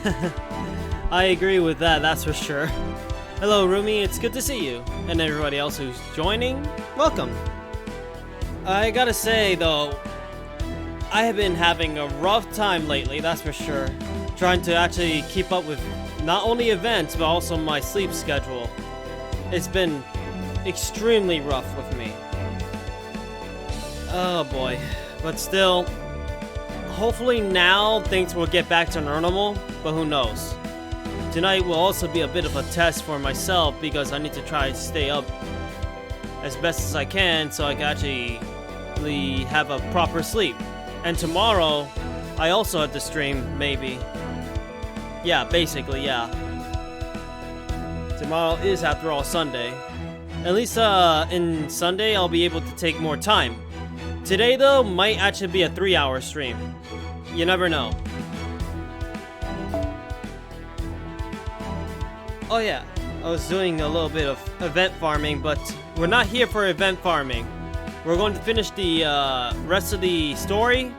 I agree with that, that's for sure. Hello Rumi, it's good to see you. And everybody else who's joining, welcome. I gotta say though, I have been having a rough time lately, that's for sure. Trying to actually keep up with not only events, but also my sleep schedule. It's been extremely rough with me. Oh boy. But still, hopefully now things will get back to normal, but who knows. Tonight will also be a bit of a test for myself because I need to try to stay up as best as I can so I can actually have a proper sleep. And tomorrow, I also have to stream, maybe. Yeah, basically, yeah. Tomorrow is, after all, Sunday. At least, in Sunday, I'll be able to take more time. Today, though, might actually be a 3-hour stream. You never know. Oh yeah, I was doing a little bit of event farming, but we're not here for event farming. We're going to finish the rest of the story,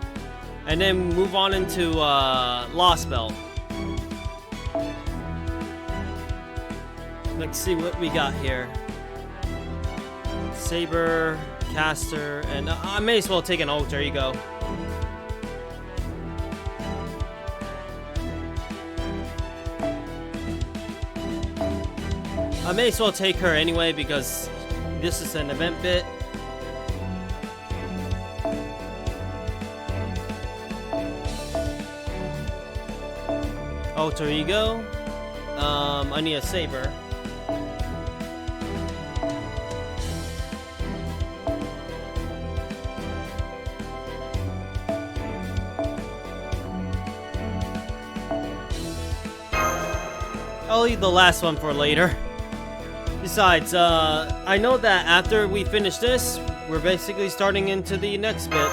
and then move on into Lostbelt. Let's see what we got here. Saber, caster, and I may as well take an ult. There you go. I may as well take her anyway because this is an event bit. Alter ego. I need a saber. I'll leave the last one for later. Besides, I know that after we finish this, we're basically starting into the next bit.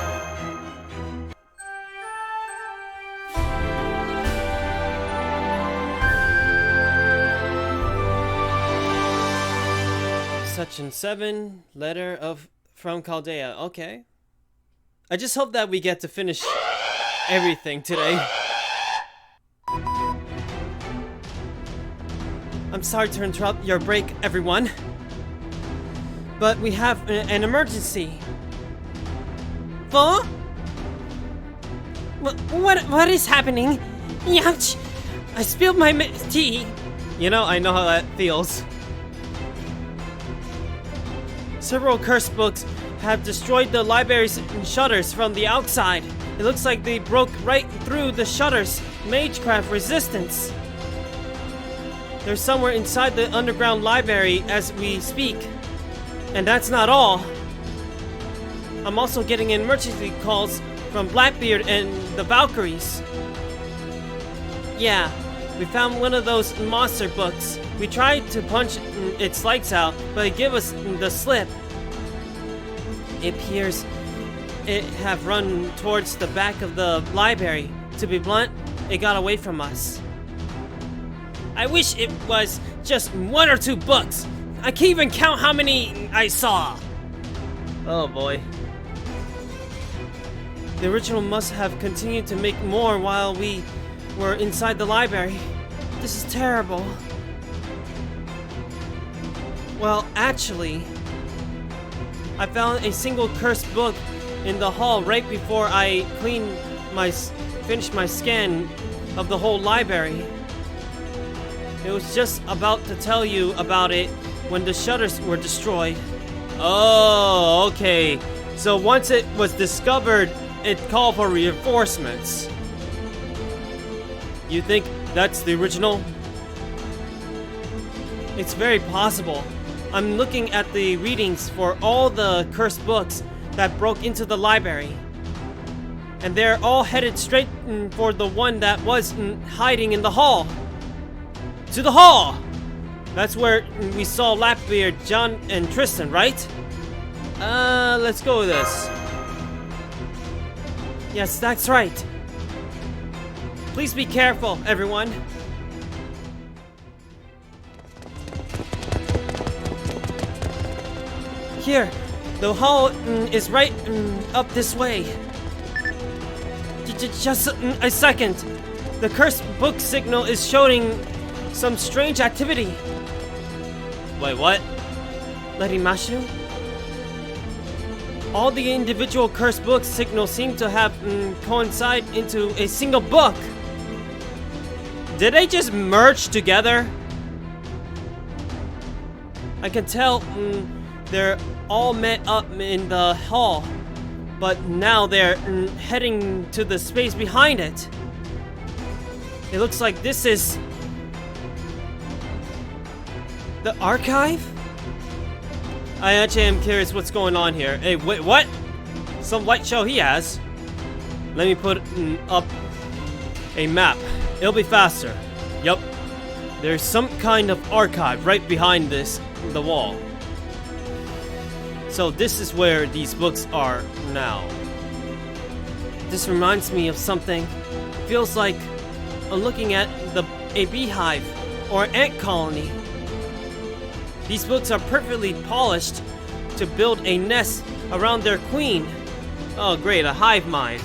Section 7, letter from Chaldea. Okay. I just hope that we get to finish everything today. I'm sorry to interrupt your break, everyone. But we have an emergency. Huh? What is happening? Ouch! I spilled my tea. You know, I know how that feels. Several curse books have destroyed the library's shutters from the outside. It looks like they broke right through the shutters. Magecraft resistance. They're somewhere inside the underground library as we speak. And that's not all. I'm also getting emergency calls from Blackbeard and the Valkyries. Yeah, we found one of those monster books. We tried to punch its lights out, but it gave us the slip. It appears it have run towards the back of the library. To be blunt, it got away from us. I wish it was just 1 or 2 books. I can't even count how many I saw. Oh boy. The original must have continued to make more while we were inside the library. This is terrible. Well, actually, I found a single cursed book in the hall right before I finished my scan of the whole library. It was just about to tell you about it when the shutters were destroyed. Oh, okay. So once it was discovered, it called for reinforcements. You think that's the original? It's very possible. I'm looking at the readings for all the cursed books that broke into the library. And they're all headed straight for the one that was hiding in the hall. To the hall! That's where we saw Lapbeard, John, and Tristan, right? Let's go with this. Yes, that's right. Please be careful, everyone. Here, the hall is right up this way. Just a second. The cursed book signal is showing some strange activity. Wait, what? Lady Mashu? All the individual cursed book signals seem to have coincide into a single book. Did they just merge together? I can tell they're all met up in the hall, but now they're heading to the space behind it. It looks like this is the archive? I actually am curious what's going on here. Hey, wait, what? Some light show he has. Let me put up a map. It'll be faster. Yup. There's some kind of archive right behind the wall. So this is where these books are now. This reminds me of something. It feels like I'm looking at a beehive or an ant colony. These books are perfectly polished to build a nest around their queen. Oh great, a hive mind.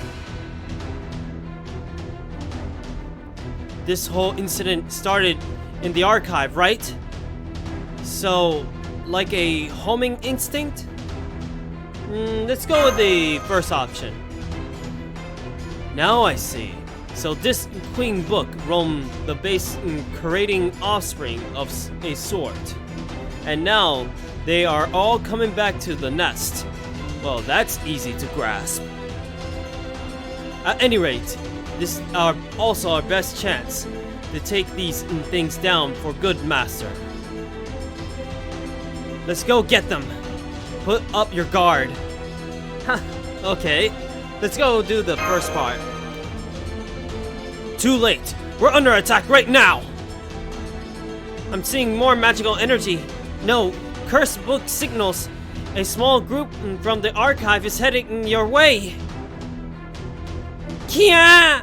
This whole incident started in the archive, right? So, like a homing instinct? Let's go with the first option. Now I see. So this queen book roamed the base, creating offspring of a sort. And now they are all coming back to the nest. Well, that's easy to grasp. At any rate, this is also our best chance to take these things down for good, master. Let's go get them. Put up your guard. Okay, let's go do the first part. Too late. We're under attack right now. I'm seeing more magical energy. No, cursed book signals. A small group from the archive is heading your way. Kia!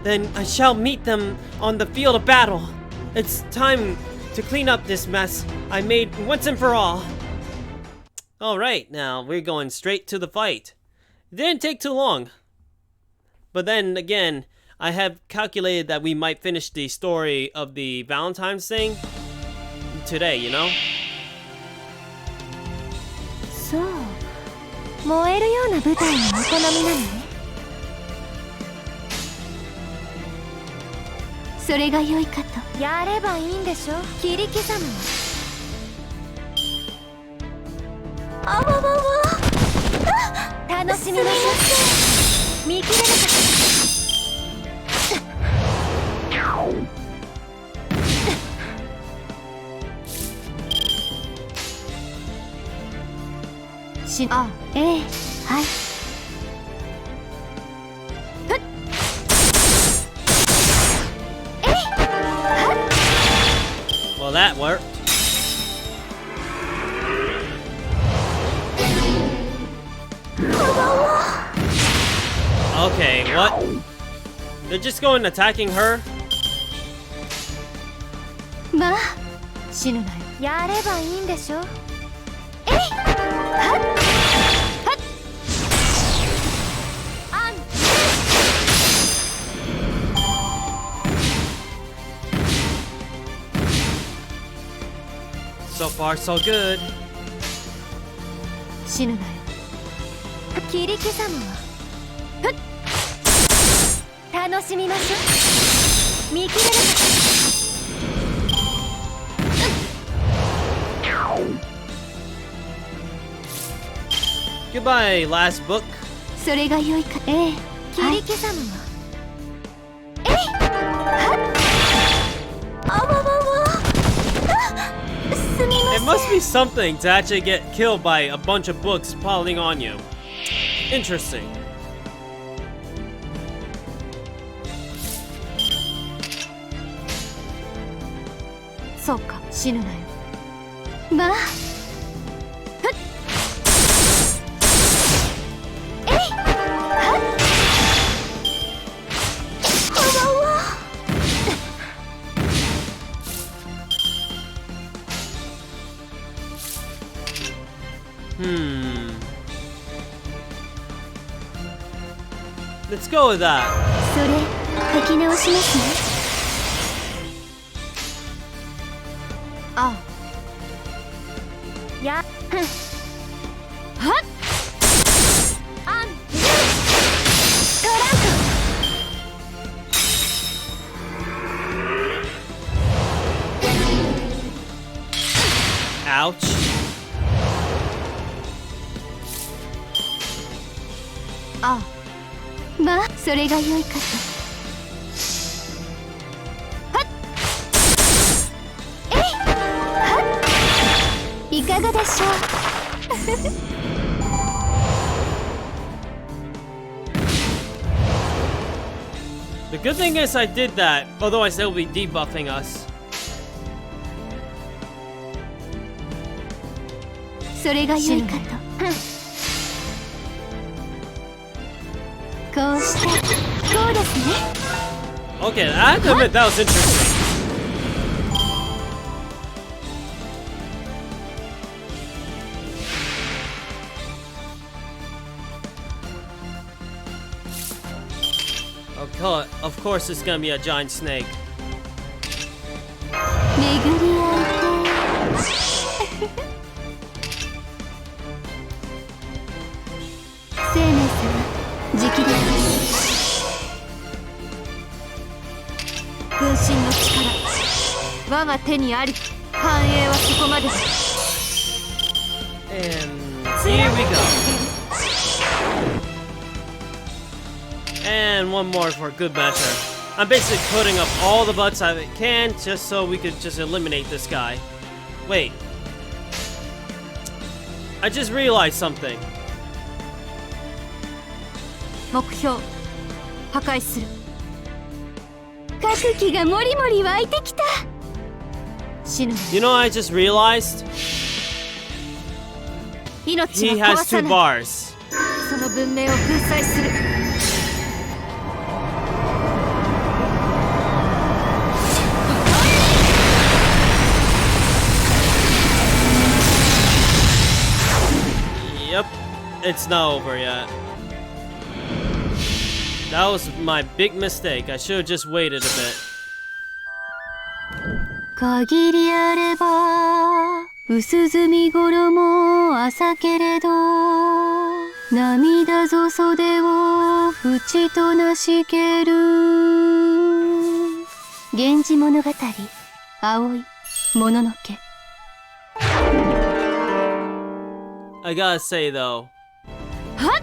Then I shall meet them on the field of battle. It's time to clean up this mess I made once and for all. Alright, now we're going straight to the fight. It didn't take too long. But then again, I have calculated that we might finish the story of the Valentine's thing today, you know? そう、燃えるような舞台のお好みなのね。それが良いかと。やればいいんでしょ、切り刻むわ。あわわわ。楽しみましょう。見切れなかった。あ、ええ、はい。ふっ。えい。はっ。Well, that worked. Okay, what? They're just going attacking her? まあ、死ぬなよ。やればいいんでしょ。えい。はっ。So far, so good. 死ぬなよ。切り刻むわ。ふっ。楽しみましょう。見切れなかった。Goodbye, last book. それが良いか。ええ、切り刻むわ。えい。はっ。あわわわ。It must be something to actually get killed by a bunch of books piling on you. Interesting. So, 死ぬなよ。まあ。ふっ。えい。はっ。あわわ。Let's go with that. それ書き直しますね。あやふんはっアントランク Ouch. あまあそれが良いかと。はっえいはっいかがでしょう。The good thing is I did that, otherwise they'll be debuffing us. それが良いかと。こうしてこうですね。 Okay, I have to admit that was interesting. Okay, of course it's gonna be a giant snake. 巡り合いて生命様直伝分身の力我が手にあり。繁栄はそこまでだ。 And here we go. And one more for good measure. I'm basically putting up all the butts I can just so we could just eliminate this guy. Wait. I just realized something. 目標破壊する。各機がもりもり湧いてきた。死ぬ。 You know, I just realized 命 he は壊 has さ two ない。 bars. その文明を粉砕する。 Yep, it's not over yet. That was my big mistake. I should have just waited a bit. 限りあれば薄墨衣浅けれど涙ぞ袖を淵となしける。源氏物語青いもののけ。 I gotta say though, はっ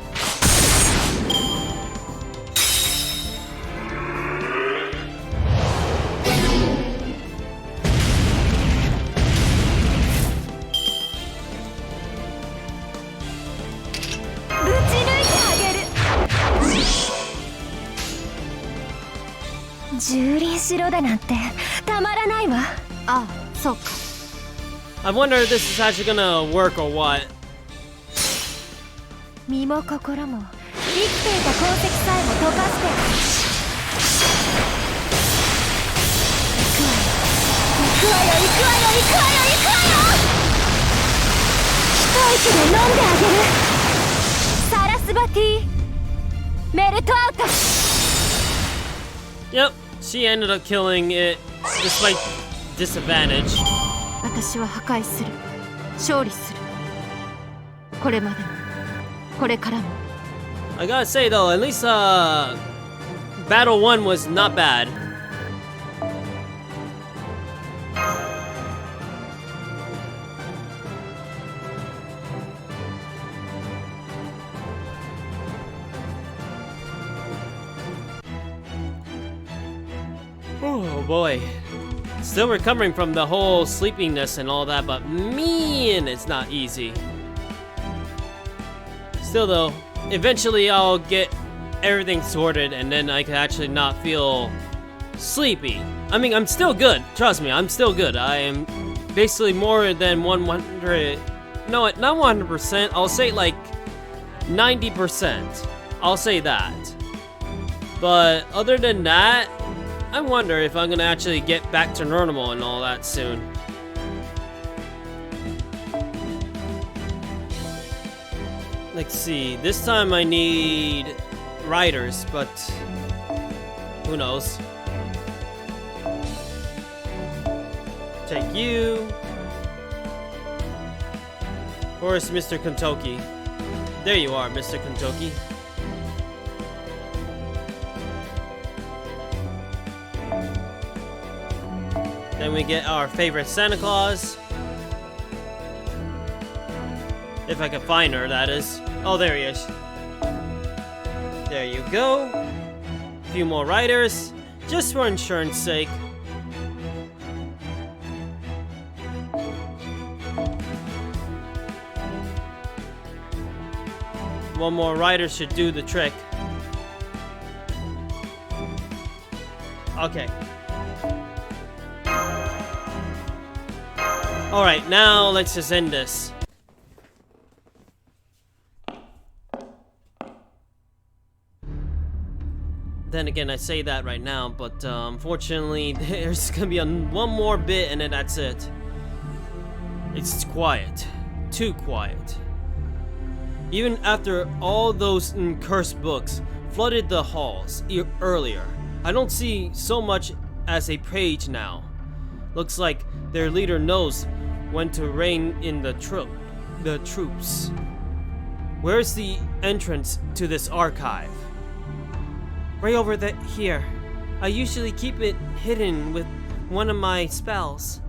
ぶち抜いてあげる。蹂躙しろだなんてたまらないわ。ああそうか。 I wonder if this is actually gonna work or what. 身も心も生きていた鉱石さえも溶かして行くわよ行くわよ行くわよ行くわよ行くわよ。一息で飲んであげる。サラスバティメルトアウト。 Yep, she ended up killing it despite disadvantage. 私は破壊する。勝利する。これまでもこれからも。 I gotta say though, at least battle 1 was not bad. Oh boy. Still recovering from the whole sleepiness and all that, but man, it's not easy. Still though, eventually I'll get everything sorted and then I can actually not feel sleepy. I mean, I'm still good. Trust me, I'm still good. I am basically more than 100... No, not 100%. I'll say like 90%. I'll say that. But other than that, I wonder if I'm gonna actually get back to normal and all that soon. Let's see, this time I need riders, but Who knows? Take you. Where's Mr. Kentucky? There you are, Mr. Kentucky. Then we get our favorite Santa Claus. If I can find her, that is. Oh, there he is. There you go. A few more riders, just for insurance sake. One more rider should do the trick. Okay. Alright, now let's just end this. Then again, I say that right now, but unfortunately, there's gonna be one more bit and then that's it. It's quiet. Too quiet. Even after all those cursed books flooded the halls earlier, I don't see so much as a page now. Looks like their leader knows when to rein in the troops. Where's the entrance to this archive? Right over here. I usually keep it hidden with one of my spells.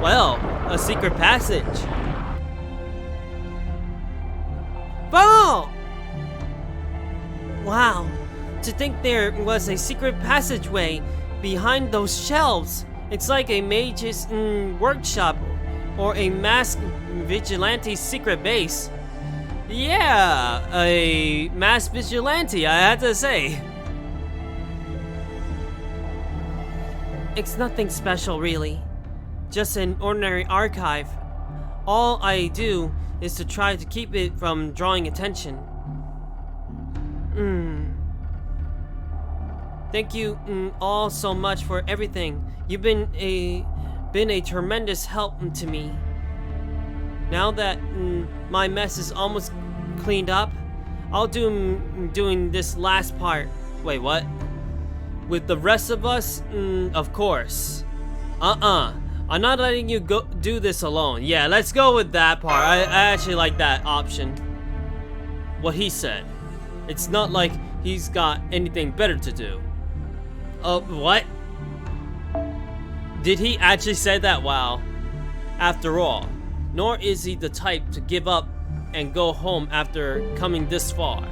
Well, a secret passage. Ball! Wow, to think there was a secret passageway behind those shelves. It's like a mage's workshop or a masked vigilante secret base. Yeah, a masked vigilante, I had to say. It's nothing special, really. Just an ordinary archive. All I do is to try to keep it from drawing attention. Thank you all so much for everything. You've been a tremendous help to me. Now that my mess is almost cleaned up, I'll doing this last part. Wait, what? With the rest of us? Of course. I'm not letting you do this alone. Yeah, let's go with that part. I actually like that option. What he said. It's not like he's got anything better to do. What? Did he actually say that? Wow. After all, nor is he the type to give up and go home after coming this far.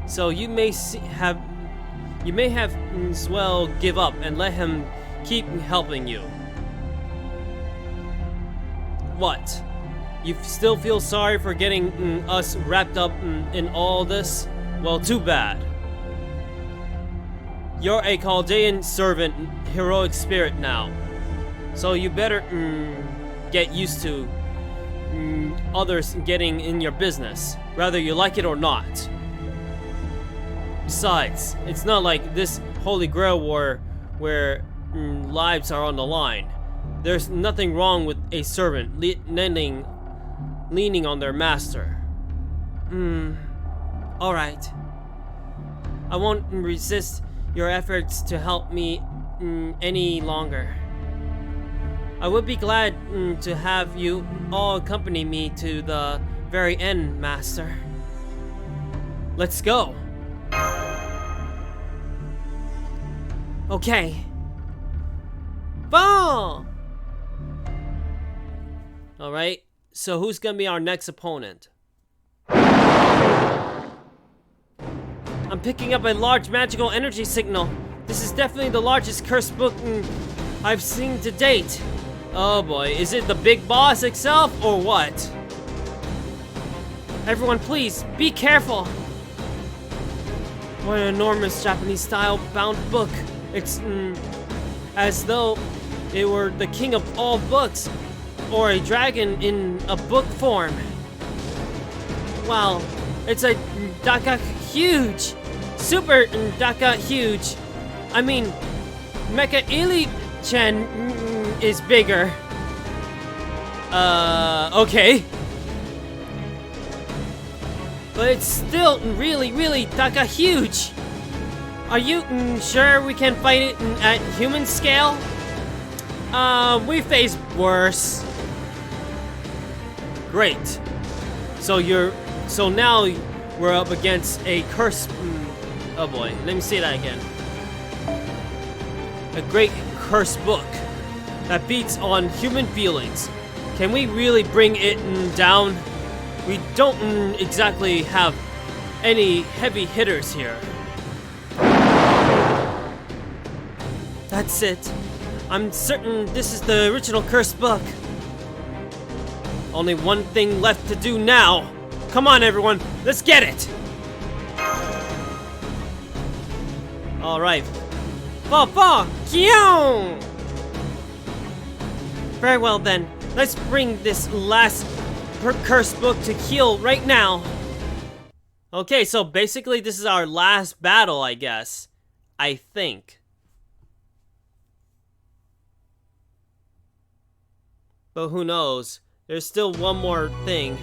So you may have as well give up and let him keep helping you. What? You still feel sorry for getting us wrapped up in all this? Well, too bad. You're a Chaldean servant, heroic spirit now. So you better get used to others getting in your business, whether you like it or not. Besides, it's not like this Holy Grail war where lives are on the line. There's nothing wrong with a servant leaning on their master. Alright. I won't resist your efforts to help me any longer. I would be glad to have you all accompany me to the very end, Master. Let's go. Okay. Ball! Alright, so who's gonna be our next opponent? I'm picking up a large magical energy signal. This is definitely the largest cursed book I've seen to date. Oh boy, is it the big boss itself or what? Everyone please, be careful! What an enormous Japanese style bound book. It's as though it were the king of all books, or a dragon in a book form. Wow, it's a daka huge! Super daka huge! I mean, Mecha Ili-chan is bigger. Okay. But it's still really, Taka, huge. Are you sure we can fight it at human scale? We faced worse. Great. So now we're up against a curse. Oh boy, let me say that again. A great curse book that beats on human feelings. Can we really bring it down? We don't exactly have any heavy hitters here. That's it. I'm certain this is the original curse book. Only one thing left to do now. Come on, everyone, let's get it! Alright. Fa, Kion! Very well then, let's bring this last curse book to heal right now. Okay, so basically this is our last battle, I guess. I think. But who knows? There's still one more thing.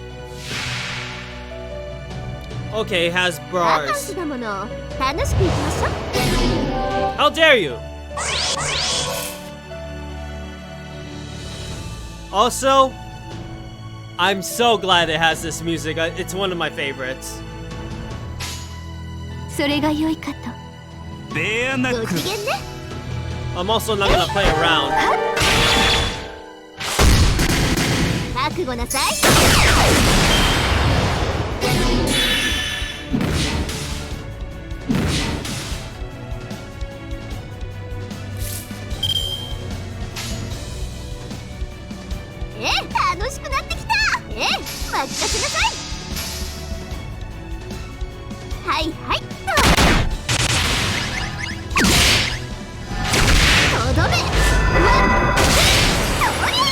Okay, it has bars. How dare you! Also, I'm so glad it has this music. It's one of my favorites. I'm also not gonna play around.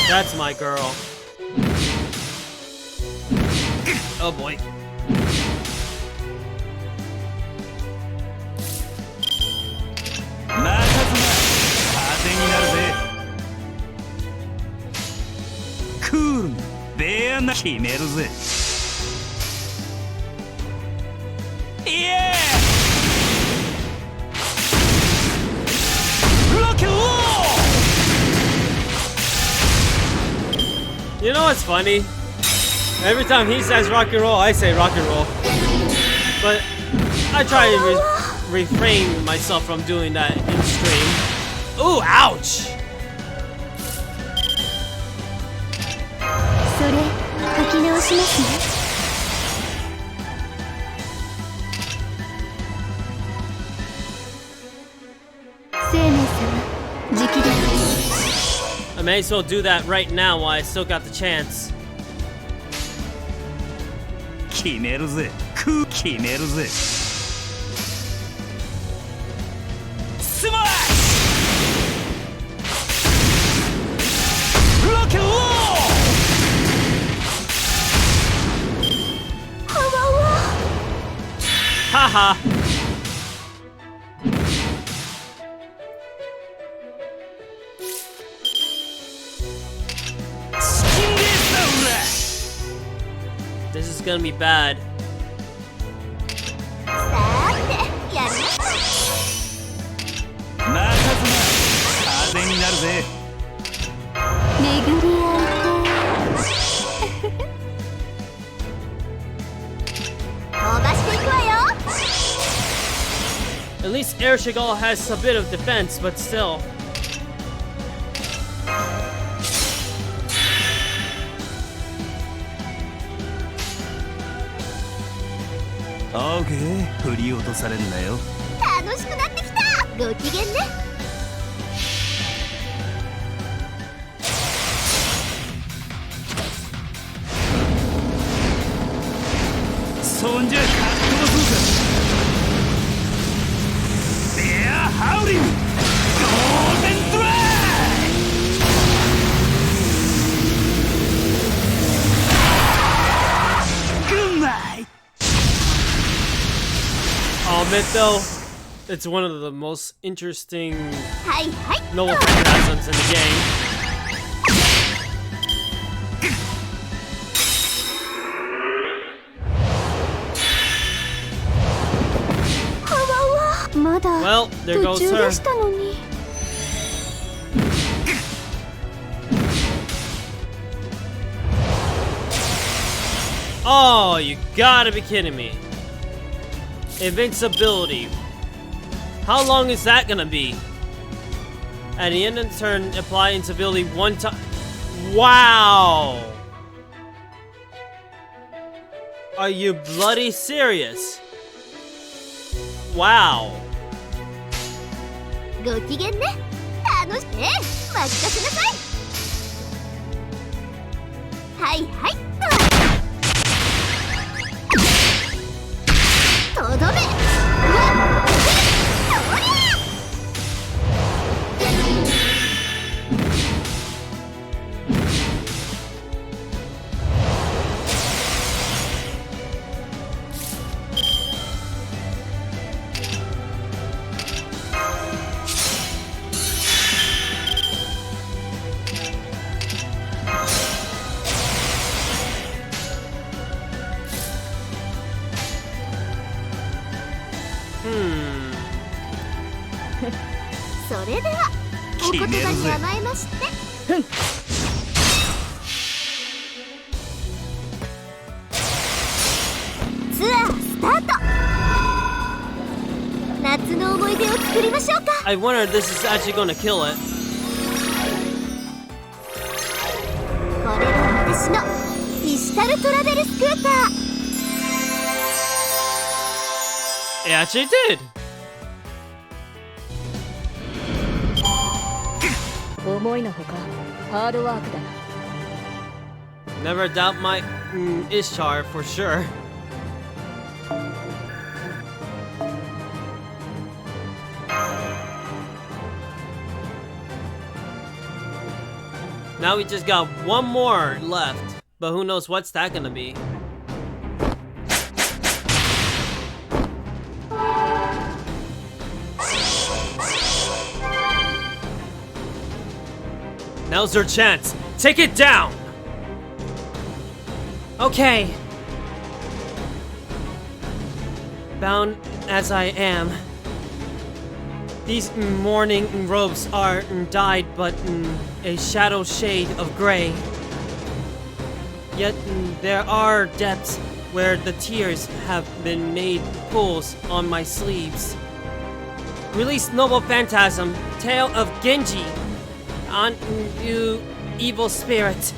That's my girl. Oh boy. You know what's funny? Every time he says rock and roll, I say rock and roll. But I try to refrain myself from doing that in stream. Ooh, ouch! I may as well do that right now while I still got the chance. Haha! This is gonna be bad. At least Air Chagall has a bit of defense, but still. Okay, 振り落とされんなよ。楽しくなってきた。ご機嫌ね。そんじゃ格闘するか。ベアハウリングゴールデンドライ。Good night. I'll admit though, it's one of the most interesting noble phantasms in the game. there 途 goes 中 her. でしたのに。Oh, you gotta be kidding me. Invincibility. How long is that gonna be? At the end of the turn, apply invincibility one time. Wow! Are you bloody serious? Wow. ご機嫌ね。楽しくね。任せなさい。はいはいっと。とどめ。うわっ。そりゃ。それではお言葉に甘えましてツアースタート。夏の思い出を作りましょうか。 I wonder if this is actually gonna kill it. これは私のデジタルトラベルスクーター。 It actually did! 思いのほかハードワークだな。 Never doubt my Ishtar for sure. Now we just got one more left, but who knows what's that gonna be? Now's our chance. Take it down. Okay. Bound as I am, these mourning robes are dyed but a shadow shade of gray. Yet there are depths where the tears have been made pools on my sleeves. Release noble phantasm, tale of Genji. On you, evil spirit.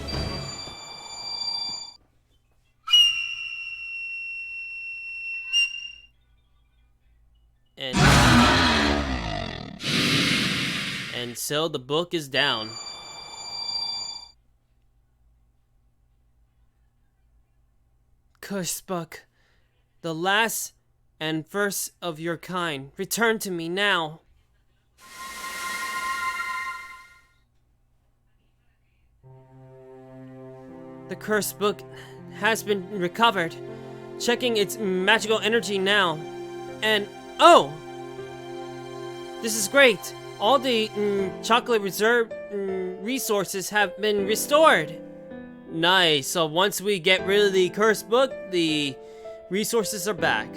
And so the book is down. Cursed book, the last and first of your kind, return to me now. The cursed book has been recovered. Checking its magical energy now. And oh! This is great! All the chocolate reserve resources have been restored. Nice. So once we get rid of the cursed book, the resources are back.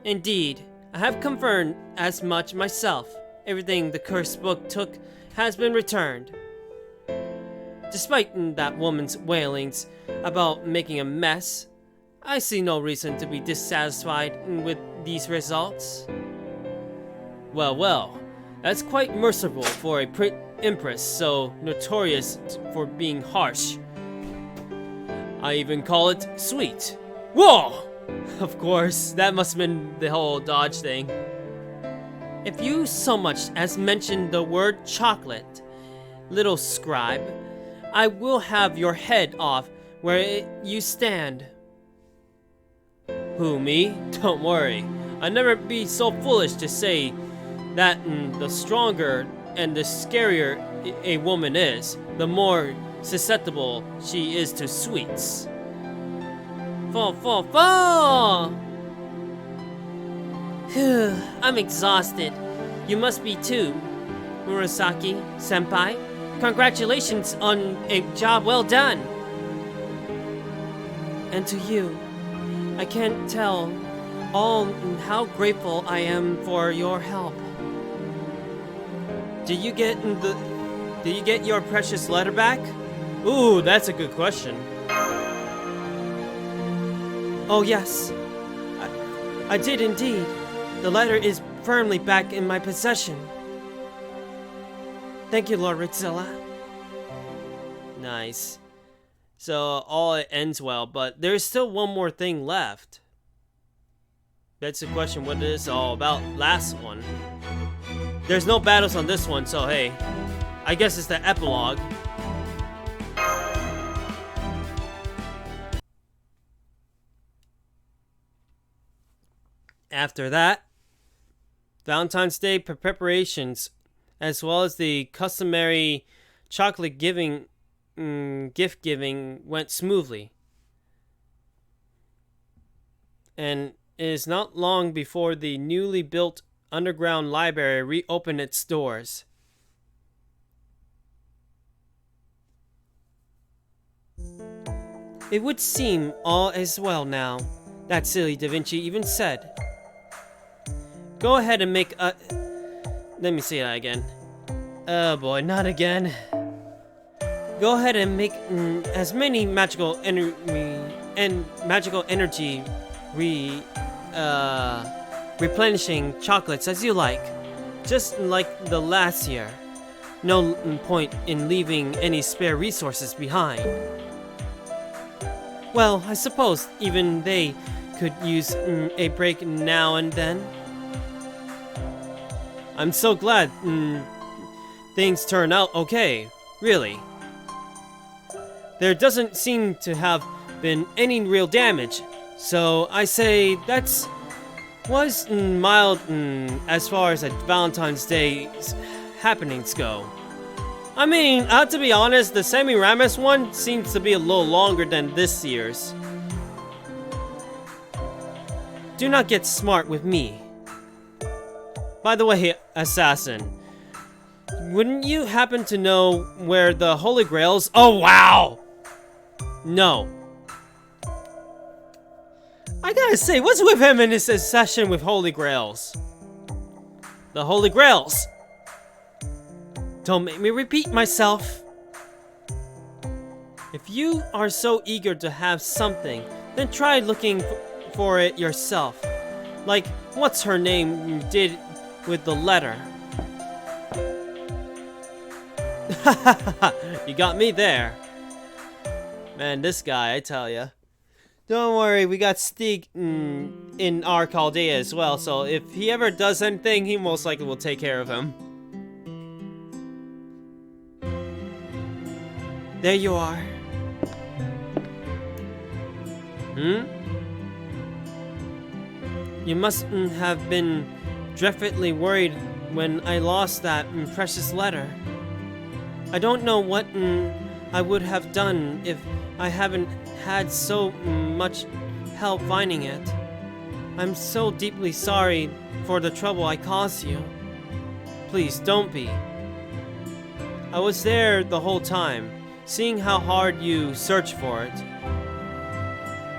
Indeed, I have confirmed as much myself. Everything the cursed book took has been returned. Despite that woman's wailings about making a mess, I see no reason to be dissatisfied with these results. Well, well, that's quite merciful for a empress so notorious for being harsh. I even call it sweet. Whoa! Of course, that must have been the whole Dodge thing. If you so much as mention the word chocolate, little scribe, I will have your head off where you stand. Who, me? Don't worry. I'd never be so foolish to say that the stronger and the scarier a woman is, the more susceptible she is to sweets. Fall, fall, fall! Phew, I'm exhausted. You must be too. Murasaki-senpai, congratulations on a job well done. And to you, I can't tell Oh, how grateful I am for your help. Did you get your precious letter back? Ooh, that's a good question. Oh yes, I did indeed. The letter is firmly back in my possession. Thank you, Lord Ritzilla. Nice. So all it ends well, but there's still one more thing left. That's the question, what it is all about. Last one. There's no battles on this one, so hey, I guess it's the epilogue. After that, Valentine's Day preparations, as well as the customary chocolate giving, gift giving, went smoothly. And it is not long before the newly built underground library reopened its doors. It would seem all is well now, that silly Da Vinci even said. Go ahead and make a... Let me say that again. Oh boy, not again. Go ahead and make as many magical energy replenishing chocolates as you like. Just like the last year. No point in leaving any spare resources behind. Well, I suppose even they could use a break now and then. I'm so glad things turn out okay, really. There doesn't seem to have been any real damage, so I say was mild as far as Valentine's Day's happenings go. I mean, to be honest, the Semiramis one seems to be a little longer than this year's. Do not get smart with me. By the way, Assassin, wouldn't you happen to know where the Holy Grails... Oh, wow! No. I gotta say, what's with him in this session with Holy Grails? The Holy Grails! Don't make me repeat myself. If you are so eager to have something, then try looking for it yourself. Like, what's her name did with the letter. You got me there. Man, this guy, I tell ya. Don't worry, we got Stig in our Chaldea as well, so if he ever does anything, he most likely will take care of him. There you are. You must have been dreadfully worried when I lost that precious letter. I don't know what I would have done if I haven't had so much help finding it. I'm so deeply sorry for the trouble I caused you. Please, don't be. I was there the whole time, seeing how hard you searched for it.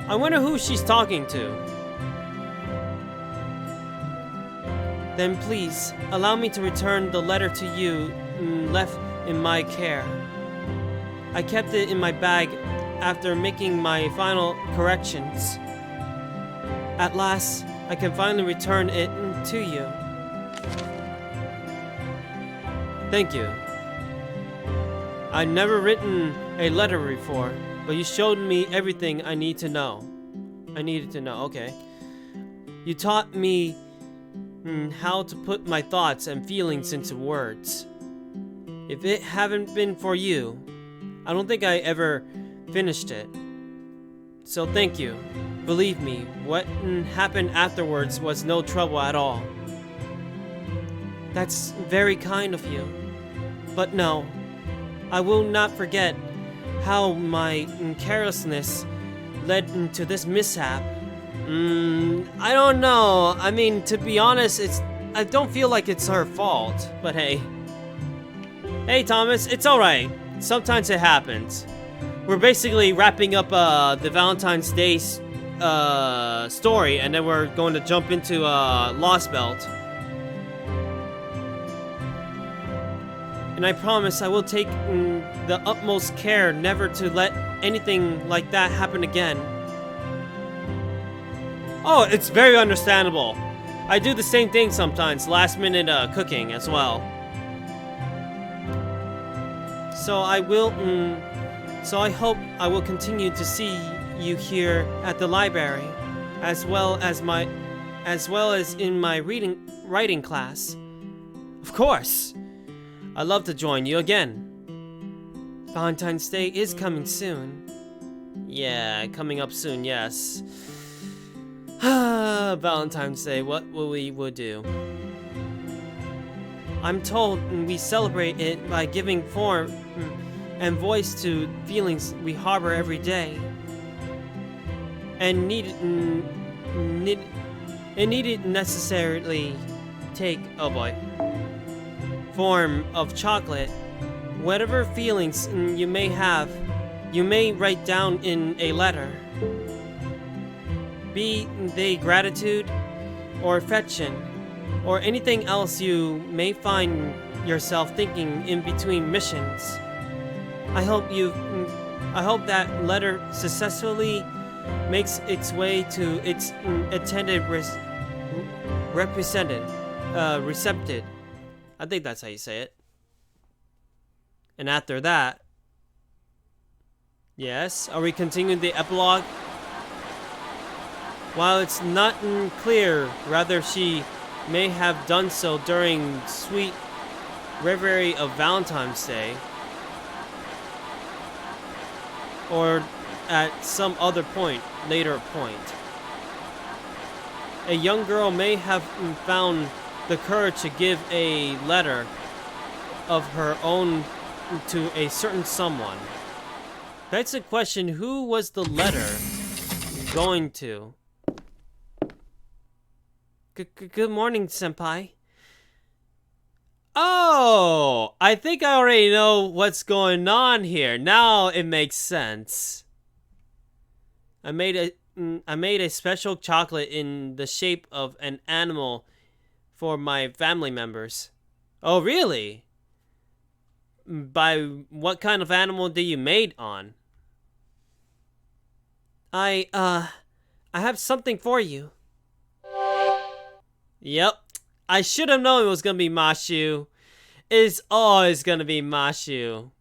I wonder who she's talking to. Then please, allow me to return the letter to you left in my care. I kept it in my bag after making my final corrections. At last, I can finally return it to you. Thank you. I've never written a letter before, but you showed me everything I need to know. I needed to know, okay. You taught me how to put my thoughts and feelings into words. If it hadn't been for you, I don't think I ever finished it. So thank you. Believe me, what happened afterwards was no trouble at all. That's very kind of you. But no, I will not forget how my carelessness led to this mishap. I don't know. I mean, to be honest, I don't feel like it's her fault. But hey. Hey, Thomas, it's alright. Sometimes it happens. We're basically wrapping up the Valentine's Day story, and then we're going to jump into Lostbelt. And I promise I will take the utmost care never to let anything like that happen again. Oh, it's very understandable. I do the same thing sometimes, last minute cooking as well. So I will, so I hope I will continue to see you here at the library, as well as in my writing class. Of course, I'd love to join you again. Valentine's Day is coming soon. Yeah, coming up soon, yes. Valentine's Day, what will we do? I'm told we celebrate it by giving form and voice to feelings we harbor every day. And needn't necessarily take, oh boy, form of chocolate. Whatever feelings you may have, you may write down in a letter. Be they gratitude or affection or anything else you may find yourself thinking in between missions. I hope that letter successfully makes its way to its intended receptive. I think that's how you say it. And after that, yes, are we continuing the epilogue? While it's not clear whether she may have done so during sweet reverie of Valentine's Day, or at some other later point. A young girl may have found the courage to give a letter of her own to a certain someone. That's the question, who was the letter going to? Good morning, senpai. Oh, I think I already know what's going on here. Now it makes sense. I made a special chocolate in the shape of an animal for my family members. Oh, really? By what kind of animal did you made on? I have something for you. Yep. I should have known it was gonna be Mashu. It's always gonna be Mashu.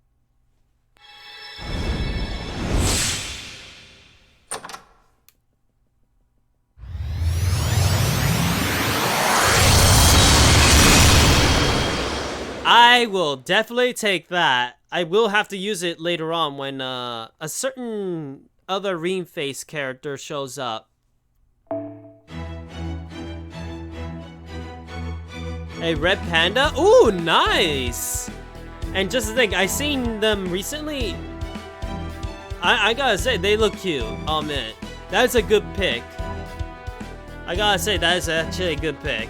I will definitely take that. I will have to use it later on when a certain other Ream Face character shows up. A red panda? Ooh, nice! And just to think, I seen them recently. I gotta say, they look cute. Oh man, that's a good pick. I gotta say, that is actually a good pick.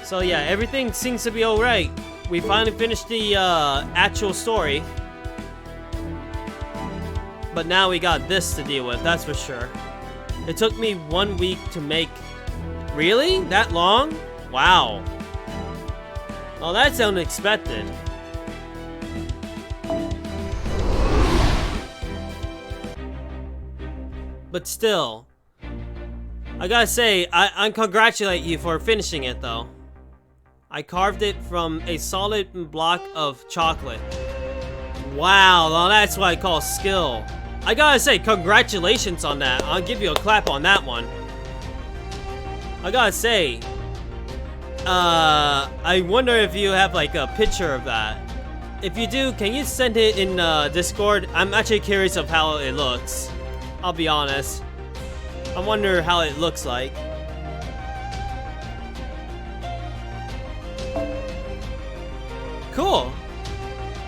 So yeah, everything seems to be alright. We finally finished the actual story. But now we got this to deal with, that's for sure. It took me 1 week to make. Really? That long? Wow. Oh, that's unexpected. But still, I gotta say, I congratulate you for finishing it though. I carved it from a solid block of chocolate. Wow, well, that's what I call skill. I gotta say, congratulations on that. I'll give you a clap on that one. I gotta say, I wonder if you have like a picture of that. If you do, can you send it in Discord? I'm actually curious of how it looks. I'll be honest. I wonder how it looks like. Cool.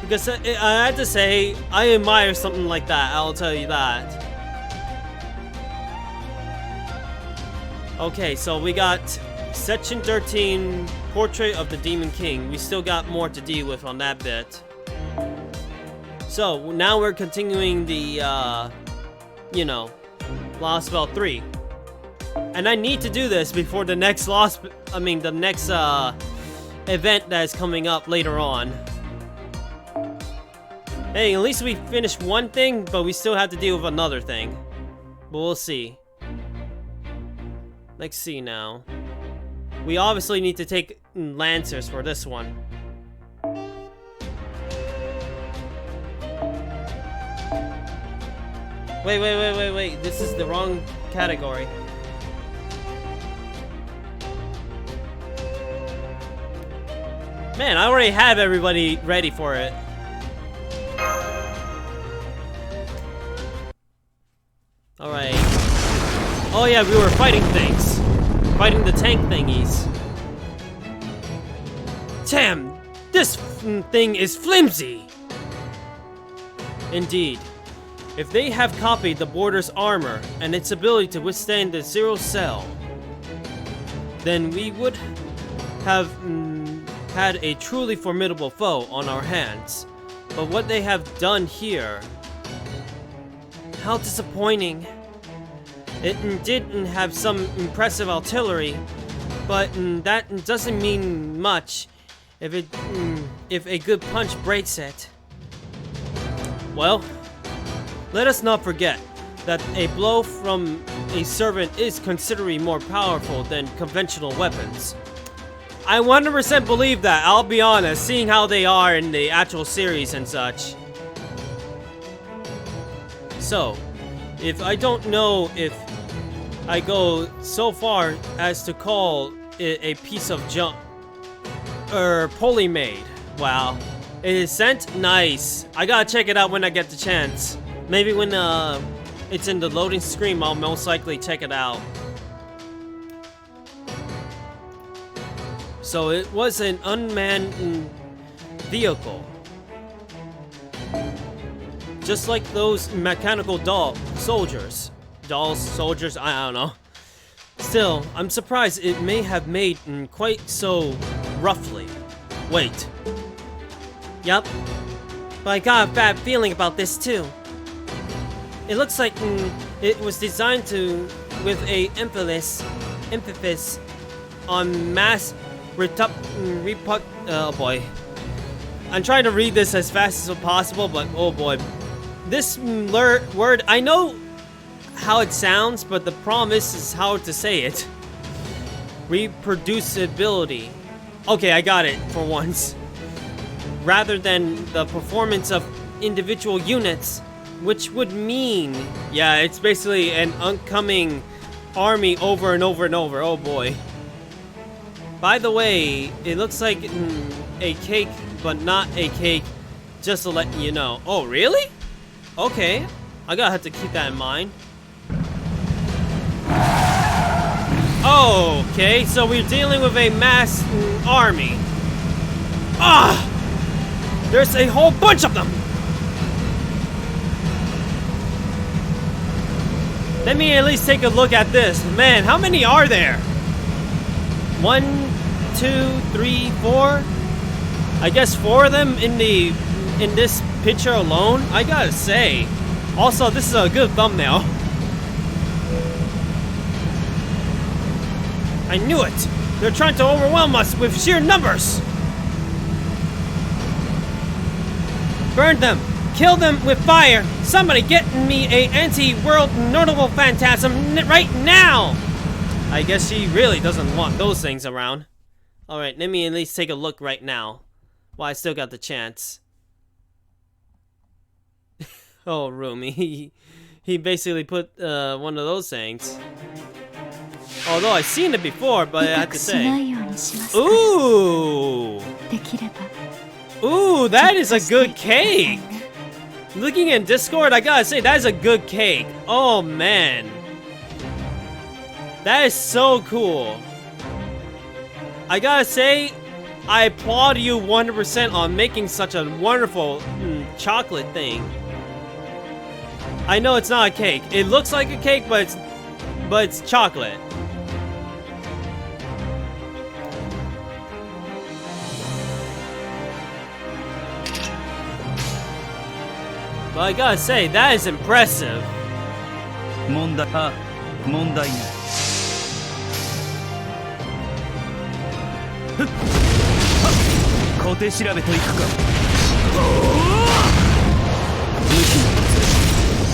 Because I have to say, I admire something like that, I'll tell you that. Okay, so we got Section 13, Portrait of the Demon King. We still got more to deal with on that bit. So, now we're continuing the, you know, Lostbelt 3. And I need to do this before the next the next event that is coming up later on. Hey, at least we finished one thing, but we still have to deal with another thing. But we'll see. Let's see now. We obviously need to take Lancers for this one. Wait. This is the wrong category. Man, I already have everybody ready for it. Alright. Oh yeah, we were fighting things. Fighting the tank thingies. Damn! This thing is flimsy! Indeed. If they have copied the border's armor and its ability to withstand the Zero Cell, then we would have had a truly formidable foe on our hands. But what they have done here... How disappointing. It didn't have some impressive artillery, but that doesn't mean much if a good punch breaks it. Well, let us not forget that a blow from a servant is considerably more powerful than conventional weapons. I 100% believe that, I'll be honest, seeing how they are in the actual series and such. So, if I don't know if I go so far as to call it a piece of junk, poorly made. Wow. It is sent? Nice. I gotta check it out when I get the chance. Maybe when it's in the loading screen, I'll most likely check it out. So it was an unmanned vehicle. Just like those mechanical soldiers, I don't know. Still, I'm surprised it may have made quite so roughly. Wait. Yup. But I got a bad feeling about this too. It looks like it was designed with a emphasis on mass oh boy. I'm trying to read this as fast as possible, but oh boy. This word, I know how it sounds, but the problem is how to say it. Reproducibility. Okay, I got it for once. Rather than the performance of individual units, which would mean, yeah, it's basically an oncoming army over and over and over. Oh boy. By the way, it looks like a cake, but not a cake, just to let you know. Oh, really? Okay, I gotta have to keep that in mind. Okay, so we're dealing with a mass army. Ah! There's a whole bunch of them! Let me at least take a look at this. Man, how many are there? 1, 2, 3, 4? I guess 4 of them in this picture alone? I gotta say. Also, this is a good thumbnail. I knew it! They're trying to overwhelm us with sheer numbers! Burn them! Kill them with fire! Somebody get me a anti-world notable phantasm right now! I guess she really doesn't want those things around. Alright, let me at least take a look right now. While I still got the chance. Oh, Rumi. He basically put one of those things. Although I've seen it before, but I have to say. Ooh! Ooh, that is a good cake! Looking in Discord, I gotta say, that is a good cake. Oh, man. That is so cool. I gotta say, I applaud you 100% on making such a wonderful chocolate thing. I know it's not a cake. It looks like a cake, but it's chocolate. But I gotta say, that is impressive. 問題問題ない。ふっ小手調べといくか。武器の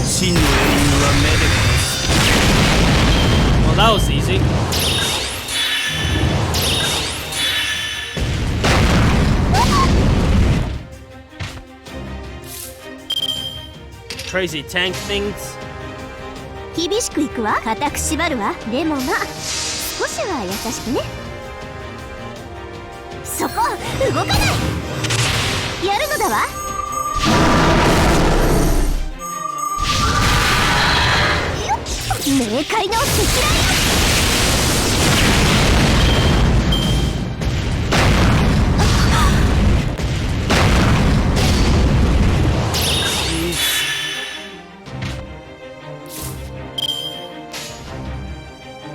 真の英雄は目で殺す。 Well, that was easy. Crazy tank things. 厳しくいくわ。固く縛るわ。でもまあ少しは優しくね。そこ動かない。やるのだわ。明快な敵だよ。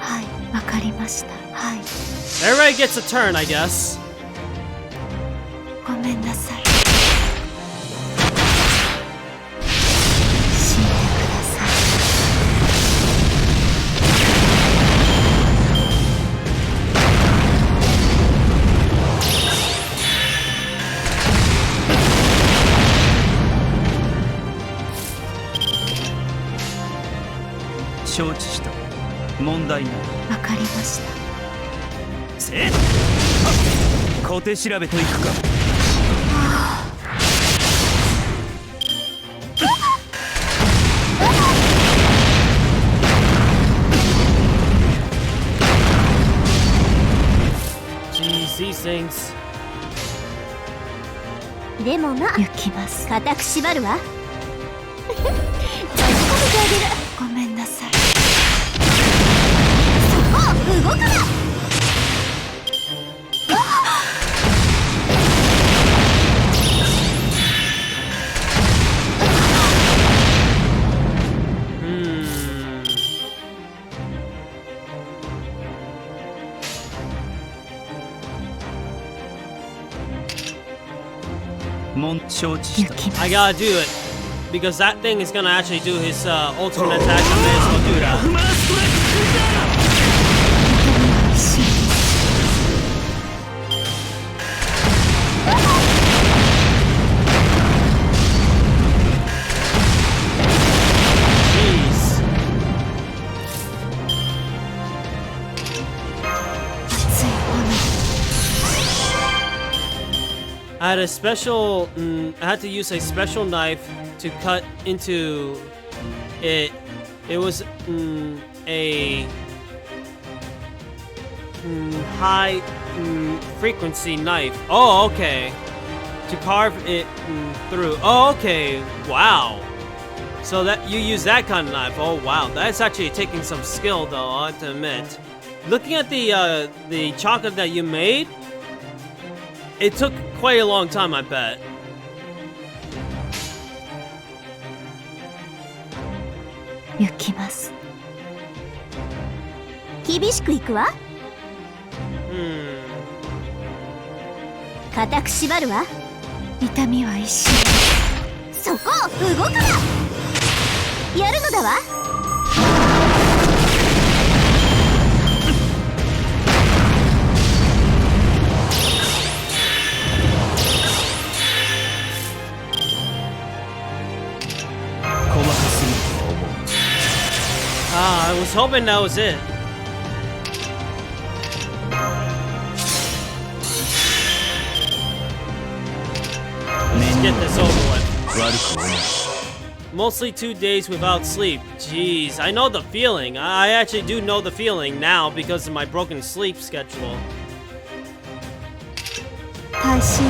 はい、わかりました。はい。Everybody gets a turn, I guess. ごめんなさい。承知した。問題ない。わかりました。せっ小手調べといくか。Jeez, these things. でもまあ行きます。固く縛るわ。閉じ込めてあげる。ごめんなさい。そこ動くな。承知した。 I gotta do it. Because that thing is gonna actually do his ultimate attack. I may as well do that. Jeez. I had a special. I had to use a special knife to cut into it. It was a high frequency knife. Oh, okay. To carve it through. Oh, okay. Wow. So that you use that kind of knife. Oh, wow. That's actually taking some skill, though. I have to admit. Looking at the chocolate that you made, it took quite a long time, I bet. Yukきます。厳しくいくわ。固く縛るわ。痛みは一瞬。そこ動くな。やるのだわ。I was hoping that was it. Let's get this over with. Mostly 2 days without sleep. Jeez, I know the feeling. I actually do know the feeling now because of my broken sleep schedule. 大臣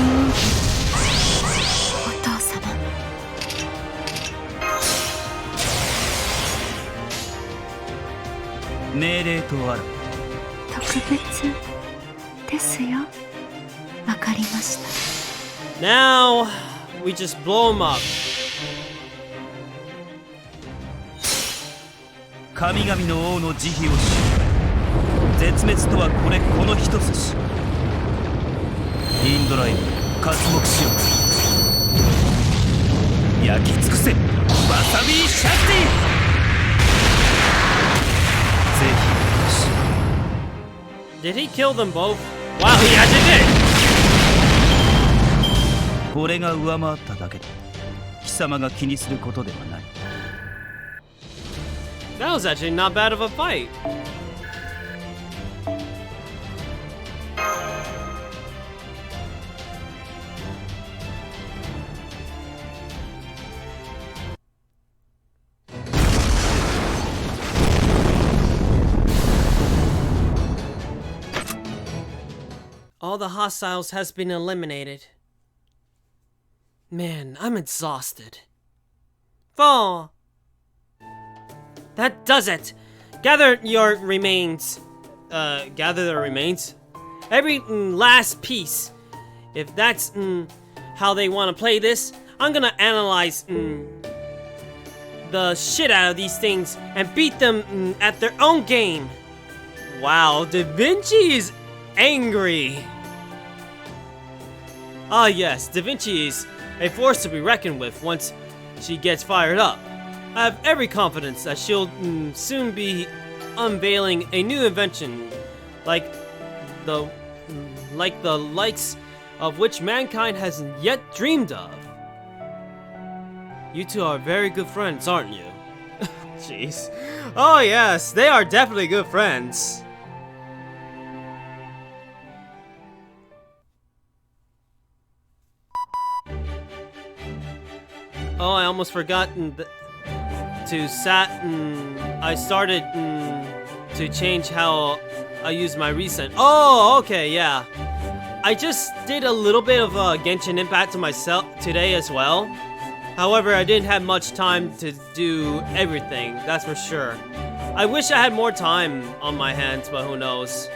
お父様。命令とある。特別ですよ。わかりました。Now, we just blow him up. 神々の王の慈悲をし、絶滅とはこの一筋。インドライブ、刮目しろ。焼き尽くせ、わさびシャクティ。Did he kill them both? Wow, he actually did! これが上回っただけだ。貴様が気にすることではない。That was actually not bad of a fight. All the hostiles has been eliminated. Man, I'm exhausted. Fall. That does it. Gather your remains. Gather the remains. Every last piece. If that's how they want to play this, I'm gonna analyze the shit out of these things and beat them at their own game. Wow, Da Vinci is angry. Ah yes, Da Vinci is a force to be reckoned with once she gets fired up. I have every confidence that she'll soon be unveiling a new invention like the likes of which mankind hasn't yet dreamed of. You two are very good friends, aren't you? Jeez. Oh yes, they are definitely good friends. Oh, I almost forgot I started to change how I use my recent. Oh, okay, yeah. I just did a little bit of Genshin Impact to myself today as well. However, I didn't have much time to do everything, that's for sure. I wish I had more time on my hands, but who knows.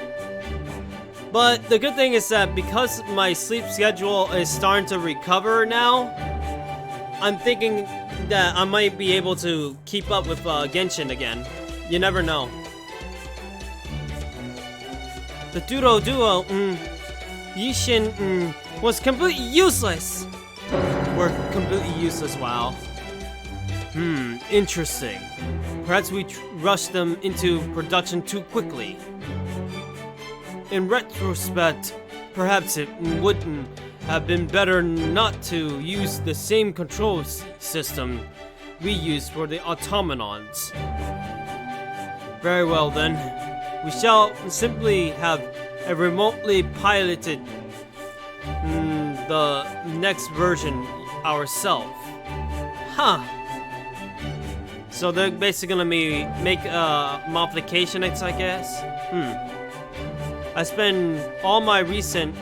But the good thing is that because my sleep schedule is starting to recover now, I'm thinking that I might be able to keep up with Genshin again. You never know. The Duo Yishin was completely useless. Were completely useless, wow. Interesting. Perhaps we rushed them into production too quickly. In retrospect, perhaps it wouldn't have been better not to use the same control system we used for the automatons. Very well then. We shall simply have a remotely piloted the next version ourselves. Huh. So they're basically gonna make modifications, I guess? I spend all my recent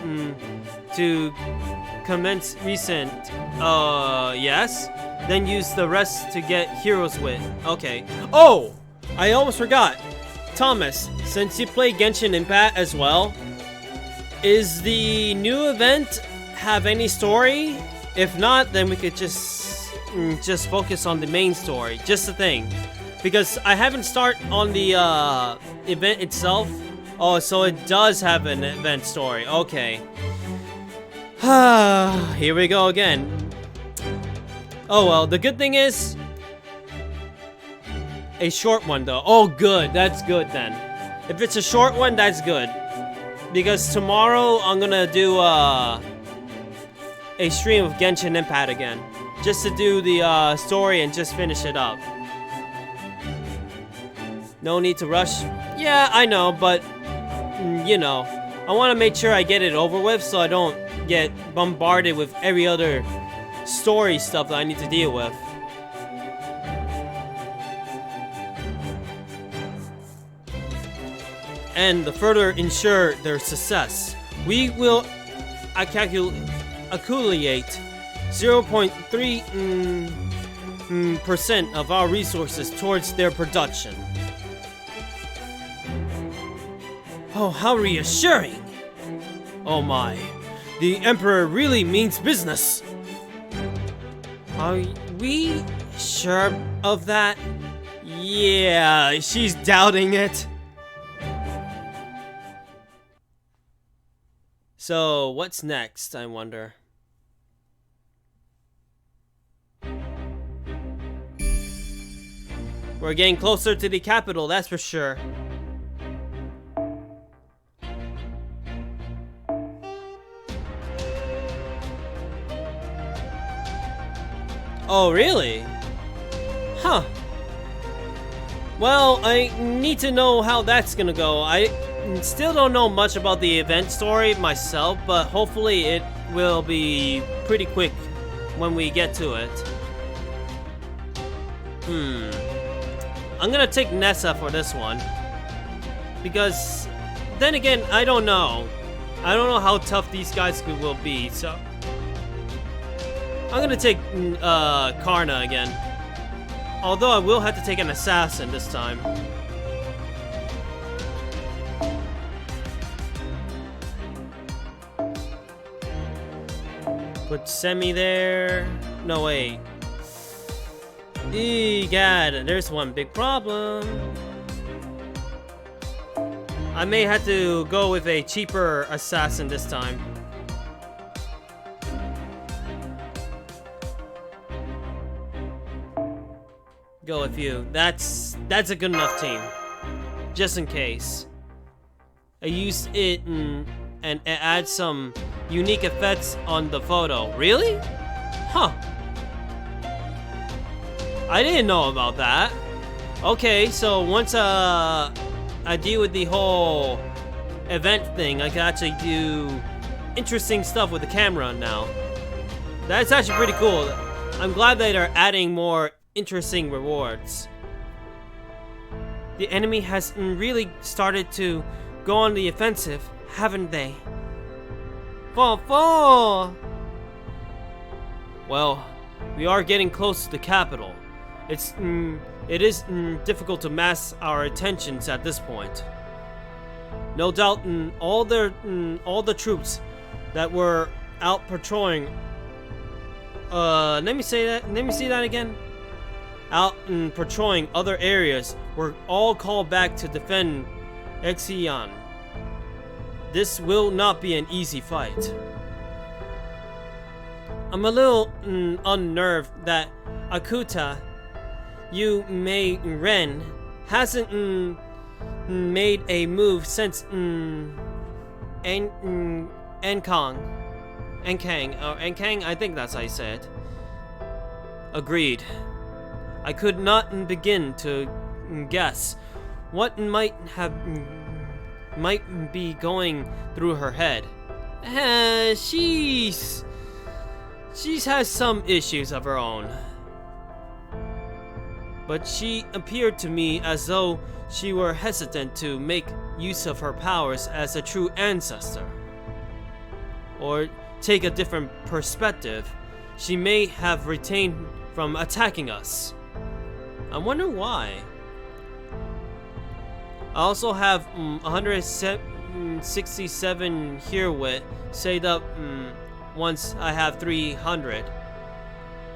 to commence recent, yes? Then use the rest to get heroes with. Okay. Oh! I almost forgot. Thomas, since you play Genshin Impact as well, is the new event have any story? If not, then we could just focus on the main story. Just the thing. Because I haven't started on the event itself. Oh, so it does have an event story. Okay. Here we go again. Oh well, the good thing is a short one though. Oh good, that's good then. If it's a short one, that's good. Because tomorrow I'm gonna do a stream of Genshin Impact again. Just to do the story and just finish it up. No need to rush. Yeah, I know, but you know, I want to make sure I get it over with so I don't get bombarded with every other story stuff that I need to deal with. And to further ensure their success, we will accumulate 0.3% of our resources towards their production. Oh, how reassuring! Oh my, the Emperor really means business! Are we sure of that? Yeah, she's doubting it. So, what's next, I wonder? We're getting closer to the capital, that's for sure. Oh, really? Huh. Well, I need to know how that's gonna go. I still don't know much about the event story myself, but hopefully it will be pretty quick when we get to it. I'm gonna take Nessa for this one. Because, then again, I don't know. I don't know how tough these guys will be, so... I'm gonna take Karna again. Although I will have to take an assassin this time. Put Semi there. No, wait. God, there's one big problem. I may have to go with a cheaper assassin this time. Go with you. That's a good enough team. Just in case. I used it and add some unique effects on the photo. Really? Huh. I didn't know about that. Okay, so once I deal with the whole event thing, I can actually do interesting stuff with the camera now. That's actually pretty cool. I'm glad that they're adding more interesting rewards. The enemy has really started to go on the offensive, haven't they? Well, we are getting close to the capital. It is difficult to mask our attentions at this point. No doubt, all the troops that were out patrolling. Let me see that again. Out patrolling other areas were all called back to defend Exian. This will not be an easy fight. I'm a little unnerved that Akuta, you Mei Ren, hasn't made a move since Enkang, I think that's how you say it. Agreed. I could not begin to guess what might be going through her head. She has some issues of her own. But she appeared to me as though she were hesitant to make use of her powers as a true ancestor. Or take a different perspective, she may have retained from attacking us. I wonder why. I also have 167 here wit saved up once I have 300.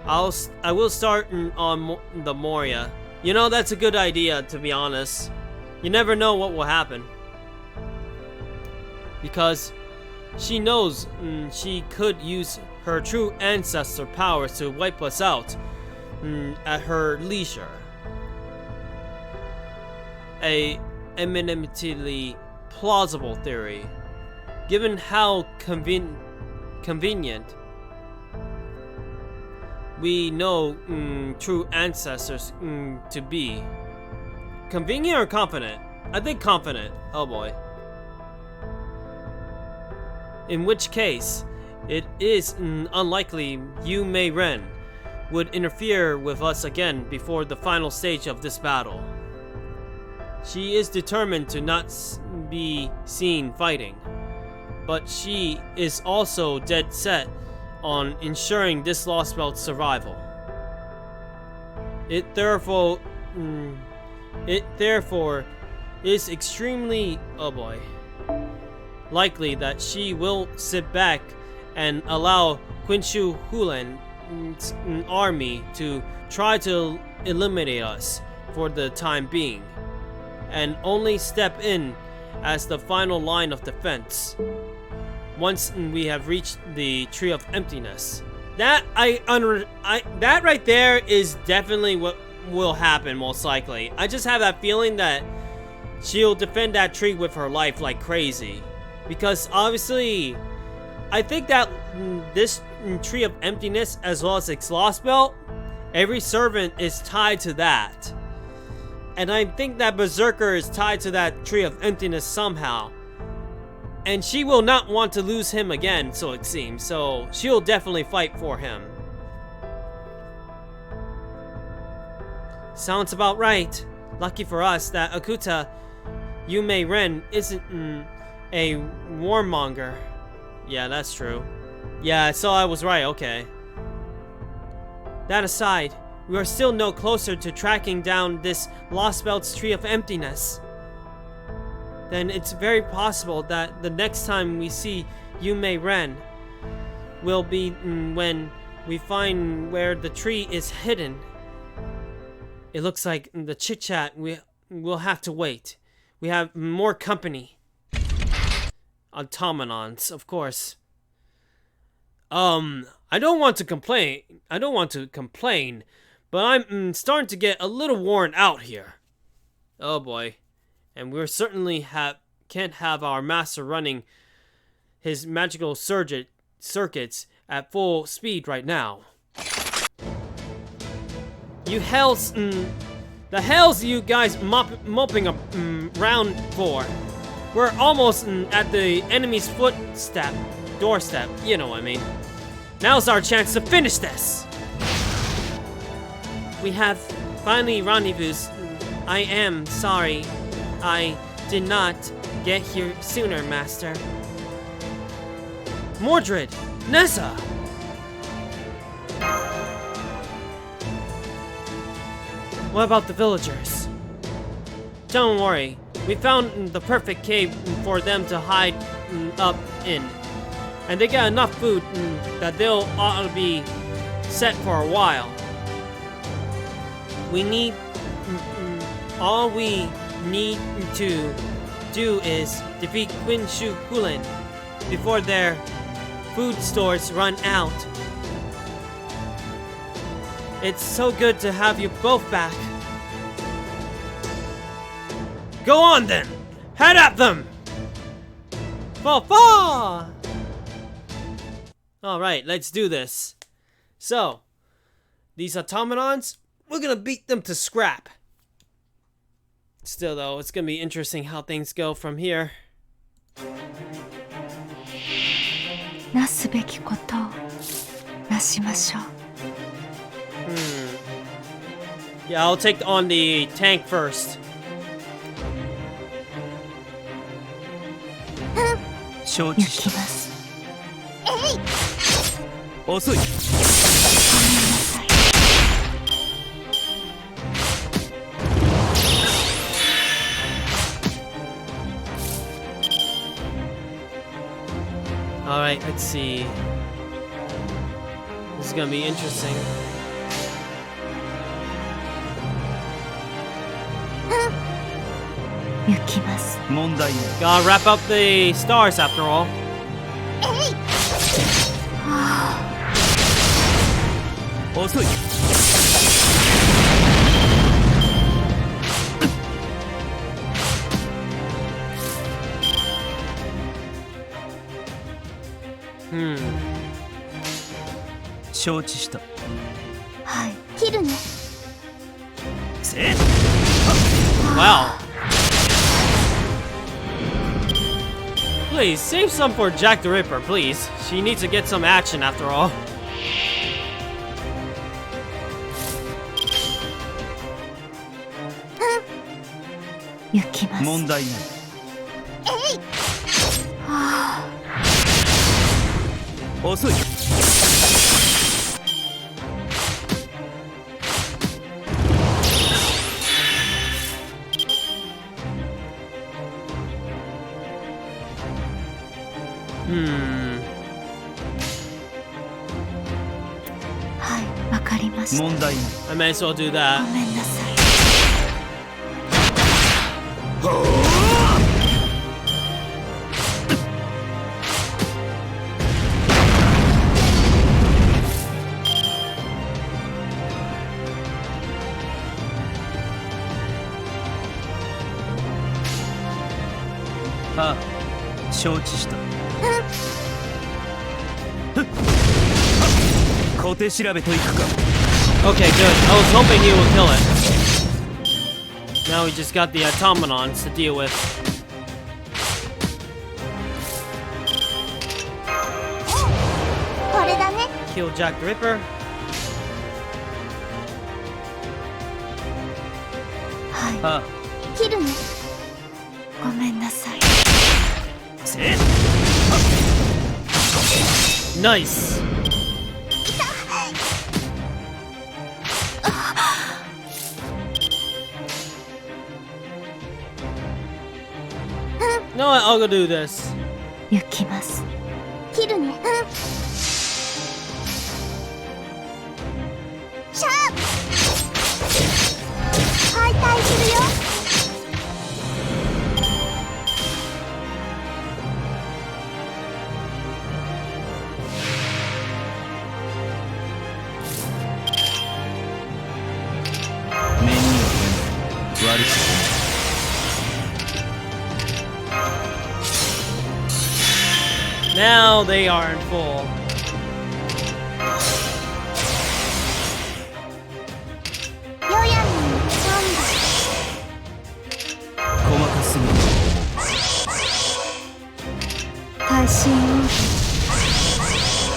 I will start on the Moria. You know, that's a good idea, to be honest. You never know what will happen. Because she knows she could use her true ancestor powers to wipe us out at her leisure. A eminently plausible theory, given how convenient we know true ancestors to be. Convenient or confident? I think confident. Oh boy. In which case, it is unlikely Yu Mei Ren would interfere with us again before the final stage of this battle. She is determined to not be seen fighting, but she is also dead set on ensuring this Lostbelt's survival. It therefore is extremely, oh boy, likely that she will sit back and allow Quinshu Hulan's army to try to eliminate us for the time being, and only step in as the final line of defense once we have reached the Tree of Emptiness. That that right there is definitely what will happen, most likely. I just have that feeling that she'll defend that tree with her life like crazy, because obviously I think that this Tree of Emptiness, as well as its Lostbelt, Every servant is tied to that. And I think that Berserker is tied to that Tree of Emptiness somehow. And she will not want to lose him again, so it seems. So she'll definitely fight for him. Sounds about right. Lucky for us that Akuta Yume Ren isn't a warmonger. Yeah, that's true. Yeah, so I was right, okay. That aside, we are still no closer to tracking down this Lostbelt's Tree of Emptiness. Then it's very possible that the next time we see Yume Ren will be when we find where the tree is hidden. It looks like the chit-chat we'll have to wait. We have more company. Automatons, of course. I don't want to complain, but I'm starting to get a little worn out here. Oh boy. And we certainly can't have our master running his magical circuits at full speed right now. You hells, the hells you guys moping around for? We're almost at the enemy's doorstep, you know what I mean. Now's our chance to finish this! We have finally rendezvoused. I am sorry I did not get here sooner, Master. Mordred! Nessa! What about the villagers? Don't worry. We found the perfect cave for them to hide up in. And they got enough food that they'll ought to be set for a while. All we need to do is defeat Quin Shu Kulin before their food stores run out. It's so good to have you both back. Go on then! Head at them! Fa-fa! Alright, let's do this. So, these automatons, we're gonna beat them to scrap. Still though, it's gonna be interesting how things go from here. なすべきことをなしましょう。Yeah, I'll take on the tank first. 承知した。遅い。 Alright, let's see. This is gonna be interesting. Gotta wrap up the stars after all. Hmm. 承知した。はい、切るね。せっ。 Wow. Please, save some for Jack the Ripper, please. She needs to get some action after all. Yukimasu. 問題ない。遅い。 はい、わかりました。問題ない。 I may as well do that. ごめんなさい。 ああ、承知した。小手調べといくか。Okay, good. I was hoping he would kill it. Now we just got the automatons to deal with. これだね。 Kill Jack the Ripper. はい、あ切るね。ごめんなさい。せっ Nice. No, I'll go do this. 行きます。切るね。シャープ。解体するよ。目には悪く Now they are in full. ヨヤミン3細かすぎる番。耐震オーブ。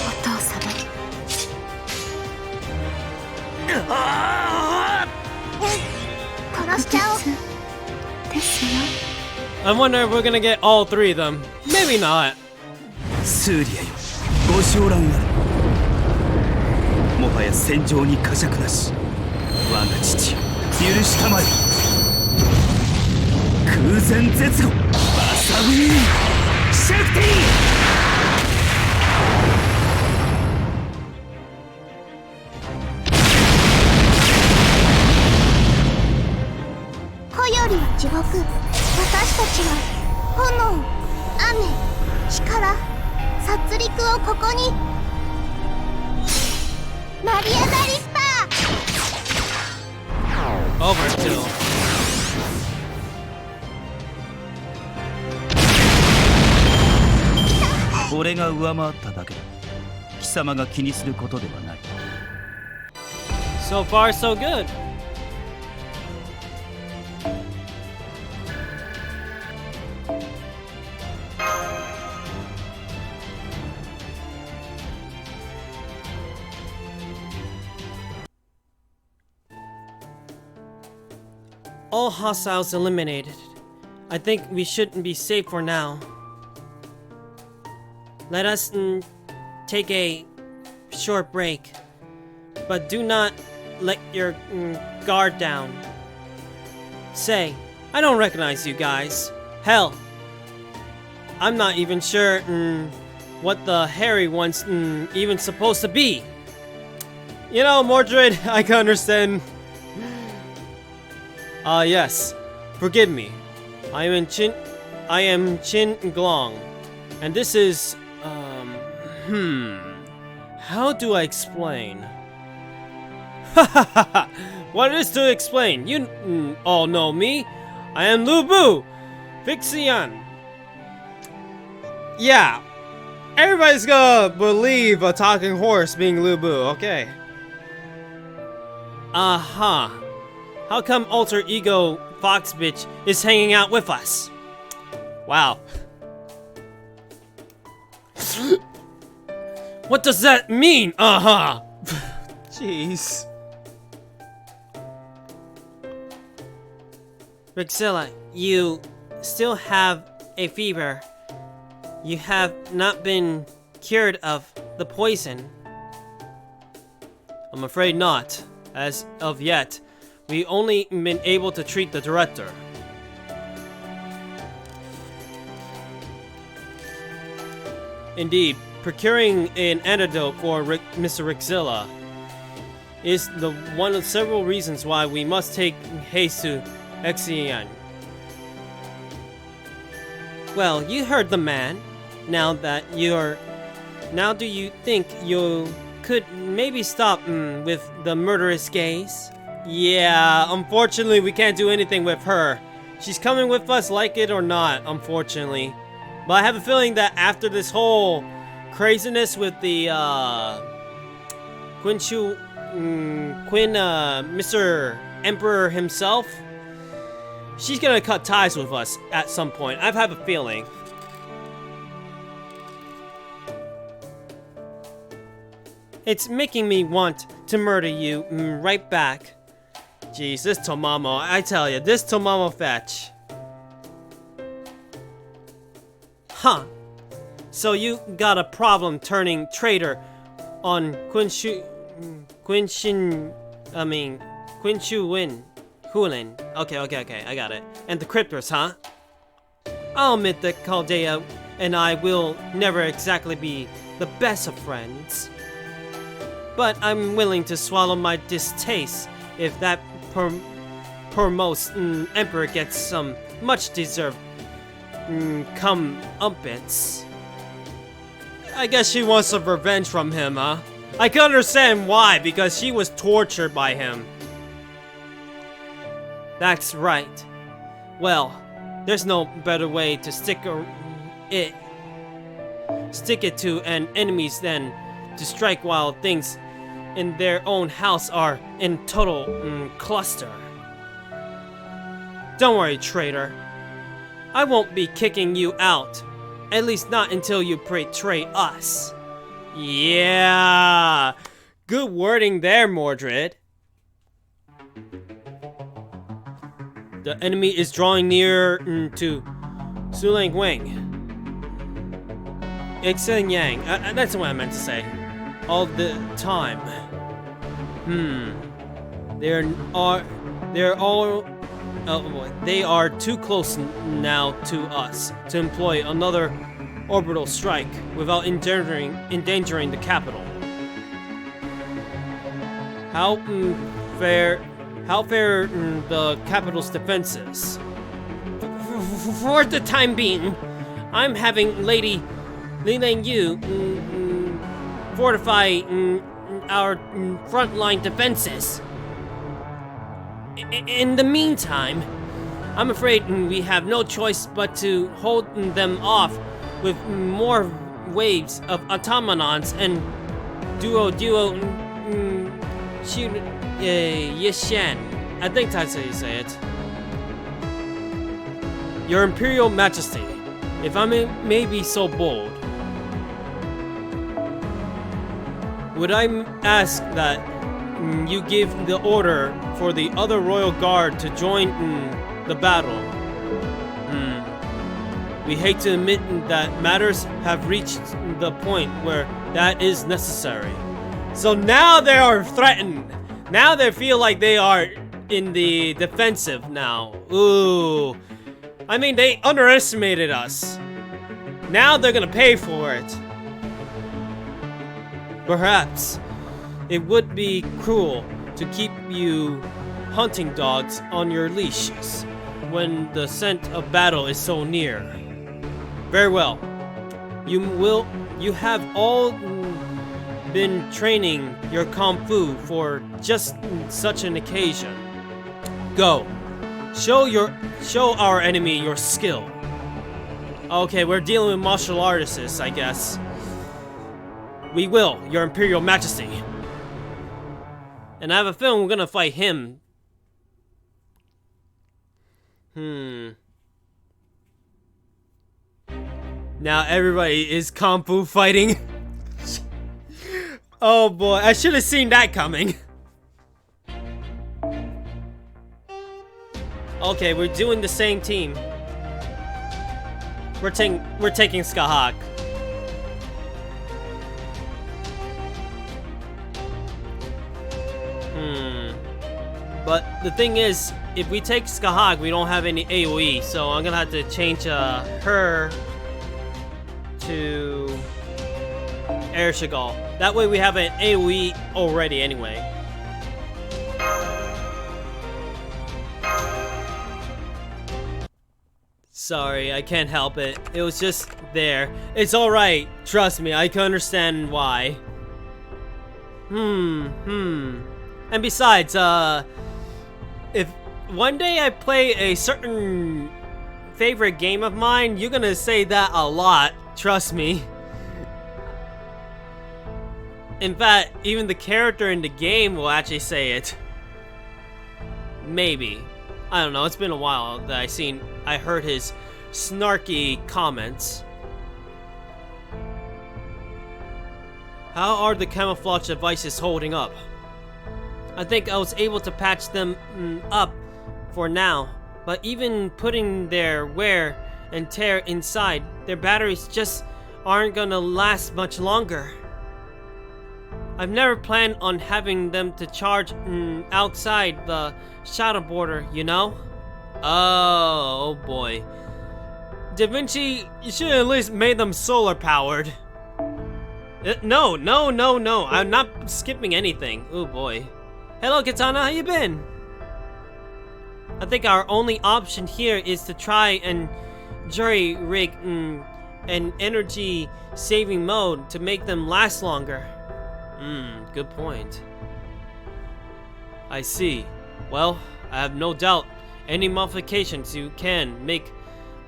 お父様。殺しちゃおう。ですよ。 I wonder if we're gonna get all three of them. Maybe not. スーリアよご昇乱あるもはや戦場に呵責なし我が父よ許したまえ空前絶後バサウィーシェフティ火より地獄。私たちは炎、雨、力、殺戮をここに。マリアナリスパー。 Overkill. 俺が上回っただけだ貴様が気にすることではない So far, so good. All hostiles eliminated. I think we shouldn't be safe for now. Let us take a short break. But do not let your guard down. Say, I don't recognize you guys. Hell, I'm not even sure what the hairy one's even supposed to be. You know, Mordred, I can understand. Yes. Forgive me. I am Chin Glong. And this is, how do I explain? What is to explain? You all know me. I am Lu Bu, Fixian. Yeah. Everybody's gonna believe a talking horse being Lu Bu, okay. Aha. How come alter ego Fox bitch is hanging out with us? Wow. What does that mean? Uh-huh. Jeez. Rixilla, you still have a fever. You have not been cured of the poison. I'm afraid not. As of yet, we only been able to treat the director. Indeed, procuring an antidote for Mr. Rixilla is the one of several reasons why we must take haste to Exian. Well, you heard the man. Now do you think you could maybe stop with the murderous gaze? Yeah, unfortunately we can't do anything with her. She's coming with us, like it or not, unfortunately. But I have a feeling that after this whole craziness with the Quinchu Mr. Emperor himself, she's gonna cut ties with us at some point. I have a feeling. It's making me want to murder you right back. Jeez, this Tomamo, I tell you, this Tomamo fetch. Huh. So you got a problem turning traitor on Quinshu Win. Hulin. Okay, I got it. And the Cryptors, huh? I'll admit that Chaldea and I will never exactly be the best of friends. But I'm willing to swallow my distaste if that Emperor gets some much-deserved comeuppance. I guess she wants some revenge from him, huh? I can understand why, because she was tortured by him. That's right. Well, there's no better way to stick it to an enemy's than to strike while things in their own house are in total cluster. Don't worry, traitor. I won't be kicking you out. At least not until you betray us. Yeah! Good wording there, Mordred. The enemy is drawing near to Sulang Wang. Ixen Yang. That's what I meant to say. All the time. They are too close now to us to employ another orbital strike without endangering the capital. How fair the capital's defenses? For the time being, I'm having Lady Lilang Yu fortify our frontline defenses. In the meantime, I'm afraid we have no choice but to hold them off with more waves of automatons and duo Yishan. I think that's how you say it. Your Imperial Majesty, if I may be so bold, would I ask that you give the order for the other Royal Guard to join the battle? We hate to admit that matters have reached the point where that is necessary. So now they are threatened. Now they feel like they are in the defensive now. Ooh. I mean, they underestimated us. Now they're gonna pay for it. Perhaps it would be cruel to keep you hunting dogs on your leashes when the scent of battle is so near. Very well. You have all been training your Kung Fu for just such an occasion. Go. Show our enemy your skill. Okay, we're dealing with martial artists, I guess. We will, Your Imperial Majesty. And I have a feeling we're gonna fight him. Now everybody is Kung Fu fighting. Oh boy, I should have seen that coming. Okay, we're doing the same team. We're taking Skahak. But the thing is, if we take Skahak, we don't have any AoE, so I'm gonna have to change her to Air Chagall. That way we have an AoE already anyway. Sorry, I can't help it. It was just there. It's alright. Trust me, I can understand why. And besides, if one day I play a certain favorite game of mine, you're gonna say that a lot. Trust me. In fact, even the character in the game will actually say it. Maybe. I don't know, it's been a while that I heard his snarky comments. How are the camouflage devices holding up? I think I was able to patch them up for now, but even putting their wear and tear inside, their batteries just aren't gonna last much longer. I've never planned on having them to charge outside the shadow border, you know? Oh boy. Da Vinci, you should have at least made them solar powered. No, I'm not skipping anything. Oh boy. Hello Katana, how you been? I think our only option here is to try and jury-rig an energy-saving mode to make them last longer. Good point. I see. Well, I have no doubt any modifications you can make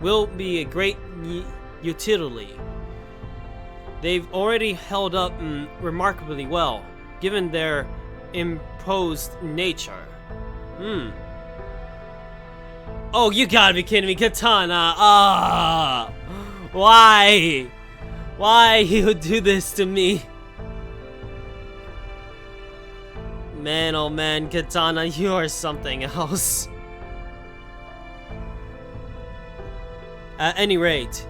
will be a great utility. They've already held up remarkably well, given their imposed nature. Oh, you gotta be kidding me, Katana! Why? Why you do this to me? Man, oh man, Katana, you are something else. At any rate,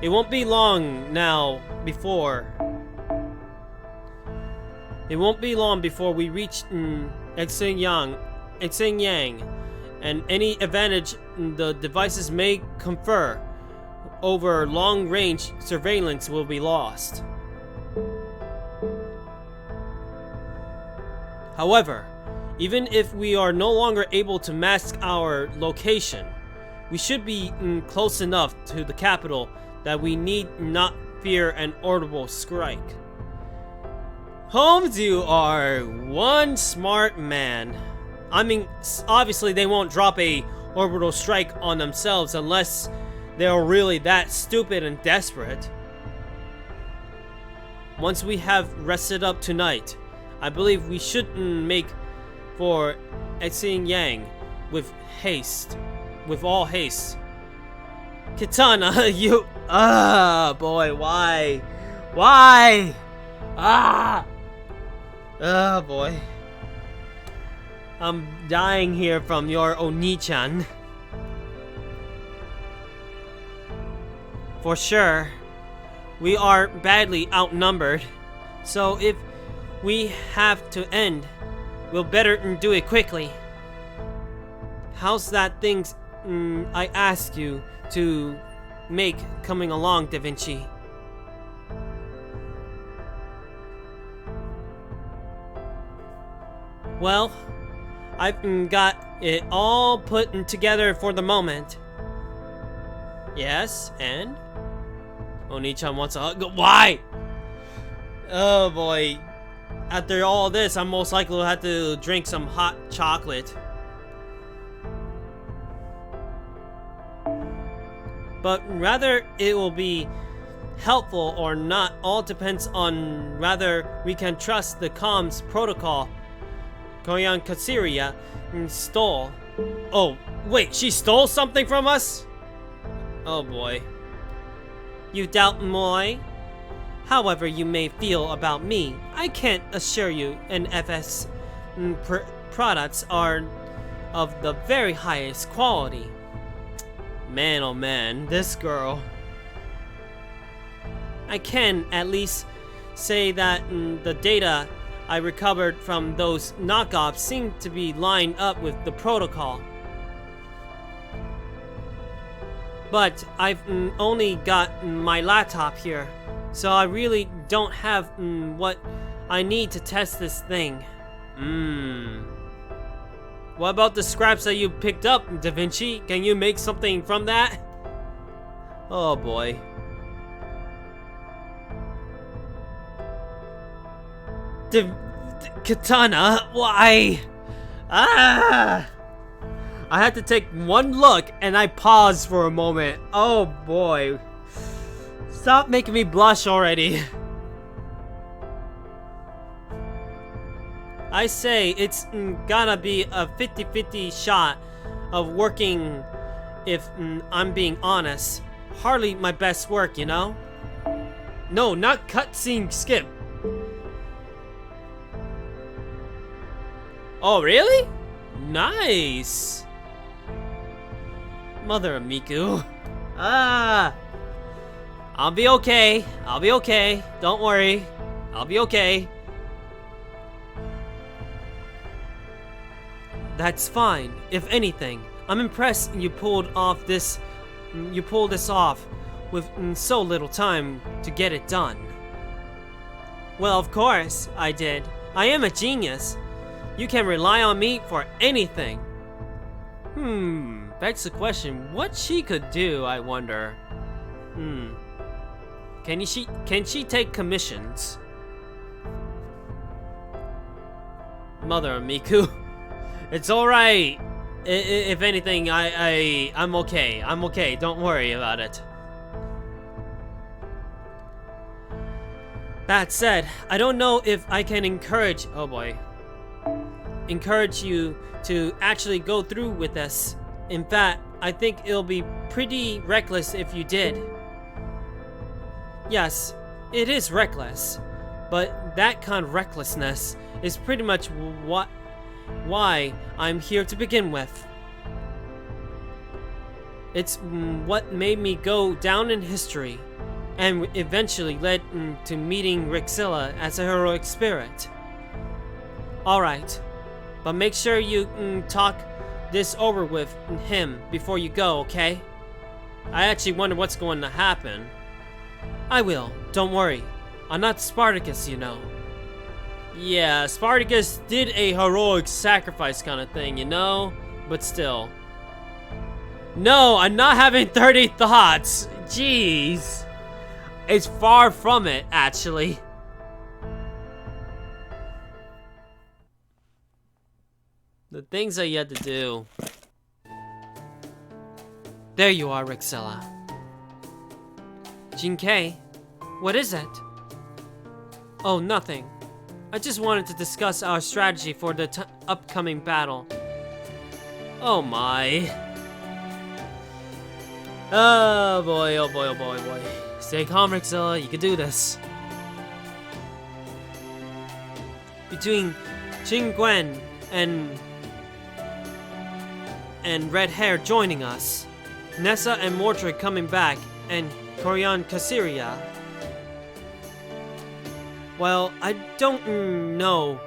it won't be long before we reach Xinjiang, and any advantage the devices may confer over long-range surveillance will be lost. However, even if we are no longer able to mask our location, we should be close enough to the capital that we need not fear an orbital strike. Holmes, you are one smart man. I mean, obviously they won't drop a orbital strike on themselves unless they're really that stupid and desperate. Once we have rested up tonight, I believe we should make for Xinjiang with all haste. Katana, you... boy, why? Why? Boy. I'm dying here from your Oni-chan. For sure, we are badly outnumbered, so if we have to end, we'll better do it quickly. How's that thing I asked you to make coming along, Da Vinci? Well, I've got it all put together for the moment. Yes, and? Oni-chan wants a hug. Why? Oh boy. After all this, I'm most likely to have to drink some hot chocolate. But whether it will be helpful or not all depends on whether we can trust the comms protocol Koyan Katsiria stole. Oh, wait, she stole something from us? Oh boy. You doubt Moy? However you may feel about me, I can't assure you NFS products are of the very highest quality. Man, oh man, this girl. I can at least say that the data I recovered from those knockoffs seem to be lined up with the protocol. But I've only got my laptop here, so I really don't have what I need to test this thing. What about the scraps that you picked up, Da Vinci? Can you make something from that? Oh boy. Katana, why? I had to take one look and I paused for a moment. Oh boy. Stop making me blush already. I say it's gotta be a 50-50 shot of working, if I'm being honest. Hardly my best work, you know? No, not cutscene skip. Oh, really? Nice. Mother of Miku. Ah. I'll be okay. I'll be okay. Don't worry. I'll be okay. That's fine. If anything, I'm impressed you pulled this off with so little time to get it done. Well, of course I did. I am a genius. You can rely on me for anything. Begs the question, what she could do, I wonder. Can she take commissions? Mother of Miku. It's alright. If anything, I'm okay. I'm okay. Don't worry about it. That said, I don't know if I can encourage you to actually go through with this. In fact, I think it'll be pretty reckless if you did. Yes, it is reckless, but that kind of recklessness is pretty much why I'm here to begin with. It's what made me go down in history, and eventually led to meeting Rixilla as a heroic spirit. Alright, but make sure you talk this over with him before you go, okay? I actually wonder what's going to happen. I will, don't worry. I'm not Spartacus, you know. Yeah, Spartacus did a heroic sacrifice kind of thing, you know? But still. No, I'm not having 30 thoughts. Jeez. It's far from it, actually. The things that you had to do. There you are, Rixilla. Jinkei, what is it? Oh, nothing. I just wanted to discuss our strategy for the upcoming battle. Oh my. Oh boy, oh boy, oh boy, oh boy. Stay calm, Rixilla, you can do this. Between Jingwen and Red Hair joining us, Nessa and Mordred coming back, and Koryan Kasiria. Well, I don't know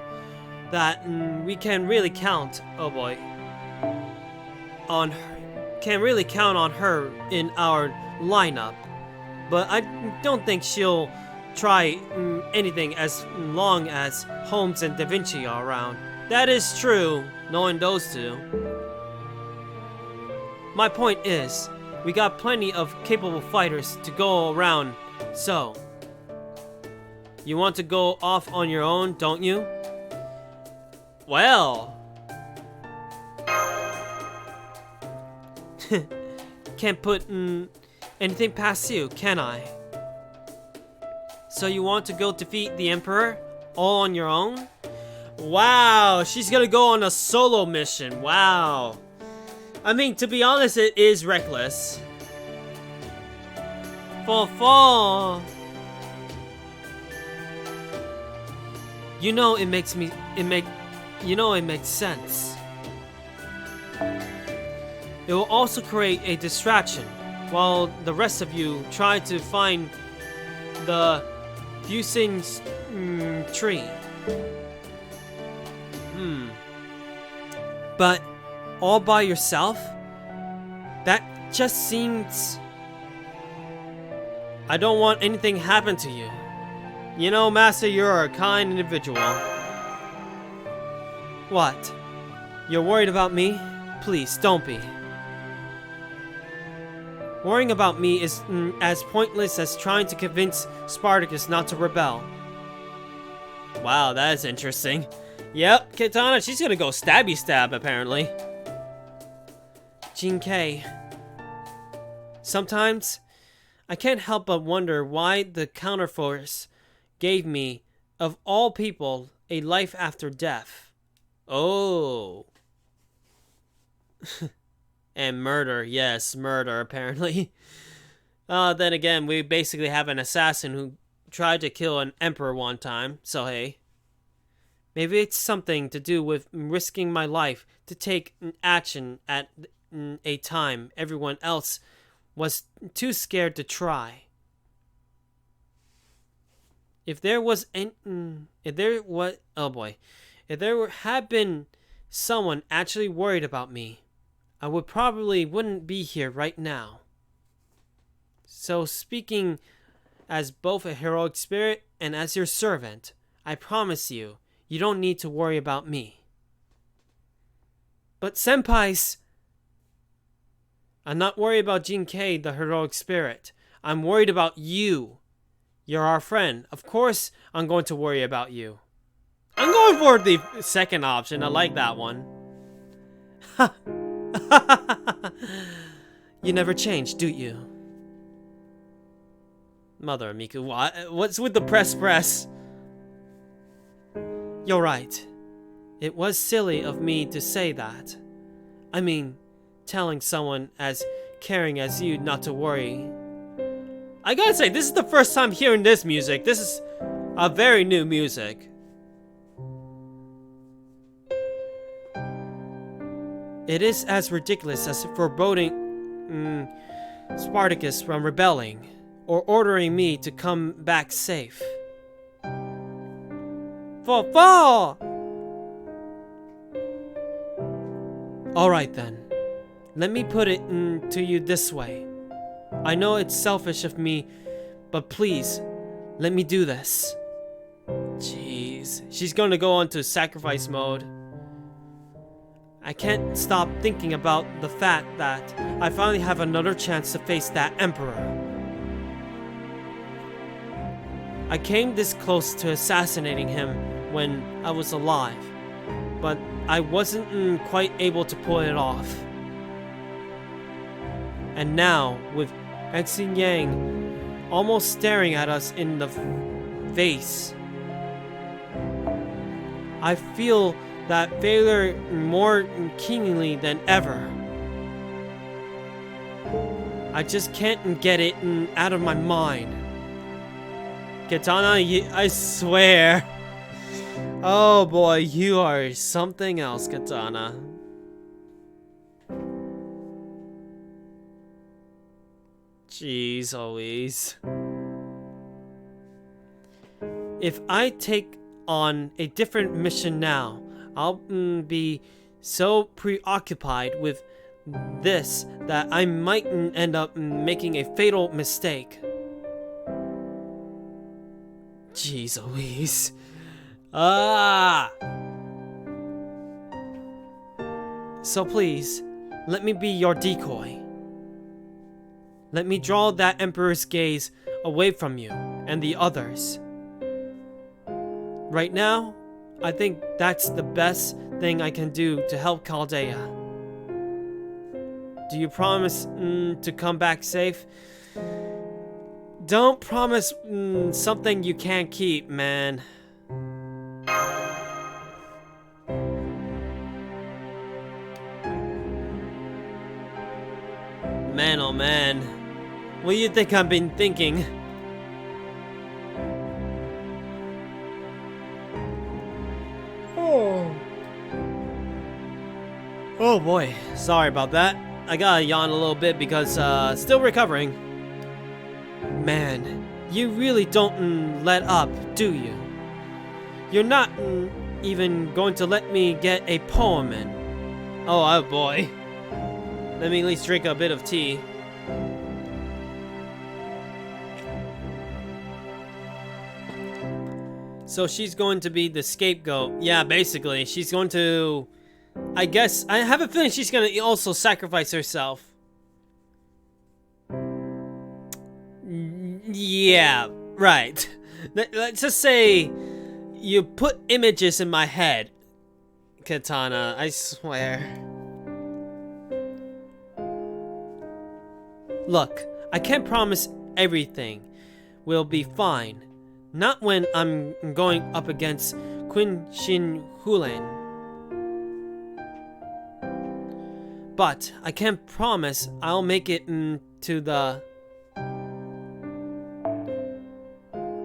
that we can really count, oh boy, on her. Can really count on her in our lineup, but I don't think she'll try anything as long as Holmes and Da Vinci are around. That is true, knowing those two. My point is, we got plenty of capable fighters to go around, so... You want to go off on your own, don't you? Well... Can't put anything past you, can I? So you want to go defeat the Emperor all on your own? Wow, she's gonna go on a solo mission. Wow. I mean, to be honest, it is reckless. Fall. You know it makes sense. It will also create a distraction while the rest of you try to find the fusing tree. But all by yourself? That just seems... I don't want anything happen to you. You know, Master, you're a kind individual. What? You're worried about me? Please, don't be. Worrying about me is as pointless as trying to convince Spartacus not to rebel. Wow, that is interesting. Yep, Kitana, she's gonna go stabby stab, apparently. Jinkei. Sometimes, I can't help but wonder why the counterforce gave me, of all people, a life after death. Oh. And murder. Yes, murder, apparently. Then again, we basically have an assassin who tried to kill an emperor one time, so hey. Maybe it's something to do with risking my life to take action at a time everyone else was too scared to try. If there had been someone actually worried about me, I would probably wouldn't be here right now. So speaking as both a heroic spirit and as your servant, I promise you, you don't need to worry about me. But senpais, I'm not worried about Jinkei, the heroic spirit. I'm worried about you. You're our friend. Of course, I'm going to worry about you. I'm going for the second option. I like that one. You never change, do you? Mother Miku, what's with the press? You're right. It was silly of me to say that. I mean, telling someone as caring as you not to worry. I gotta say, this is the first time hearing this music. This is a very new music. It is as ridiculous as foreboding Spartacus from rebelling, or ordering me to come back safe. Fall! Alright then. Let me put it to you this way. I know it's selfish of me, but please, let me do this. Jeez. She's gonna go on to sacrifice mode. I can't stop thinking about the fact that I finally have another chance to face that emperor. I came this close to assassinating him when I was alive, but I wasn't quite able to pull it off. And now, with Exin Yang almost staring at us in the face, I feel that failure more keenly than ever. I just can't get it out of my mind. Katana, I swear. Oh boy, you are something else, Katana. Jeez, always. If I take on a different mission now, I'll be so preoccupied with this that I might end up making a fatal mistake. Jeez Louise. So please, let me be your decoy. Let me draw that Emperor's gaze away from you and the others. Right now, I think that's the best thing I can do to help Chaldea. Do you promise to come back safe? Don't promise something you can't keep, man. Man, oh man. What do you think I've been thinking? Oh boy, sorry about that. I gotta yawn a little bit because still recovering. Man, you really don't let up, do you? You're not even going to let me get a poem in. Oh boy. Let me at least drink a bit of tea. So she's going to be the scapegoat. Yeah, basically. She's going to... I guess... I have a feeling she's going to also sacrifice herself. Yeah, right. Let's just say... You put images in my head, Katana. I swear. Look, I can't promise everything will be fine. Not when I'm going up against Qin Shin Hulan. But I can't promise I'll make it to the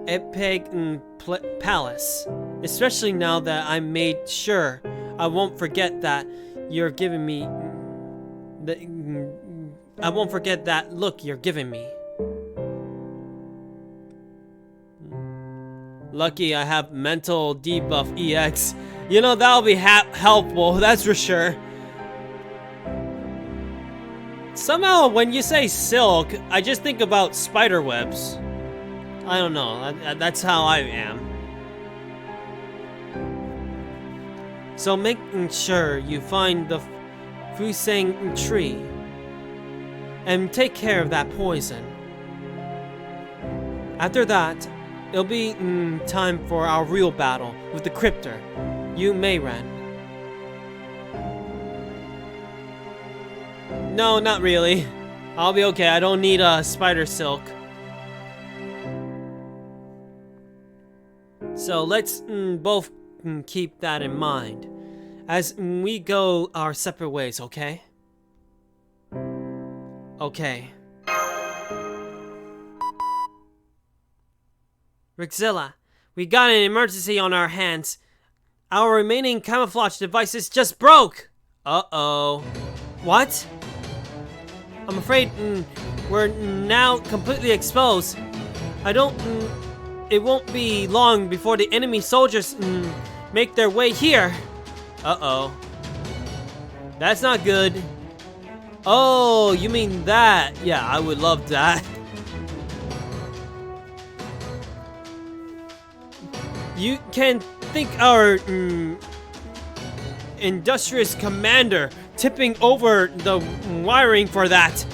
Epeg Palace. Especially now that I made sure I won't forget that you're giving me I won't forget that look you're giving me. Lucky I have mental debuff EX. You know, that'll be helpful, that's for sure. Somehow, when you say silk, I just think about spider webs. I don't know, that's how I am. So making sure you find the Fusang tree and take care of that poison. After that, it'll be time for our real battle with the Cryptor, Yu Meiren. No, not really. I'll be okay, I don't need a spider silk. So let's both keep that in mind as we go our separate ways, okay? Okay. Rixzilla, we got an emergency on our hands. Our remaining camouflage devices just broke! Uh-oh. What? I'm afraid we're now completely exposed. It won't be long before the enemy soldiers make their way here. Uh-oh. That's not good. Oh, you mean that? Yeah, I would love that. You can think our industrious commander tipping over the wiring for that.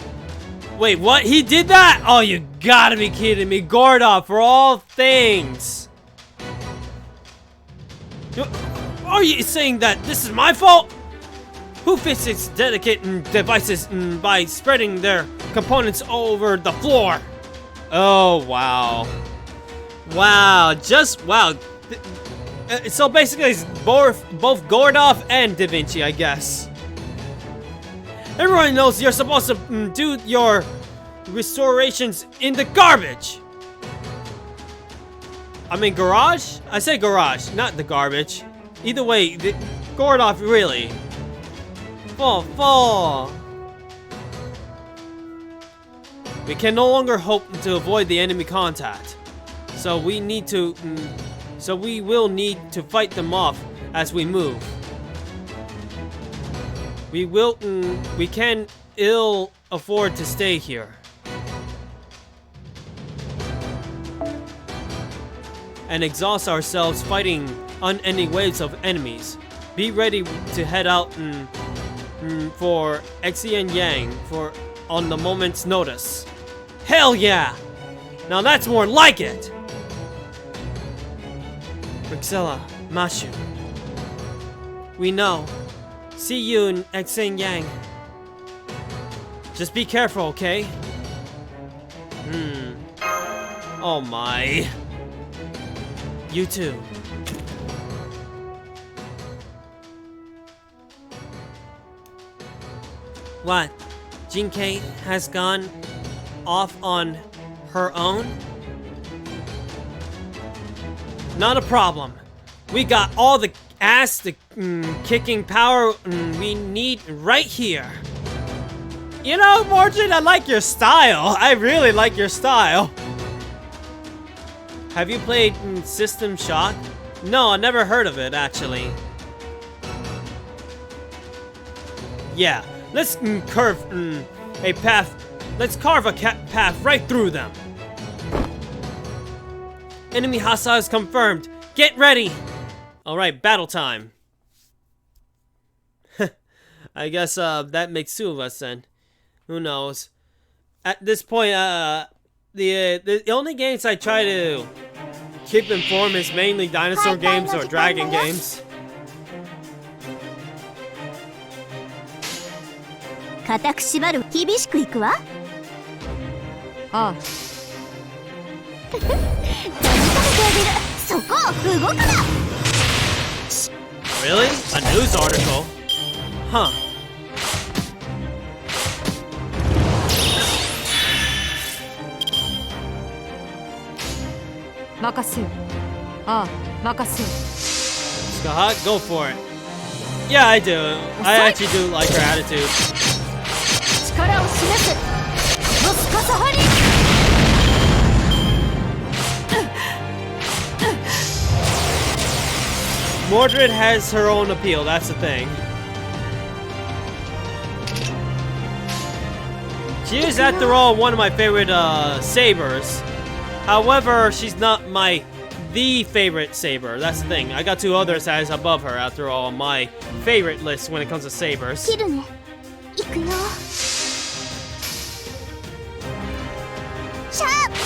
Wait, what? He did that? Oh, you gotta be kidding me. Gordov, for all things. Are you saying that this is my fault? Who fixes delicate devices by spreading their components over the floor? Oh, wow. Wow, just wow. So basically, it's both Gordov and Da Vinci, I guess. Everyone knows you're supposed to do your restorations in the garbage. I mean garage? I say garage, not the garbage. Either way, Gordov really. Fall. We can no longer hope to avoid the enemy contact. So we will need to fight them off as we move. We can ill afford to stay here. And exhaust ourselves fighting unending waves of enemies. Be ready to head out for Xian Yang on the moment's notice. Hell yeah! Now that's more like it! Rixzilla, Mashu. We know. See you in Xian Yang. Just be careful, okay? Oh my. You too. What? Jinkei has gone off on her own? Not a problem. We got all the kicking power we need right here. You know, Morgan, I like your style. I really like your style. Have you played System Shock? No, I never heard of it, actually. Yeah, let's carve a path. Let's carve a path right through them. Enemy hostiles confirmed. Get ready. All right, battle time. I guess that makes two of us then. Who knows? At this point, the only games I try to keep informed is mainly dinosaur games or dragon games. 固く縛る厳しくいくわ。ああ。そこを動くな。 Really? A news article? Huh. 任せよ。ああ、任せよ。 Skahak, go for it. Yeah, I do. I actually do like her attitude. 力を示せ。ロスカサハリ。 Mordred has her own appeal, that's the thing. She is, after all, one of my favorite sabers. However, she's not the favorite saber. That's the thing. I got two others as above her, after all, on my favorite list when it comes to sabers. 切るね。行くよ。シャープ。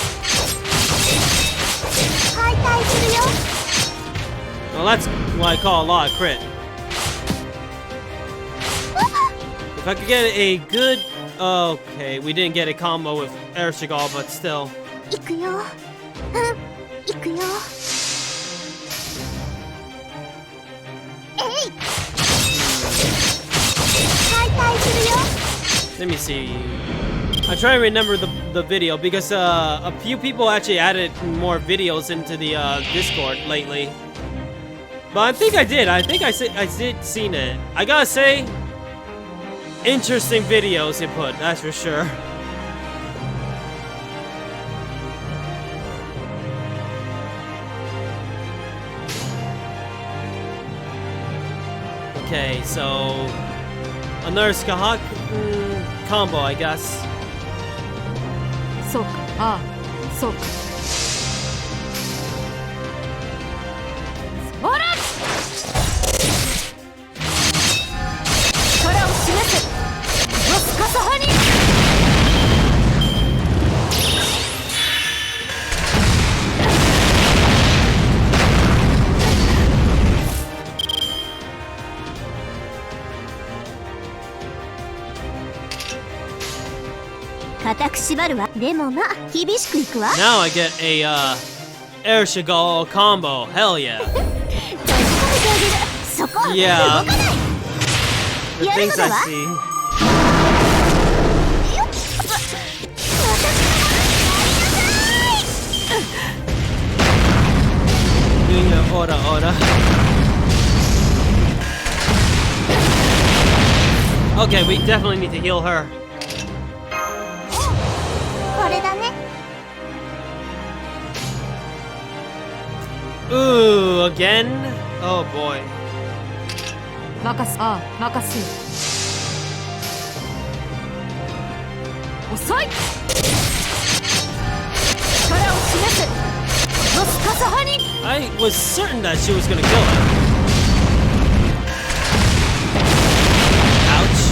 解体するよ。 Well, that's what I call a lot of crit. If I could get a good... Okay, we didn't get a combo with Ereshkigal, but still. 行くよ。行くよ。えい。解体するよ。 Let me see. I try to remember the video because a few people actually added more videos into the Discord lately. But I think I did. I think I did seen it. I gotta say, interesting videos it put. That's for sure. Okay, so another Skahak combo, I guess. そうか。ああ、そうか。ほら。力を示せ。ロスカサハリ。 固く縛るわ。でもまあ厳しくいくわ。 Now I get a Ereshkigal combo. Hell yeah. 閉じ込めてあげる。そこ Yeah. 動かない。 The やるの things だ I わ。 see. Doing the order. Okay, we definitely need to heal her. これだね。 Ooh, again? Oh boy. 任せ。ああ、任せよ。遅い。力を示せ。ロスカサハリ。 I was certain that she was gonna kill him. Ouch.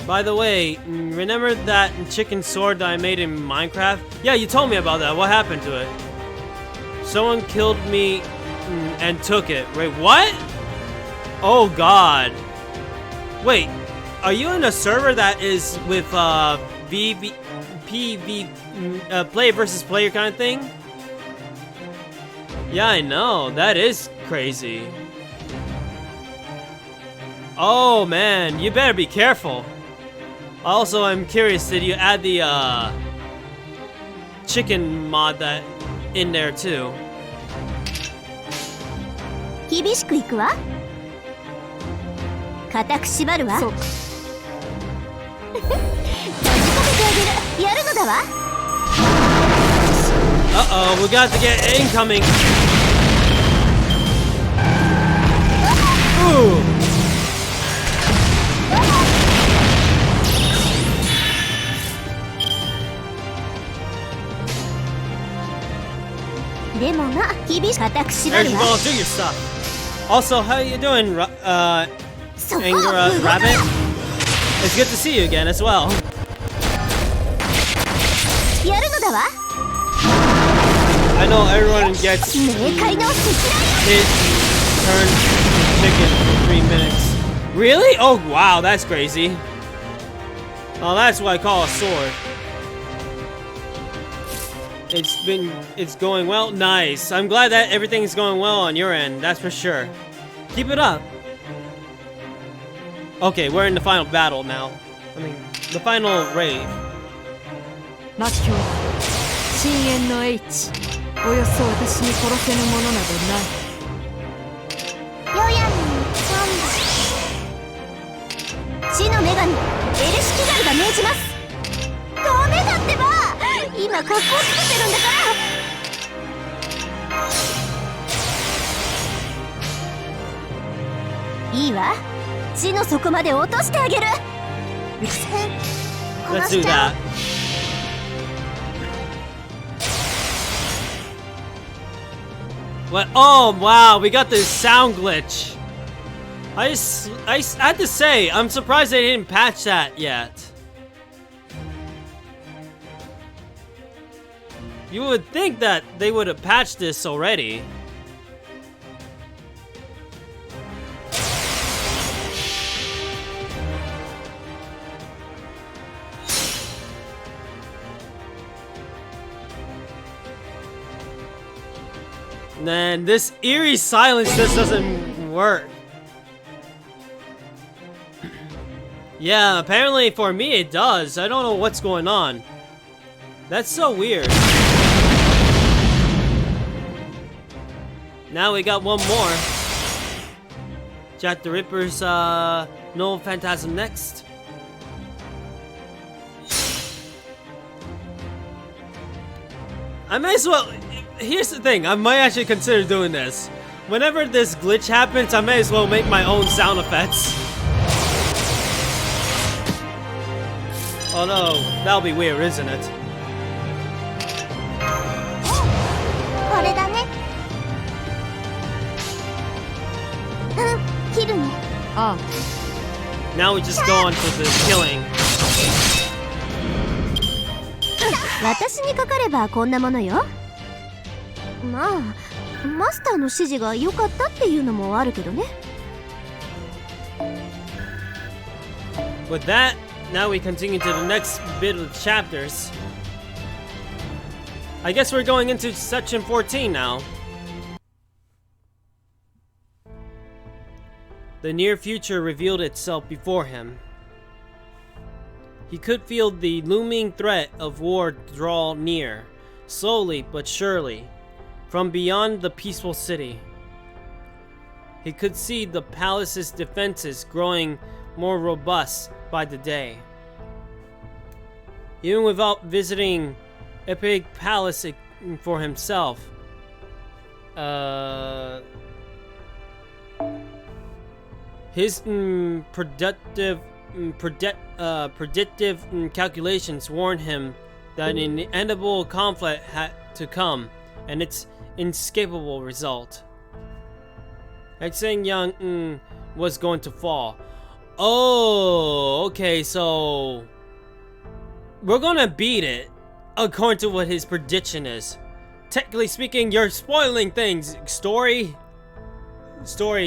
By the way, remember that chicken sword that I made in Minecraft? Yeah, you told me about that. What happened to it? Someone killed me and took it. Wait, what? Oh god. Wait, are you in a server that is with player versus player kind of thing? Yeah, I know. That is crazy. Oh man, you better be careful. Also, I'm curious, did you add the chicken mod that in there too? 厳しくいくわ。固く縛るわ。そうか。閉じ込めてあげる。やるのだわ。 Uh-oh, we got to get incoming. Ooh. でもまあ厳しく固く縛 There る you わ。 go, do your stuff. Also, how you doing, そこを Angara 動かない。 Rabbit? It's good to see you again as well. やるのだわ。 I know everyone gets 冥界の石 hit, turn chicken for 3 minutes. Really? Oh wow, that's crazy. Oh, that's what I call a sword. It's going well. Nice. I'm glad that everything's going well on your end. That's for sure. Keep it up. Okay, we're in the final battle now. I mean, the final raid. 末境深淵の英知およそ私に殺せぬものなどないヨヤン3番死の女神エルシキガルが命じます。ダメだってば、今格好つけてるんだからいいわ、地の底まで落としてあげる。殺 Let's し do ちゃ that. う。What? Oh wow, we got this sound glitch. I had to say, I'm surprised they didn't patch that yet. You would think that they would have patched this already. Man, this eerie silence just doesn't work. Yeah, apparently for me it does. I don't know what's going on. That's so weird. Now we got one more. Jack the Ripper's no Phantasm next. I might as well. Here's the thing, I might actually consider doing this. Whenever this glitch happens, I may as well make my own sound effects. Oh no, that'll be weird, isn't it? これだね。切るね。ああ Now we just go on to the killing. 私にかかればこんなものよ。まあ、マスターの指示が良かったっていうのもあるけどね。With that, now we continue to the next bit of the chapters. I guess we're going into section 14 now. The near future revealed itself before him. He could feel the looming threat of war draw near, slowly but surely, from beyond the peaceful city. He could see the palace's defenses growing more robust by the day. Even without visiting Epic Palace for himself, his predictive calculations warned him that an inevitable conflict had to come, and its inescapable result. Yang was going to fall. Oh, okay, so we're gonna beat it, according to what his prediction is. Technically speaking, you're spoiling things. Story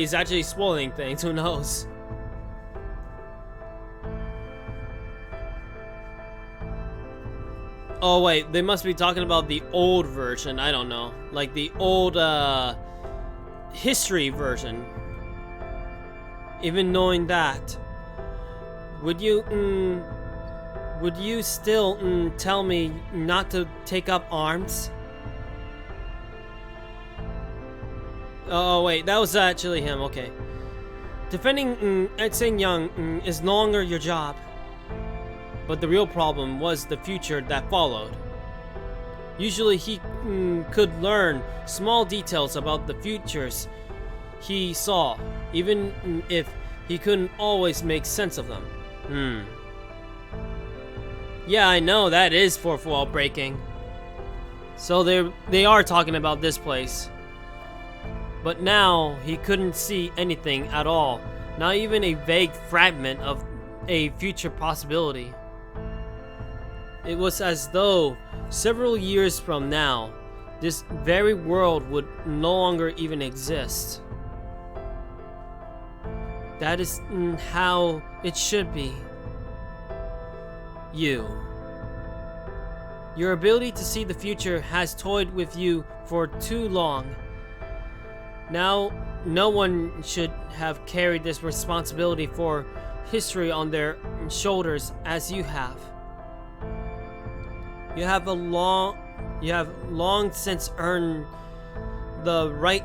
is actually spoiling things, who knows? Oh wait, they must be talking about the old version, I don't know. Like the old history version. Even knowing that, would you still tell me not to take up arms? Oh wait, that was actually him, okay. Defending Yang is no longer your job. But the real problem was the future that followed. Usually he could learn small details about the futures he saw, even if he couldn't always make sense of them. Yeah, I know, that is fourth wall breaking. So they are talking about this place. But now he couldn't see anything at all, not even a vague fragment of a future possibility. It was as though several years from now, this very world would no longer even exist. That is how it should be. You. Your ability to see the future has toyed with you for too long. Now, no one should have carried this responsibility for history on their shoulders as you have. You have long since earned the right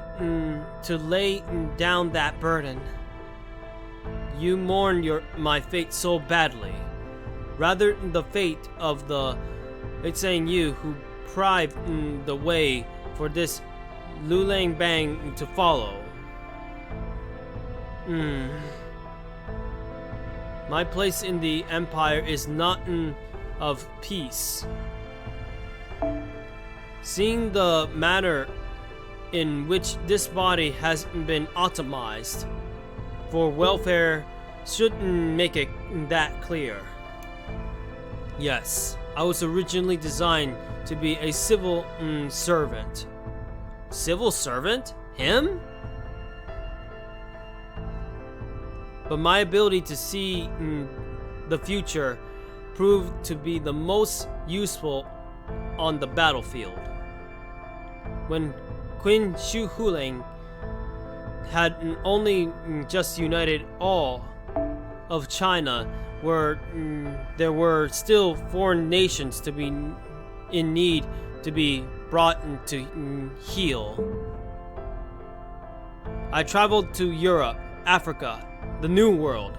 to lay down that burden. You mourn my fate so badly, rather than the fate of the you who paved the way for this Lulang Bang to follow. My place in the Empire is not of peace. Seeing the manner in which this body has been optimized for welfare shouldn't make it that clear. Yes, I was originally designed to be a civil servant. Civil servant? Him? But my ability to see the future proved to be the most useful on the battlefield. When Qin Shi Huang had only just united all of China, where there were still foreign nations to be in need to be brought to heal. I traveled to Europe, Africa, the New World,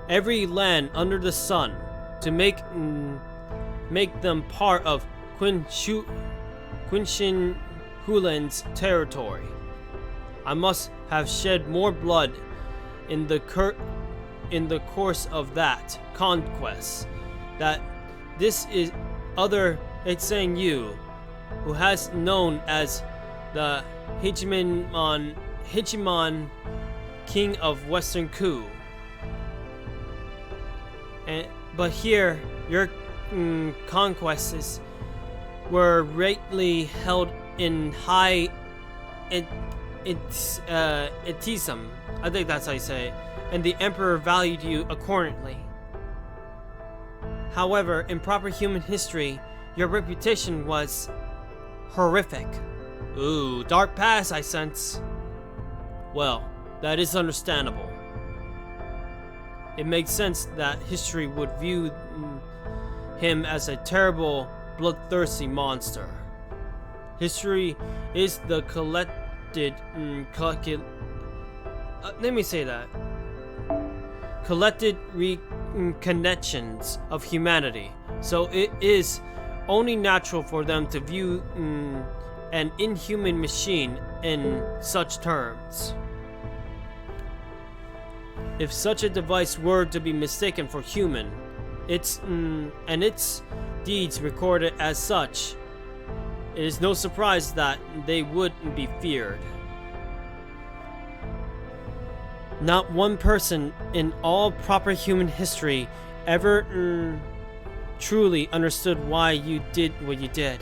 every land under the sun, to make them part of Qin Shi Huang's territory. I must have shed more blood in the course of that conquest that this is other Itsang Yu, who has known as the Hegemon King of Western Ku. But here, your conquests were greatly held in high esteem. I think that's how you say it. And the Emperor valued you accordingly. However, in proper human history, your reputation was horrific. Ooh, dark past, I sense. Well, that is understandable. It makes sense that history would view him as a terrible, bloodthirsty monster. History is the collected reconnections of humanity, so it is only natural for them to view an inhuman machine in such terms. If such a device were to be mistaken for human, its deeds recorded as such, it is no surprise that they would be feared. Not one person in all proper human history ever truly understood why you did what you did.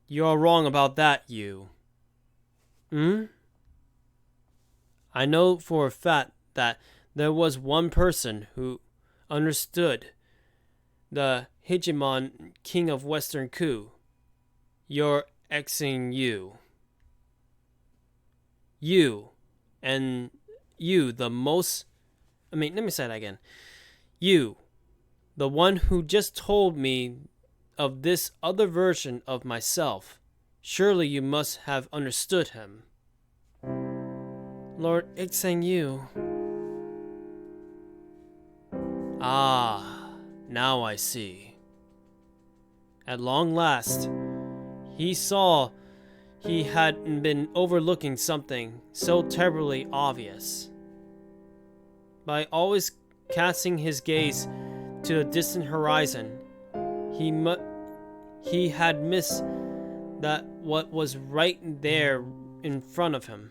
You're wrong about that, you. I know for a fact that there was one person who understood the Hegemon King of Western Ku. You're Xing Yu. You, and you, the most... let me say that again. You, the one who just told me of this other version of myself. Surely you must have understood him. Lord Ixeng Yu. Ah, now I see. At long last, he saw he had been overlooking something so terribly obvious. By always casting his gaze to a distant horizon, he had missed that what was right there in front of him.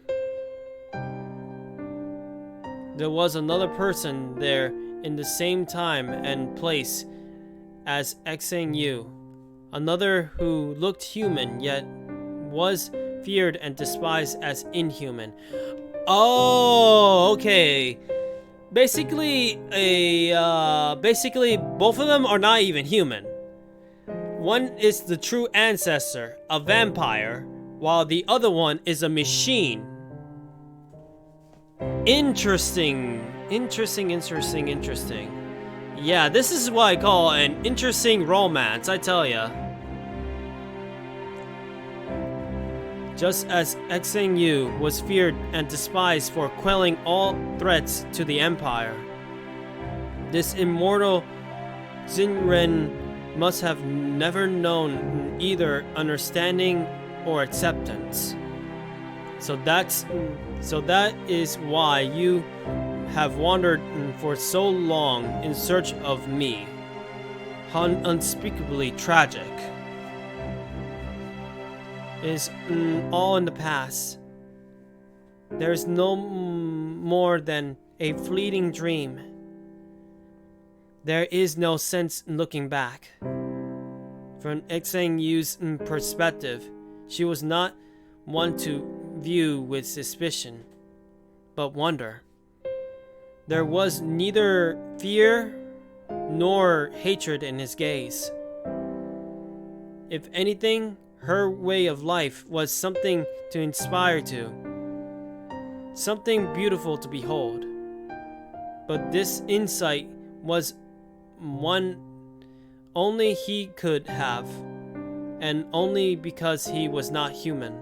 There was another person there in the same time and place as Xing Yu, another who looked human yet was feared and despised as inhuman. Oh, okay. basically basically both of them are not even human. One is the true ancestor, a vampire, while the other one is a machine. Interesting. Yeah, this is what I call an interesting romance, I tell ya. Just as Xing Yu was feared and despised for quelling all threats to the Empire, this immortal Xinren must have never known either understanding or acceptance. So that is why you have wandered for so long in search of me. Unspeakably tragic. It is all in the past. There is no more than a fleeting dream. There is no sense in looking back. From Xing Yu's perspective, she was not one to view with suspicion, but wonder. There was neither fear nor hatred in his gaze. If anything, her way of life was something to inspire to, something beautiful to behold. But this insight was one only he could have, and only because he was not human.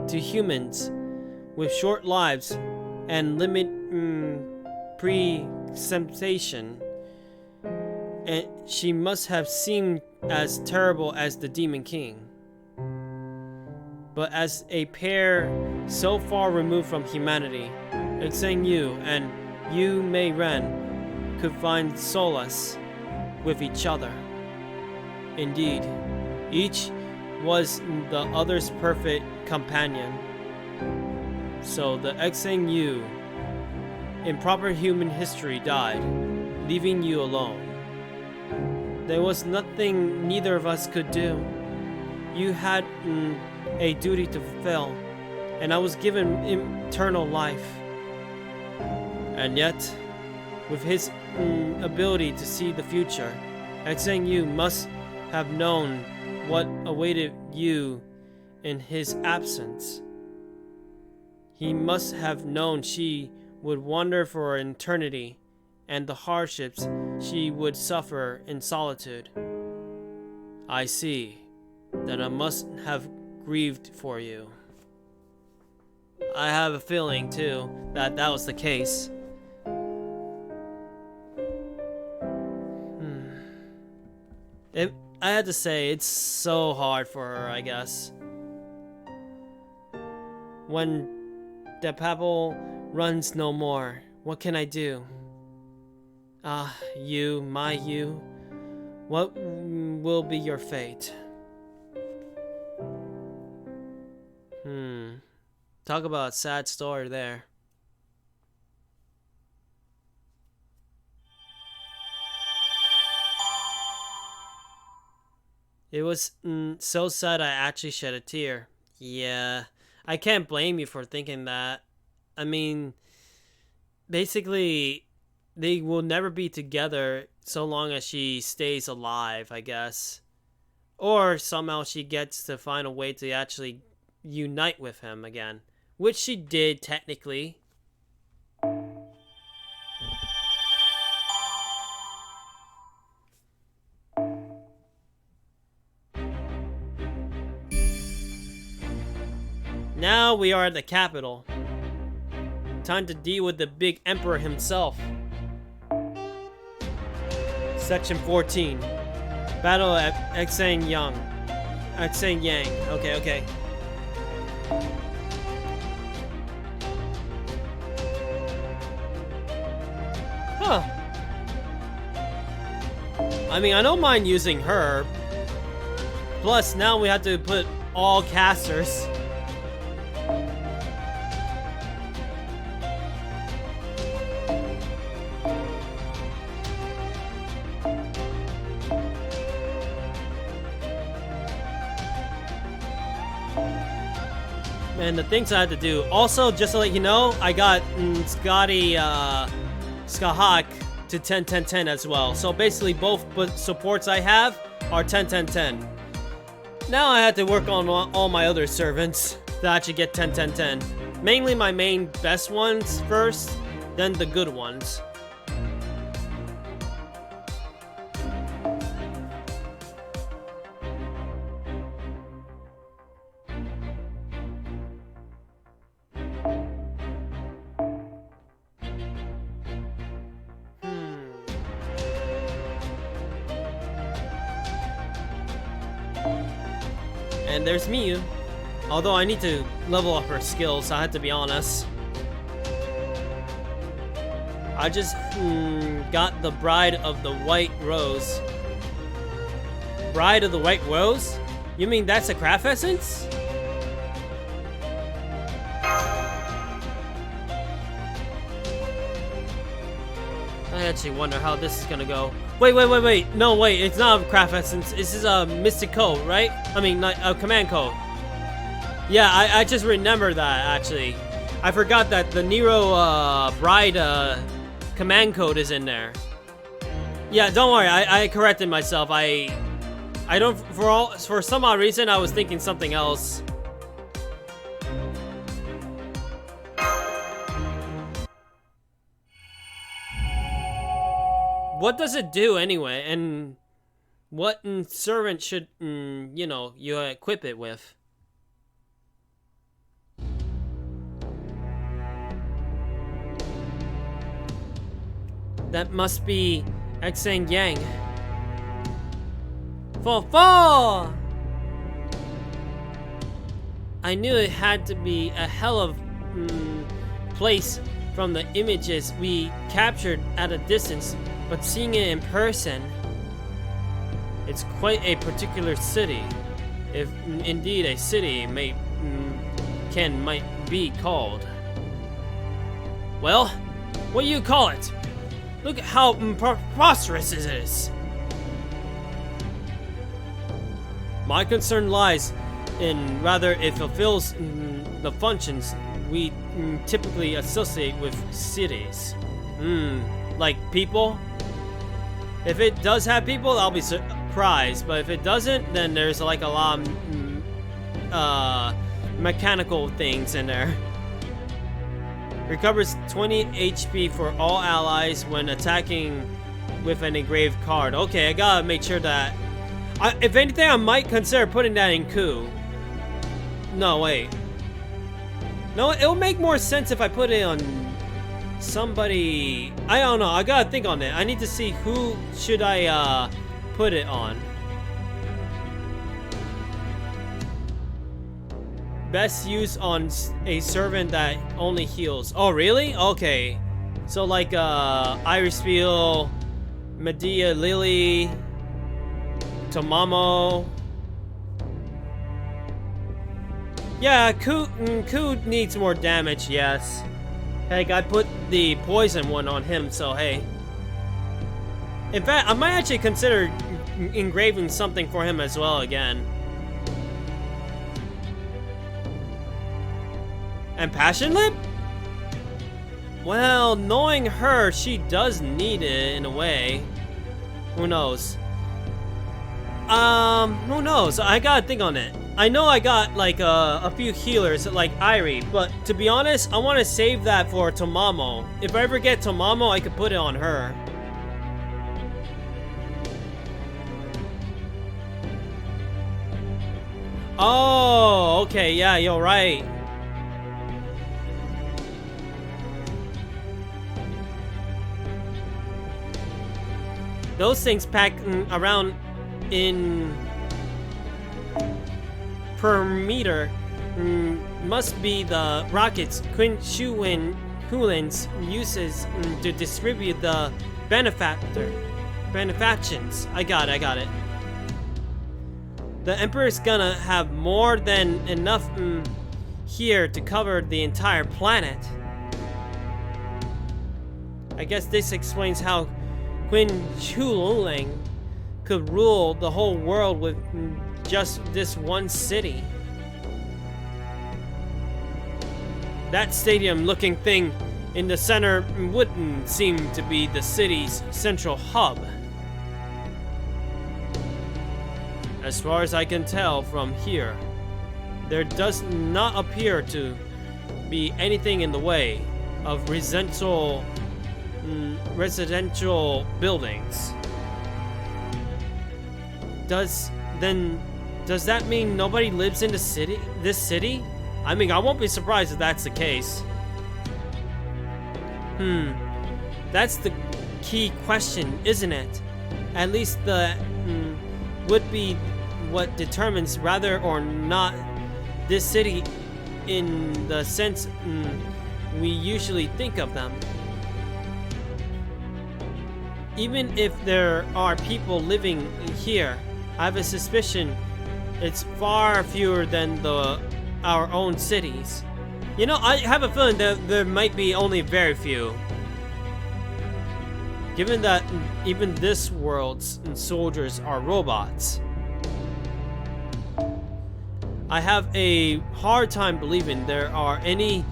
To humans with short lives and limit pre-sensation, and she must have seemed as terrible as the Demon King. But as a pair so far removed from humanity, Xing Yu and Yu Mei Ren could find solace with each other. Indeed, each was the other's perfect companion. So the Xing Yu in proper human history died, leaving you alone. There was nothing neither of us could do. You had a duty to fulfill, and I was given eternal life. And yet, with his ability to see the future, Xing Yu must have known what awaited you in his absence. He must have known she would wander for an eternity, and the hardships she would suffer in solitude. I see that I must have grieved for you. I have a feeling, too, that that was the case. I had to say, it's so hard for her, I guess. When the Papal runs no more, what can I do? You, my you, what will be your fate? Talk about a sad story there. It was so sad I actually shed a tear. Yeah, I can't blame you for thinking that. I mean, basically, they will never be together so long as she stays alive, I guess. Or somehow she gets to find a way to actually unite with him again. Which she did, technically. Now we are at the capital. Time to deal with the big emperor himself. Section 14. Battle at Xing Yang. Okay. Huh. I mean, I don't mind using her. Plus, now we have to put all casters. and the things I had to do. Also, just to let you know, I got Skahak to 10-10-10 as well. So basically both supports I have are 10-10-10. Now I had to work on all my other servants to actually get 10-10-10. Mainly my main best ones first, then the good ones. And there's Miyu. Although I need to level up her skills, I had to be honest. I just got the Bride of the White Rose. Bride of the White Rose? You mean that's a craft essence? I actually wonder how this is gonna go. Wait. No, wait, it's not a craft essence. This is a mystic code, right? I mean, not a command code. Yeah, I just remember that, actually. I forgot that the Nero Bride command code is in there. Yeah, don't worry, I corrected myself. I don't, for some odd reason, I was thinking something else. What does it do anyway, and what servant should, you know, you equip it with? That must be Xang Yang. Fall! I knew it had to be a hell of place from the images we captured at a distance. But seeing it in person, it's quite a particular city, if indeed a city might be called. Well, what do you call it? Look at how preposterous it is. My concern lies in rather it fulfills the functions we typically associate with cities. Like people? If it does have people, I'll be surprised. But if it doesn't, then there's like a lot of mechanical things in there. Recovers 20 HP for all allies when attacking with an engraved card. Okay, I gotta make sure that... if anything, I might consider putting that in Ku. No, wait. No, it'll make more sense if I put it on... somebody... I don't know, I gotta think on it. I need to see who should I put it on. Best use on a servant that only heals. Oh really? Okay. So like Iris Field, Medea Lily, Tomamo. Yeah, Ku needs more damage, yes. Heck, I put the poison one on him, so hey. In fact, I might actually consider engraving something for him as well again. And Passion Lip? Well, knowing her, she does need it in a way. Who knows? Who knows? I gotta think on it. I know I got like a few healers like Irie, but to be honest, I want to save that for Tomamo. If I ever get Tomamo, I could put it on her. Oh, okay, yeah, you're right. Those things pack around in per meter must be the rockets Quinn Shuin Hulins uses to distribute the benefactions. I got it. The Emperor's gonna have more than enough here to cover the entire planet. I guess this explains how Quinn Shuling could rule the whole world with just this one city. That stadium-looking thing in the center wouldn't seem to be the city's central hub. As far as I can tell from here, there does not appear to be anything in the way of residential buildings. Does that mean nobody lives in this city? I mean, I won't be surprised if that's the case. That's the key question, isn't it? At least would be what determines whether or not this city in the sense we usually think of them. Even if there are people living here, I have a suspicion it's far fewer than our own cities. You know, I have a feeling that there might be only very few. Given that even this world's soldiers are robots, I have a hard time believing there are any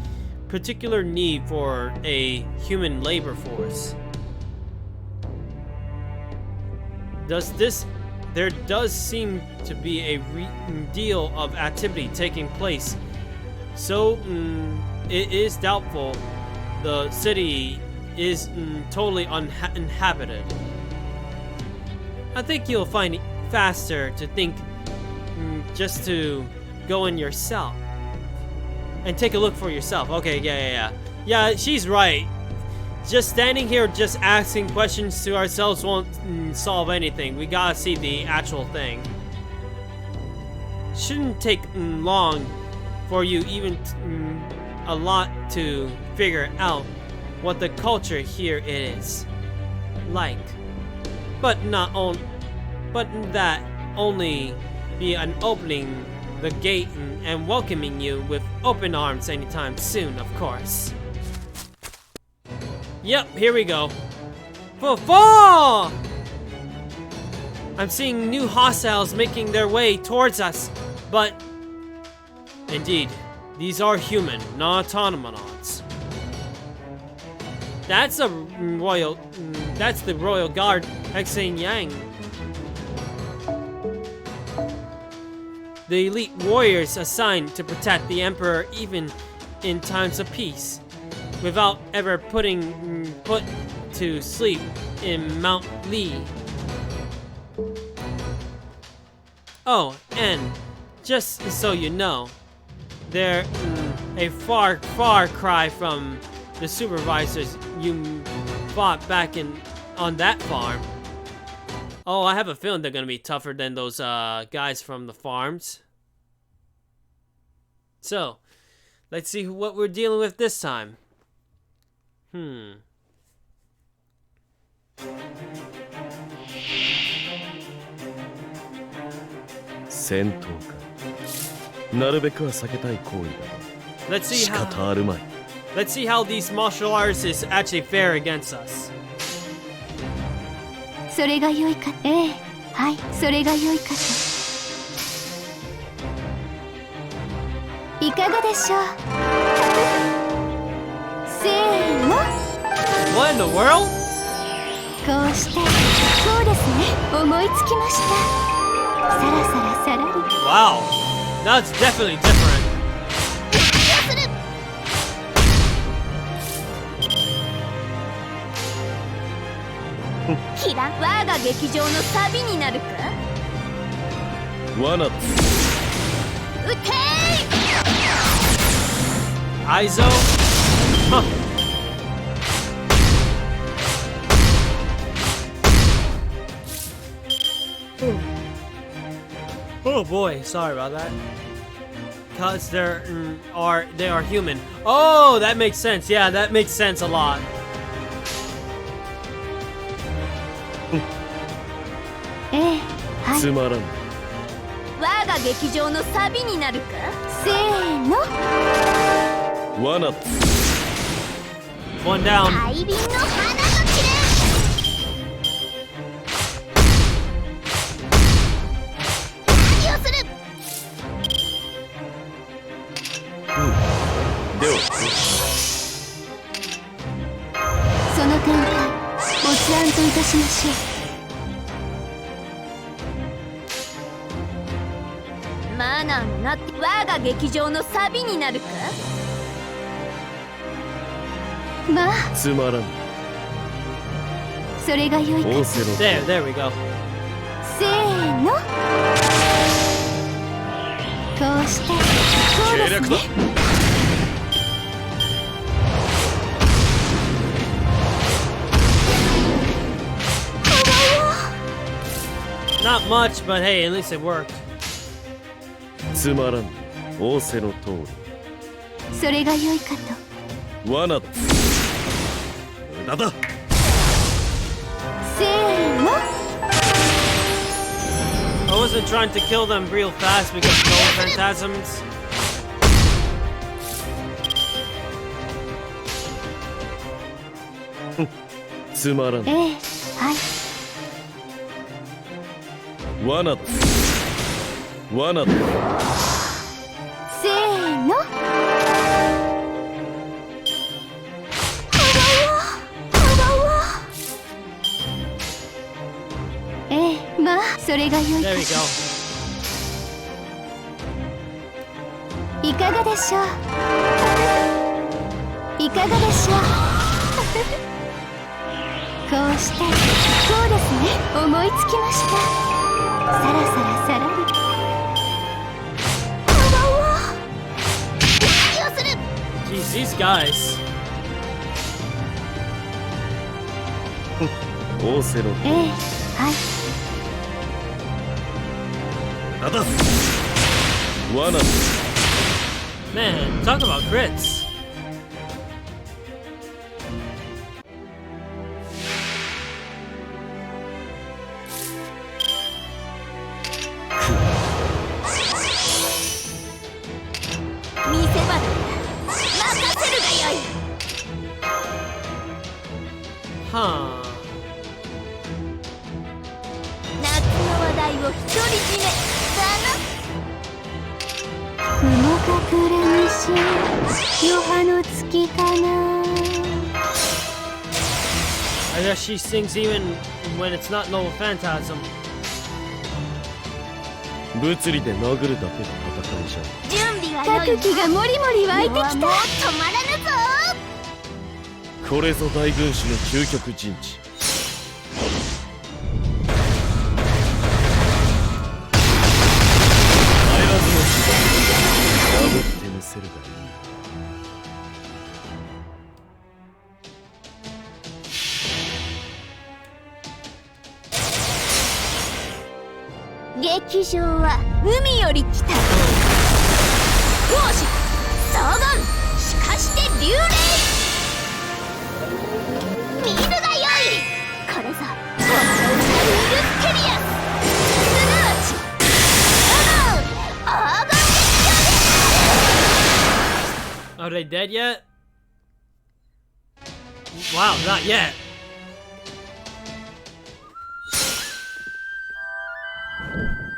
particular need for a human labor force. There does seem to be a deal of activity taking place, so it is doubtful the city is totally uninhabited. I think you'll find it faster to think just to go in yourself and take a look for yourself. Okay, yeah, she's right. Just standing here just asking questions to ourselves won't solve anything. We gotta see the actual thing. Shouldn't take long for you even a lot to figure out what the culture here is like, but that only be an opening the gate and welcoming you with open arms anytime soon, of course. Yep, here we go. Fall! I'm seeing new hostiles making their way towards us, but indeed, these are human, not automatons. That's the Royal Guard Hexing Yang. The elite warriors assigned to protect the Emperor even in times of peace, without ever put to sleep in Mount Lee. Oh, and just so you know, they're a far cry from the supervisors you fought back on that farm. Oh, I have a feeling they're gonna be tougher than those guys from the farms. So, let's see what we're dealing with this time. 戦闘か。なるべくは避けたい行為だ。仕方あるまい。Let's see how these martial artists actually fare against us. それが良いか。ええ、はい、それが良いかと。いかがでしょう。せーの。What in the world? こうして、こうですね。思いつきました。さらさらさらり。Wow, that's definitely different. キラ、我が劇場のサビになるか。罠。撃てー。Aizo? Huh. Oh boy, sorry about that. Cause they are human. Oh, that makes sense. Yeah, that makes sense a lot. ええ、はい。つまらん。我が劇場のサビになるか。せーの。罠。One down. 大輪の花の切れ。何をする。では。その展開ごつ案といたしましょマナーもなって我が劇場のサビになるか。う。まあつまらん。それが良いかと。仰せの There we go. せーの。こうしてこうですね。 Not much, but hey, at least it worked. つまらん。仰せの通それが良いかと。り。罠だ。無駄だ。せーの。 I wasn't trying to kill them real fast because no phantasms. つまらん。ええ、はい。罠だ。罠だ。せーの。ええ、まあそれが良いか There we し go. いかがでしょう。いかがでしょう。こうしてこうですね。思いつきました。さらさらさらり。 Jeez, these guys. 仰せのええ、はい。無駄だ。罠だ。 Man, talk about crits. 見せ場だ。任せるがよい。 Huh. 夏の話題を独り占めだ雲隠れ西余波の月かな。 I guess she sings even when it's not no phantasm. 物理で殴るだけの戦いじゃん。な。準備は良い。各機がもりもり湧いてきた。もう止まらぬぞ。これぞ大軍師の究極陣地。帰らずの時代破ってみせるがいい。劇場は海より来た。王子双眼しかして流霊。見るがよい。これぞ本当のウルステリアス。すなわち黄金劇場。 Are they dead yet? Wow, not yet.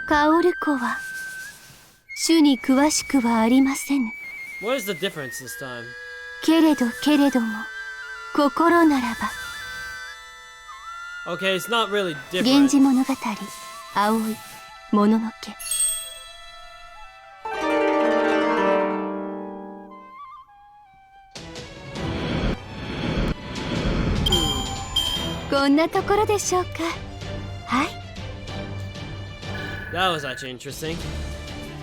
カオル子は主に詳しくはありませぬ。 What is the difference this time? けれども心ならば。 Okay, it's not really 源 different. 氏物語葵もののけ。こんなところでしょうか。はい。 That was actually interesting.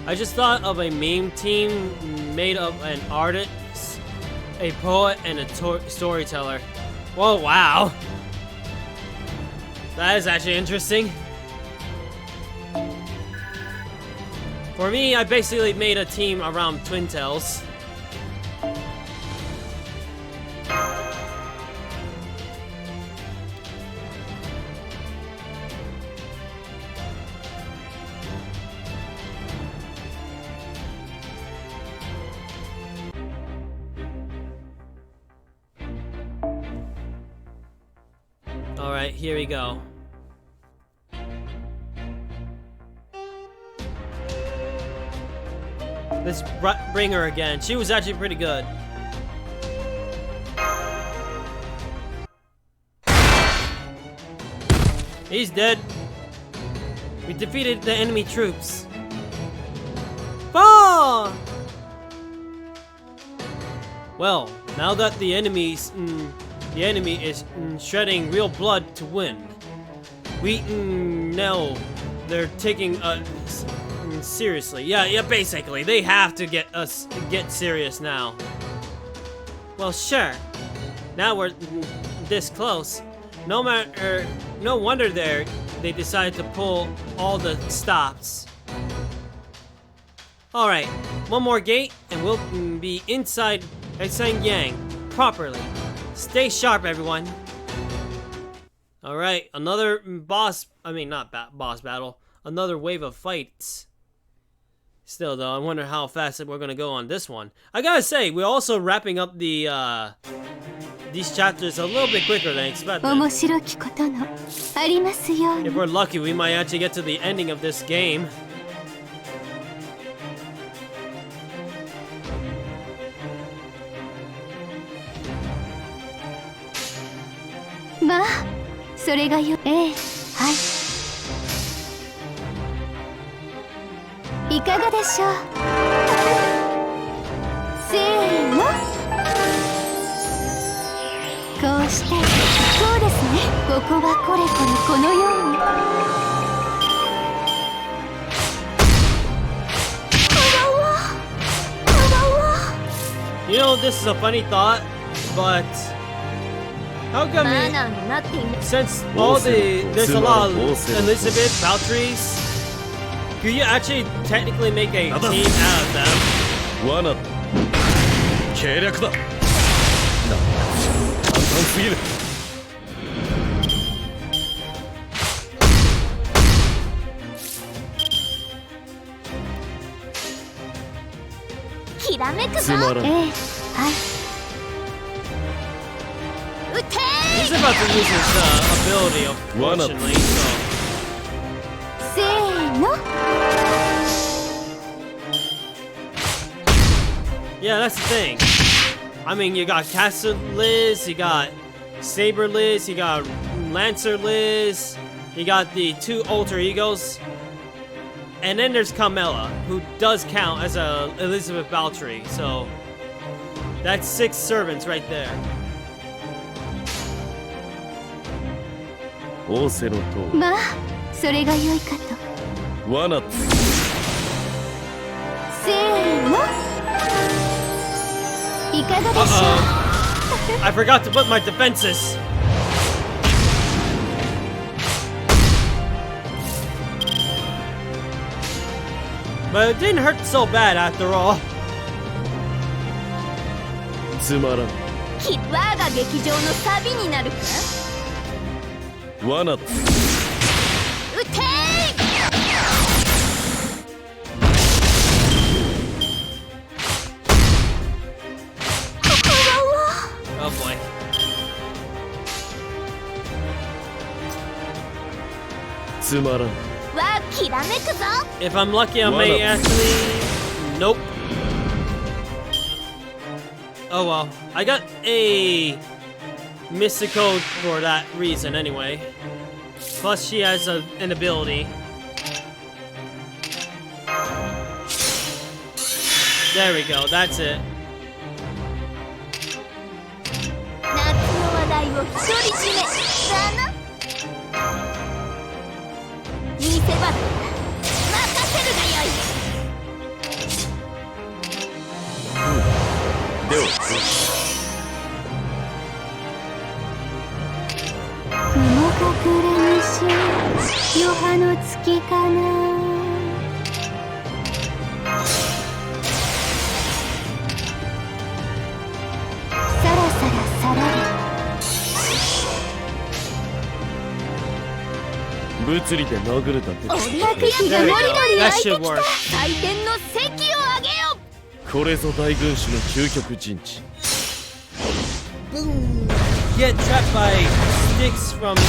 I just thought of a meme team made of an artist, a poet, and a storyteller. Whoa, wow. That is actually interesting. For me, I basically made a team around Twin Tails. Alright, here we go. Let's bring her again. She was actually pretty good. He's dead. We defeated the enemy troops. Ah! Well, now that the enemy is shedding real blood to win, we know they're taking us seriously. Yeah, basically, they have to get serious now. Well, sure. Now we're this close. No wonder they decided to pull all the stops. All right, one more gate, and we'll be inside Yang properly. Stay sharp, everyone. All right, another boss. I mean, not boss battle. Another wave of fights. Still, though, I wonder how fast we're gonna go on this one. I gotta say, we're also wrapping up the these chapters a little bit quicker than expected. 面白きことのありますように If we're lucky, we might actually get to the ending of this game. まあそれがよええはいいかがでしょうせーのこうしてそうですねここはこれこれこのように You know, this is a funny thought, but how come since there's a lot of Elizabeth Valkyries, could you actually technically make a team out of them? 罠計略だ。簡単すぎる。きらめくぞつまらん。ええはい He's about to use his ability, unfortunately. So せーの yeah, that's the thing. I mean, you got Caster Liz, you got Saber Liz, you got Lancer Liz, you got the two alter egos, and then there's Carmella, who does count as a Elizabeth Valkyrie. So that's 6 servants right there. 仰せのとおり。まあそれが良いかと罠せーのいかがでしょう I forgot to put my defenses. But it didn't hurt so bad after all. つまらん。我が劇場のサビになるか罠撃てOh boy. つまらん。わきらめくぞ If I'm lucky, I may actually... Nope. Oh well. I got a Mystic Code for that reason anyway. Plus she has an ability. There we go, that's it. 夏の話題を独り占めだな見せ場だ任せるがよいでは雲隠れ西余波の月かなさらさらさらり物理で殴るだけだ。各地がノリノリ That 湧いて should き work. た祭典の席を上げよこれぞ大軍師の究極陣地。 Get trapped by sticks from above.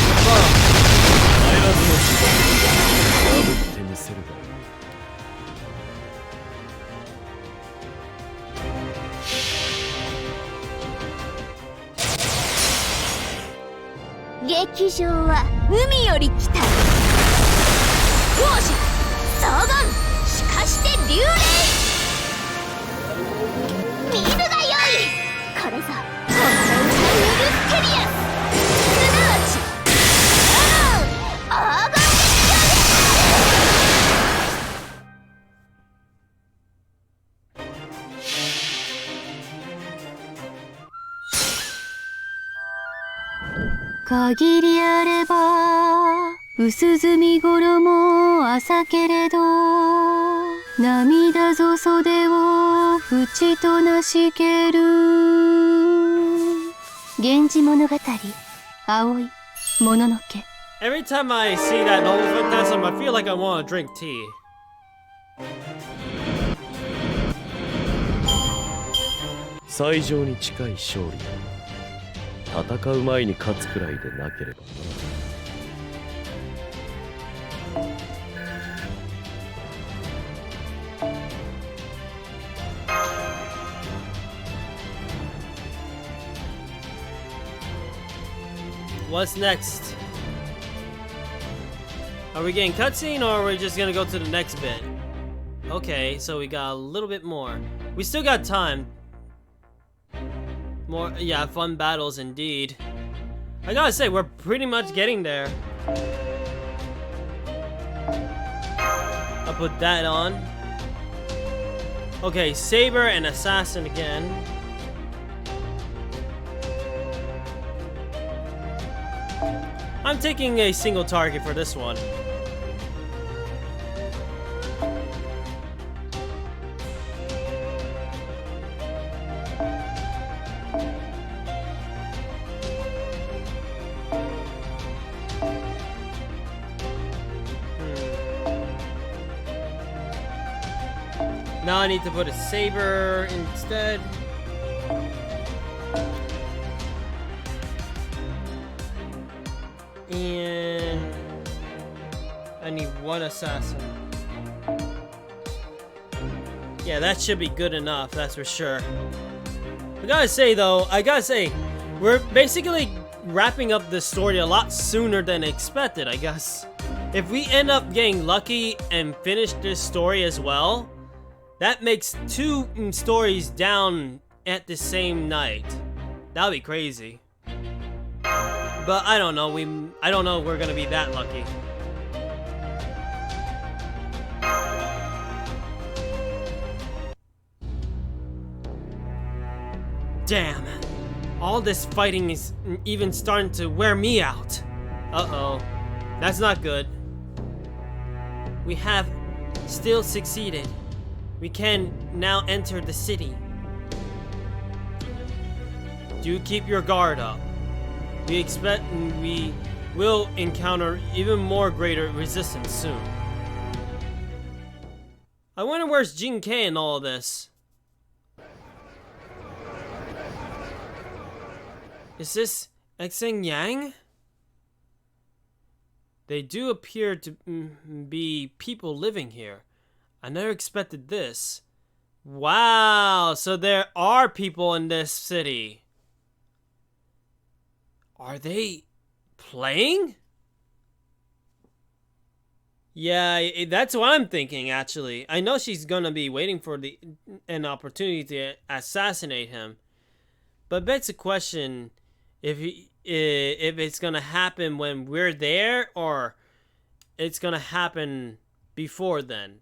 帰らずの地だ。破ってみせるが。劇場は海より来た。王子総言しかして流霊。水が良い。これぞ本当のウルステリアス。すなわち黄金劇場で限りあれば薄墨衣浅けれど涙ぞ袖を縁となしける。源氏物語葵もののけ。 Every time I see that Lostbelt dancing, I feel like I want to drink tea. 最上に近い勝利だ。戦う前に勝つくらいでなければ。What's next? Are we getting cutscene or are we just gonna go to the next bit? Okay, so we got a little bit more. We still got time. More, yeah, fun battles indeed. I gotta say, we're pretty much getting there. I'll put that on. Okay, Saber and Assassin again. I'm taking a single target for this one. Now I need to put a Saber instead. And I need one assassin. Yeah, that should be good enough, that's for sure. I gotta say, we're basically wrapping up this story a lot sooner than expected, I guess. If we end up getting lucky and finish this story as well, that makes 2 stories down at the same night. That would be crazy. But I don't know, I don't know if we're gonna be that lucky. Damn. All this fighting is even starting to wear me out. Uh-oh. That's not good. We have still succeeded. We can now enter the city. Do keep your guard up. We expect we will encounter even more greater resistance soon. I wonder where's Jin Kei in all this. Is this Xing Yang? They do appear to be people living here. I never expected this. Wow, so there are people in this city. Are they playing? Yeah, that's what I'm thinking, actually. I know she's gonna be waiting for an opportunity to assassinate him. But begs the question if it's gonna happen when we're there or it's gonna happen before then.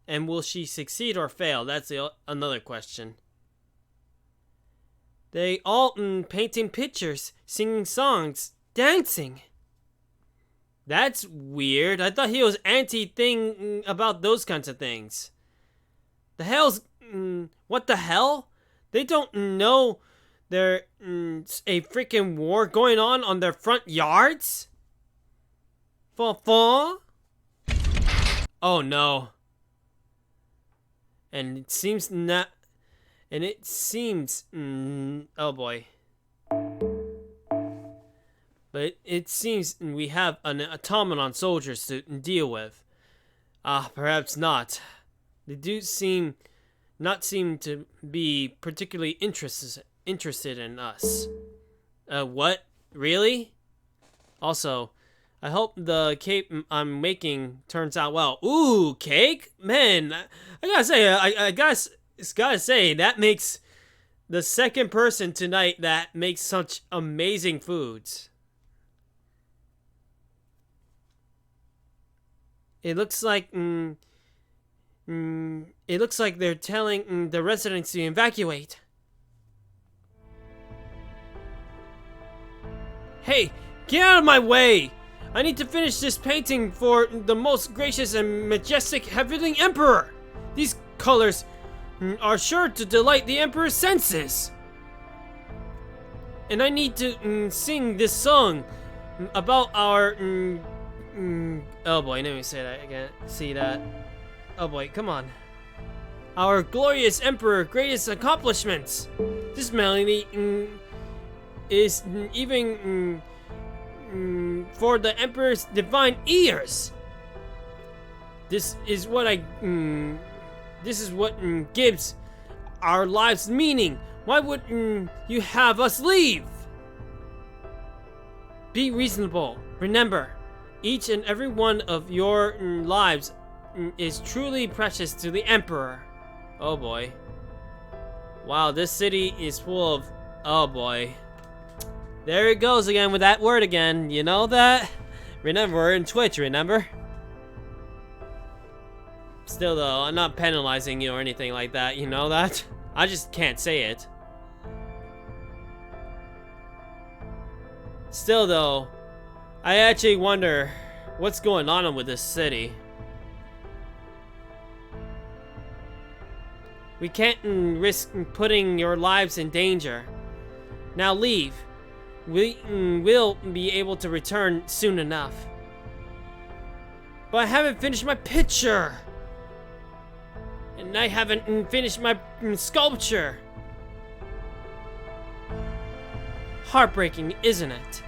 And will she succeed or fail? That's another question. They all painting pictures, singing songs, dancing. That's weird. I thought he was anti-thing about those kinds of things. The hell's... what the hell? They don't know there's a freaking war going on their front yards? Oh no. And it seems not... And it seems... oh boy. But it seems we have an automaton soldiers to deal with. Perhaps not. They do not seem to be particularly interested in us. What? Really? Also, I hope the cake I'm making turns out well. Ooh, cake? Man, I gotta say, I gotta say, that makes the second person tonight that makes such amazing foods. It looks like, it looks like they're telling the residents to evacuate. Hey, get out of my way! I need to finish this painting for the most gracious and majestic heavenly emperor! These colors are sure to delight the emperor's senses! And I need to sing this song about our... oh boy, let me say that again. See that? Oh boy, come on. Our glorious emperor, greatest accomplishments! This melody is even for the emperor's divine ears. This is what gives our lives meaning. Why would you have us leave? Be reasonable. Remember, each and every one of your lives is truly precious to the emperor. Oh boy. Wow, this city is full of... oh boy. There it goes again with that word again. You know that? Remember, we're in Twitch, remember? Still though, I'm not penalizing you or anything like that, you know that? I just can't say it. Still though, I actually wonder what's going on with this city. We can't risk putting your lives in danger. Now leave. We will be able to return soon enough. But I haven't finished my picture. And I haven't finished my sculpture. Heartbreaking, isn't it?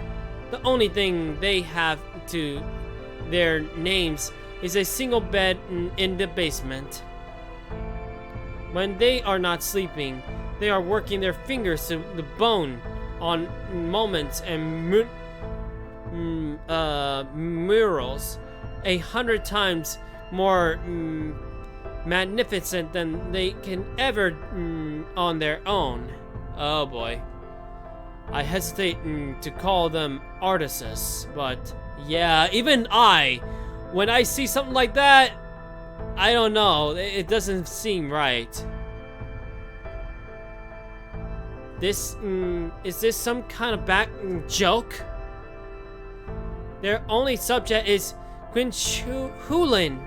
The only thing they have to their names is a single bed in the basement. When they are not sleeping, they are working their fingers to the bone on moments and murals 100 times more magnificent than they can ever on their own. Oh boy. I hesitate to call them artists, but yeah, even when I see something like that, I don't know, it doesn't seem right. Is this some kind of back joke? Their only subject is Huling.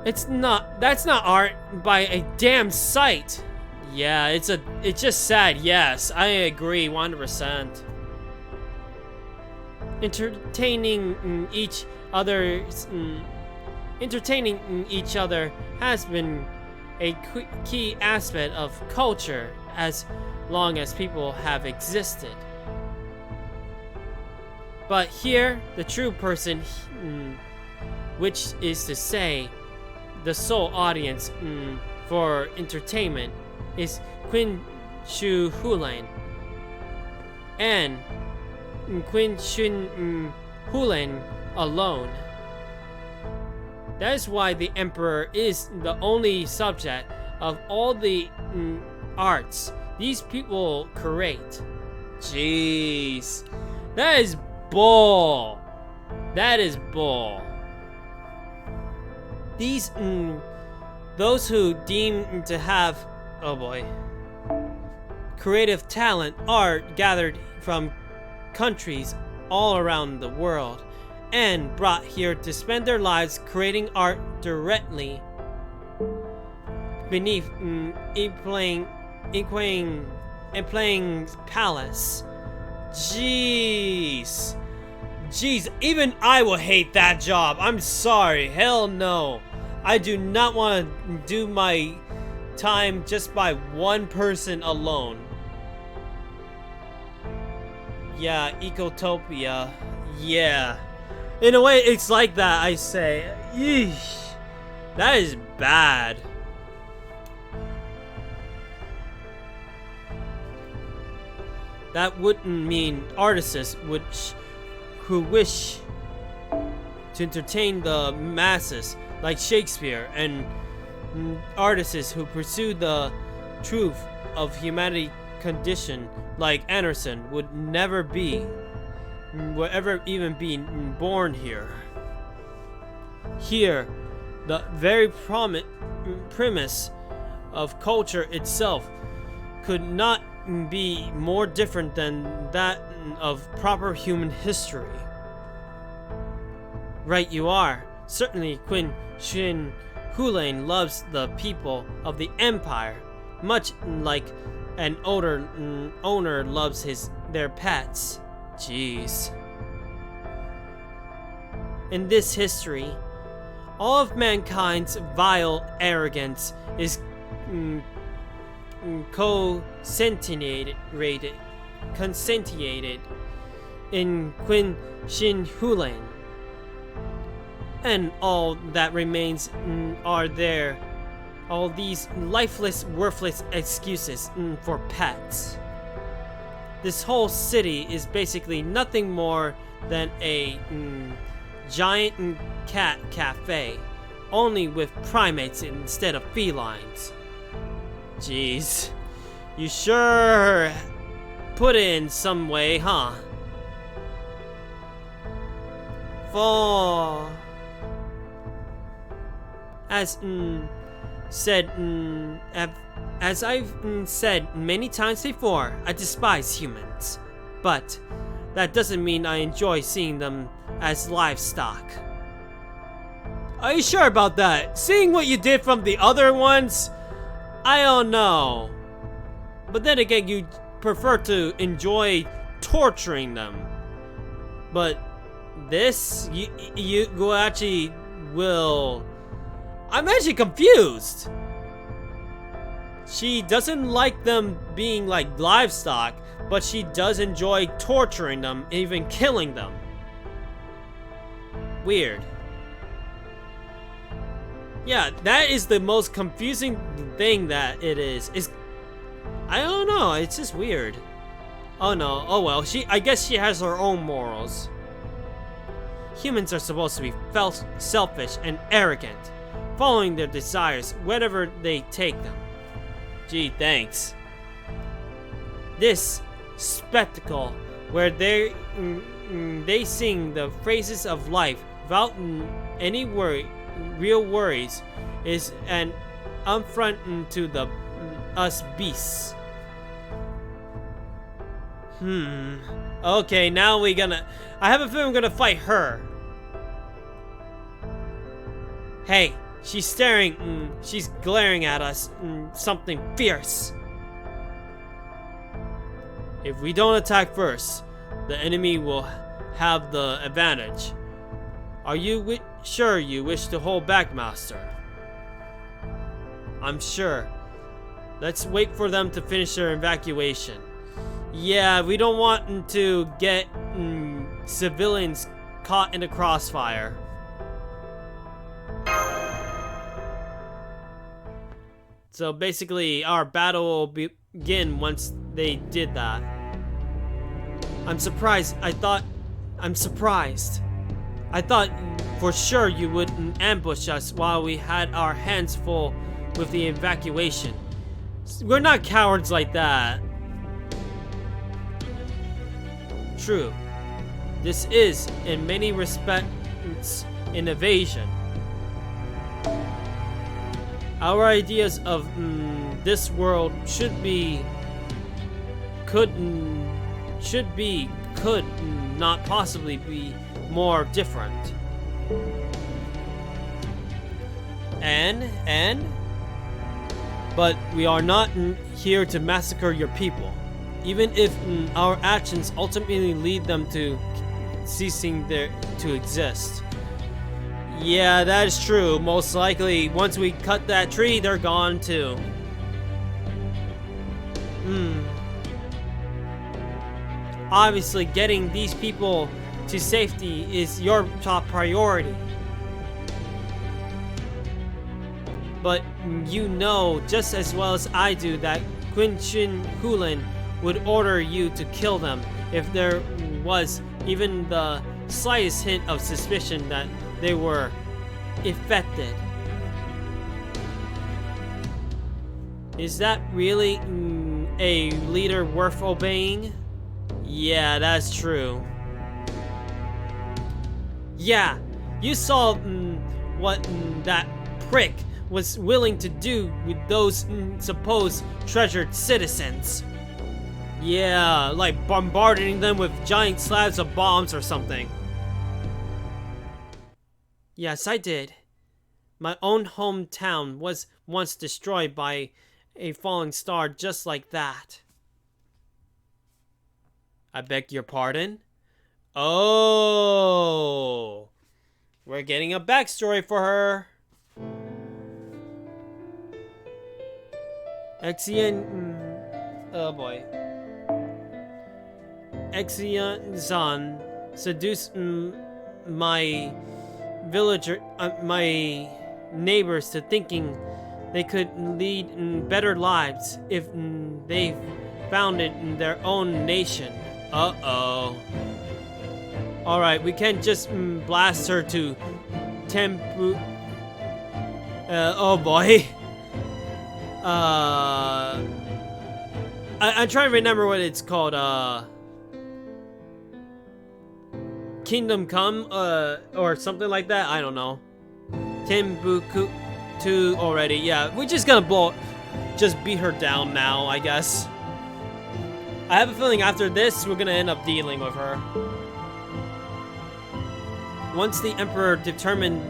That's not art by a damn sight. Yeah, it's just sad, yes, I agree 100%. Entertaining each other has been a key aspect of culture as long as people have existed. But here, the true person, which is to say, the sole audience for entertainment, is Qin Shu Hulan. And Qin Shu Hulan alone. That is why the Emperor is the only subject of all the arts these people create. Jeez. That is bull. That is bull. These, those who deem to have, oh boy, creative talent are gathered from countries all around the world and brought here to spend their lives creating art directly beneath a playing palace. Jeez, even I will hate that job. I'm sorry, hell no. I do not want to do my time just by one person alone. Yeah, Ecotopia. Yeah. In a way, it's like that, I say. Yeesh. That is bad. that wouldn't mean artists who wish to entertain the masses like Shakespeare, and artists who pursue the truth of humanity condition like Anderson would never even be born here. Here, the very premise of culture itself could not be more different than that of proper human history. Right you are. Certainly Qin Shi Hunain loves the people of the Empire, much like an owner loves their pets. Jeez. In this history, all of mankind's vile arrogance is consentiated in Qin Shi Hunain, and all that remains are all these lifeless, worthless excuses for pets. This whole city is basically nothing more than a giant cat cafe, only with primates instead of felines. Jeez, you sure put it in some way, huh? For as I've said many times before, I despise humans, but that doesn't mean I enjoy seeing them as livestock. Are you sure about that? Seeing what you did from the other ones, I don't know. But then again, you prefer to enjoy torturing them. But this, you actually will. I'm actually confused. She doesn't like them being like livestock, but she does enjoy torturing them, even killing them. Weird. Yeah, that is the most confusing thing that it is. I don't know, it's just weird. Oh no, oh well, I guess she has her own morals. Humans are supposed to be selfish and arrogant, following their desires wherever they take them. Gee, thanks. This spectacle, where they sing the phrases of life without any real worries, is an affront to us beasts. Okay, now I have a feeling we're gonna fight her. Hey, she's staring, she's glaring at us, something fierce. If we don't attack first, the enemy will have the advantage. Are you sure you wish to hold back, Master? I'm sure. Let's wait for them to finish their evacuation. Yeah, we don't want to get civilians caught in the crossfire. So basically, our battle will begin once they did that. I'm surprised. I'm surprised. I thought for sure you would ambush us while we had our hands full with the evacuation. We're not cowards like that. True. This is, in many respects, an invasion. Our ideas of this world could not possibly be more different. But we are not here to massacre your people, even if our actions ultimately lead them to ceasing to exist. Yeah, that is true. Most likely, once we cut that tree, they're gone too. Obviously, getting these people to safety is your top priority. But you know just as well as I do that Qin Shi Hunain would order you to kill them if there was even the slightest hint of suspicion that they were affected. Is that really a leader worth obeying? Yeah, that's true. Yeah, you saw what that prick was willing to do with those supposed treasured citizens. Yeah, like bombarding them with giant slabs of bombs or something. Yes, I did. My own hometown was once destroyed by a falling star just like that. I beg your pardon? Oh, we're getting a backstory for her. Oh boy. Exian-san seduced my my neighbors to thinking they could lead better lives if they founded their own nation. Uh-oh. Alright, we can't just blast her to Tempu. Oh boy. I'm trying to remember what it's called. Kingdom Come, or something like that. I don't know. Timbuktu 2 already. Yeah, we're just gonna just beat her down now, I guess. I have a feeling after this, we're gonna end up dealing with her. Once the Emperor determined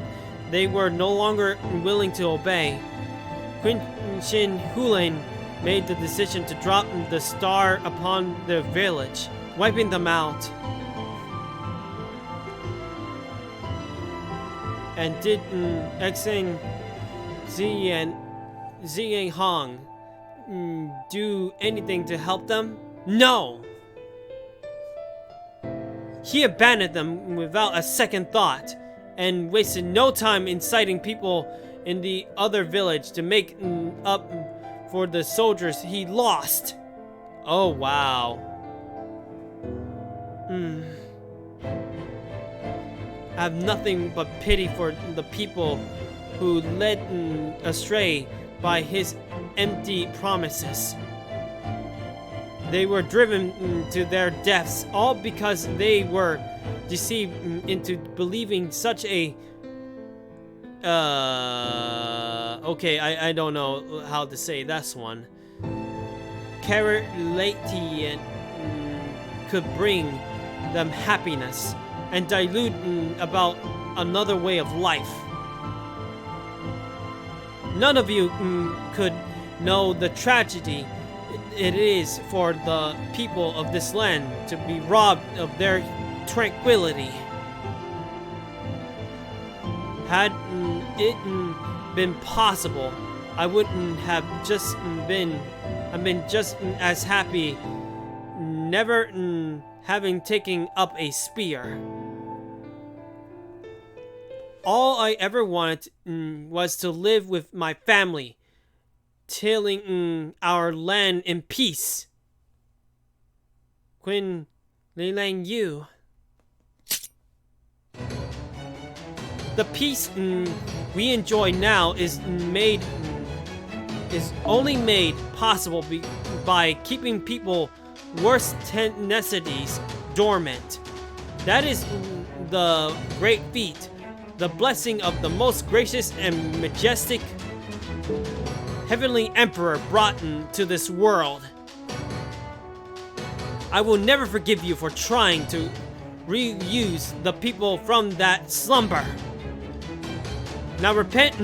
they were no longer willing to obey, Qin Shi Hunain made the decision to drop the star upon the village, wiping them out. And did Xing Ziyang Hong do anything to help them? No! He abandoned them without a second thought, and wasted no time inciting people in the other village to make up for the soldiers he lost. Oh wow. I have nothing but pity for the people who led astray by his empty promises. They were driven to their deaths all because they were deceived into believing such a okay, I don't know how to say this one. Carelatian could bring them happiness and dilute about another way of life. None of you could know the tragedy it is for the people of this land to be robbed of their tranquility. Had it been possible, I wouldn't have just been just as happy never having taken up a spear. All I ever wanted was to live with my family, tilling our land in peace. Qin Lilang Yu. The peace we enjoy now is only made possible by keeping people worst tendencies dormant. That is the great feat, the blessing of the most gracious and majestic Heavenly Emperor brought to this world. I will never forgive you for trying to reuse the people from that slumber. Now repent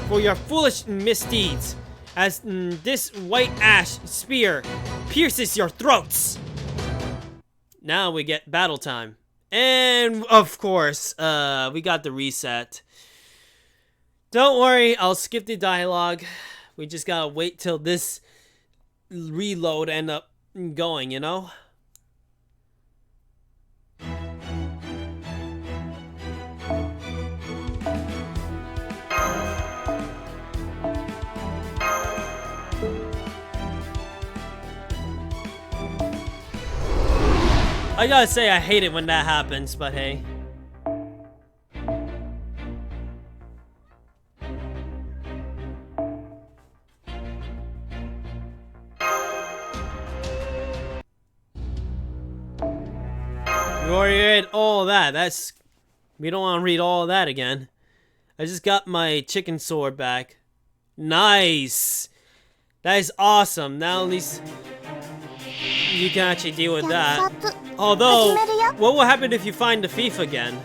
for your foolish misdeeds, as this white ash spear pierces your throats. Now we get battle time. And of course, we got the reset. Don't worry, I'll skip the dialogue. We just gotta wait till this reload end up going, you know? I gotta say, I hate it when that happens, but hey. We already read all that. We don't want to read all that again. I just got my chicken sword back. Nice! That is awesome. Now at least you can actually deal with that. Although, what will happen if you find the thief again?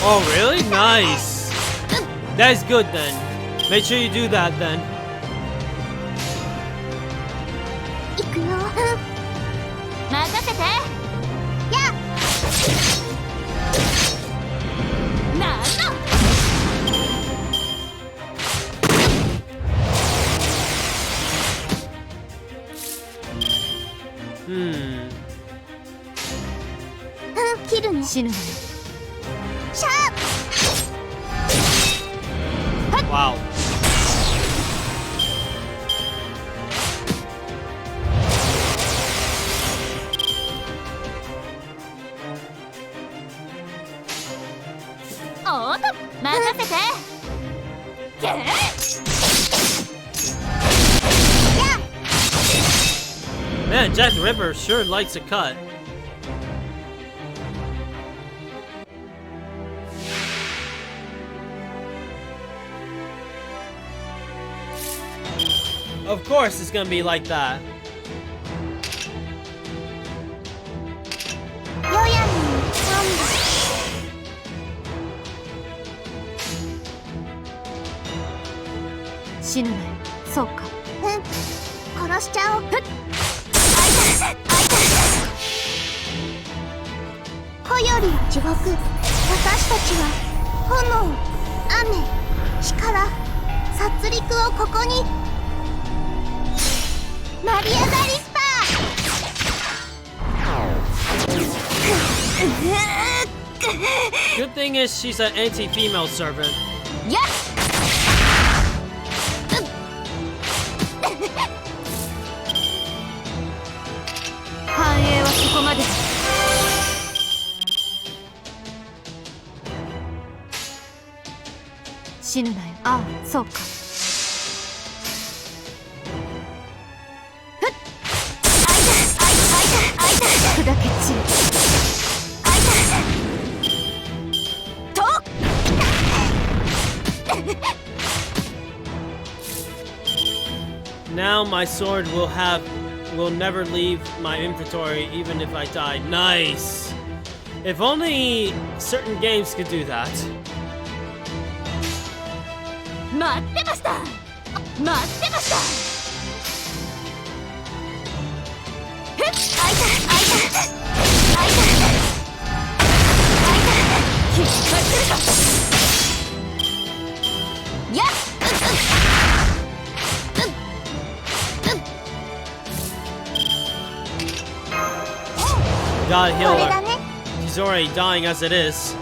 Oh, really? Nice. That's good then. Make sure you do that then. Wow. Man, Jack the Ripper sure likes a cut. Of course it's gonna be like that. Good thing is she's an anti-female servant. Now my sword will never leave my inventory even if I die. Nice! If only certain games could do that. God heal her. She's already dying as it is.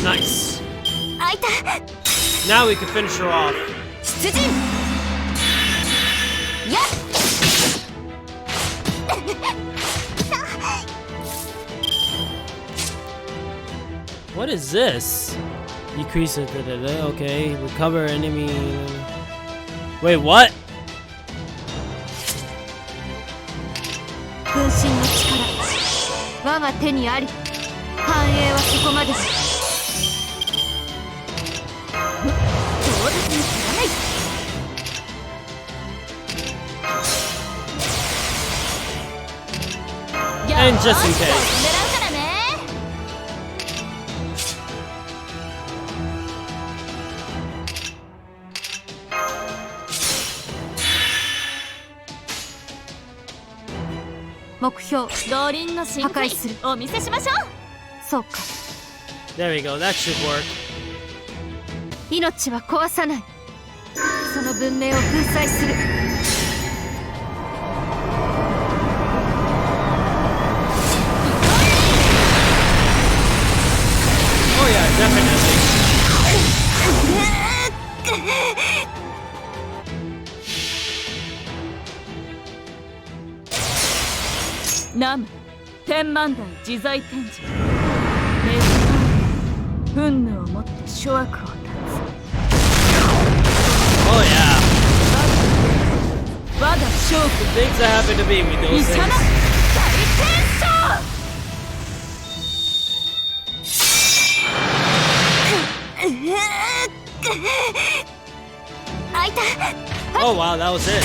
Nice. Now we can finish her off. What is this? Decrease it. Okay. Recover enemy. Wait, what? just in case. 狙うからね。目標動輪の深海破壊するお見せしましょう。そうか There we go. That should work. 命は壊さないその文明を粉砕する Oh yeah, definitely. ナム天満台自在天神命じた憤怒をもって諸悪を断つ Oh yeah. 我が勝 The things that happen to me with 負 those イサナ things. 大天将 開いた Oh wow, that was it.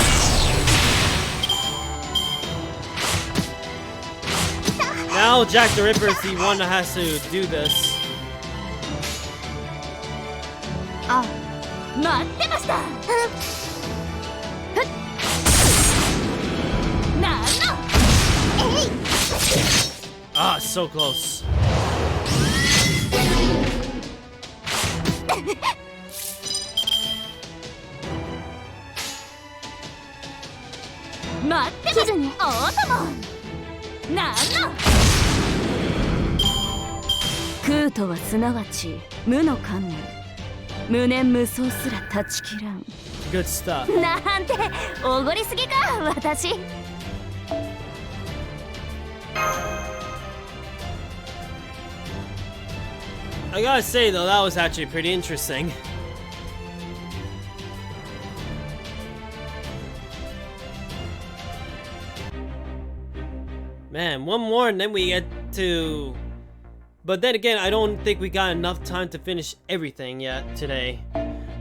Now Jack the Ripper is the one that has to do this. あ待ってましたなんの Ah, so close. 待ってましたオートモンなんの空とはすなわち無の観念無念無想すら断ち切らん Good stuff. なんておごりすぎか私 I gotta say though, that was actually pretty interesting. Man, one more and then we get to... But then again, I don't think we got enough time to finish everything yet today.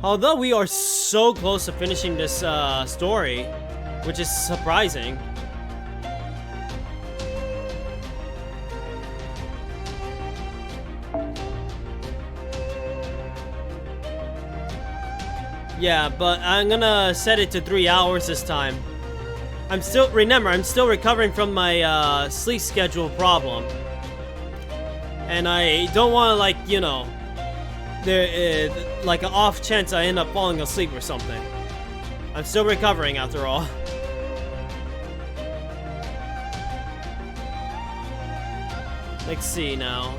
Although we are so close to finishing this story, which is surprising. Yeah, but I'm gonna set it to 3 hours this time. I'm still recovering from my sleep schedule problem. And I don't want to, like, you know, there like an off chance I end up falling asleep or something. I'm still recovering after all. Let's see now.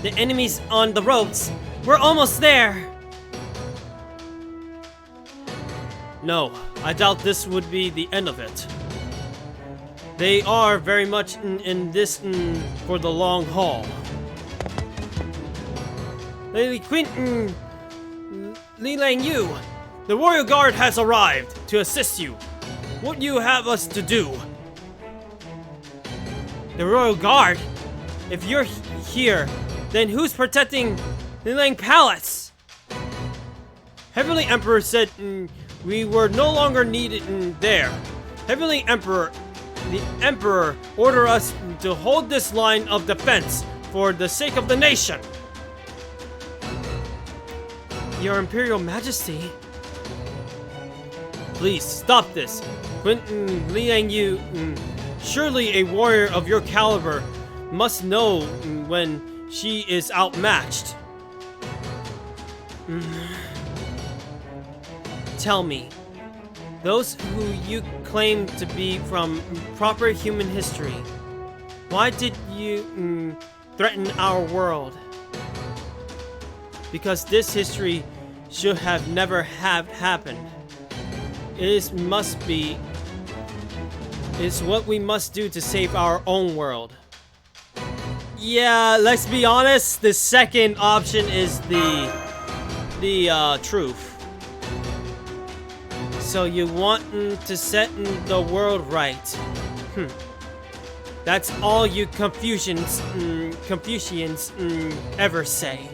The enemy's on the ropes. We're almost there. No, I doubt this would be the end of it. They are very much in this for the long haul. Lady Quinton, Li Lang Yu, the Royal Guard has arrived to assist you. What do you have us to do? The Royal Guard? If you're here, then who's protecting Li Lang Palace? Heavenly Emperor said we were no longer needed there. Heavenly Emperor, the Emperor ordered us to hold this line of defense for the sake of the nation. Your Imperial Majesty. Please stop this. Quinton Li Lang Yu, surely a warrior of your caliber must know when she is outmatched. Tell me, those who you claim to be from proper human history, why did you threaten our world? Because this history should have never have happened. It's what we must do to save our own world. Yeah, let's be honest, the second option is the truth. So you want to set the world right. That's all you Confucians ever say.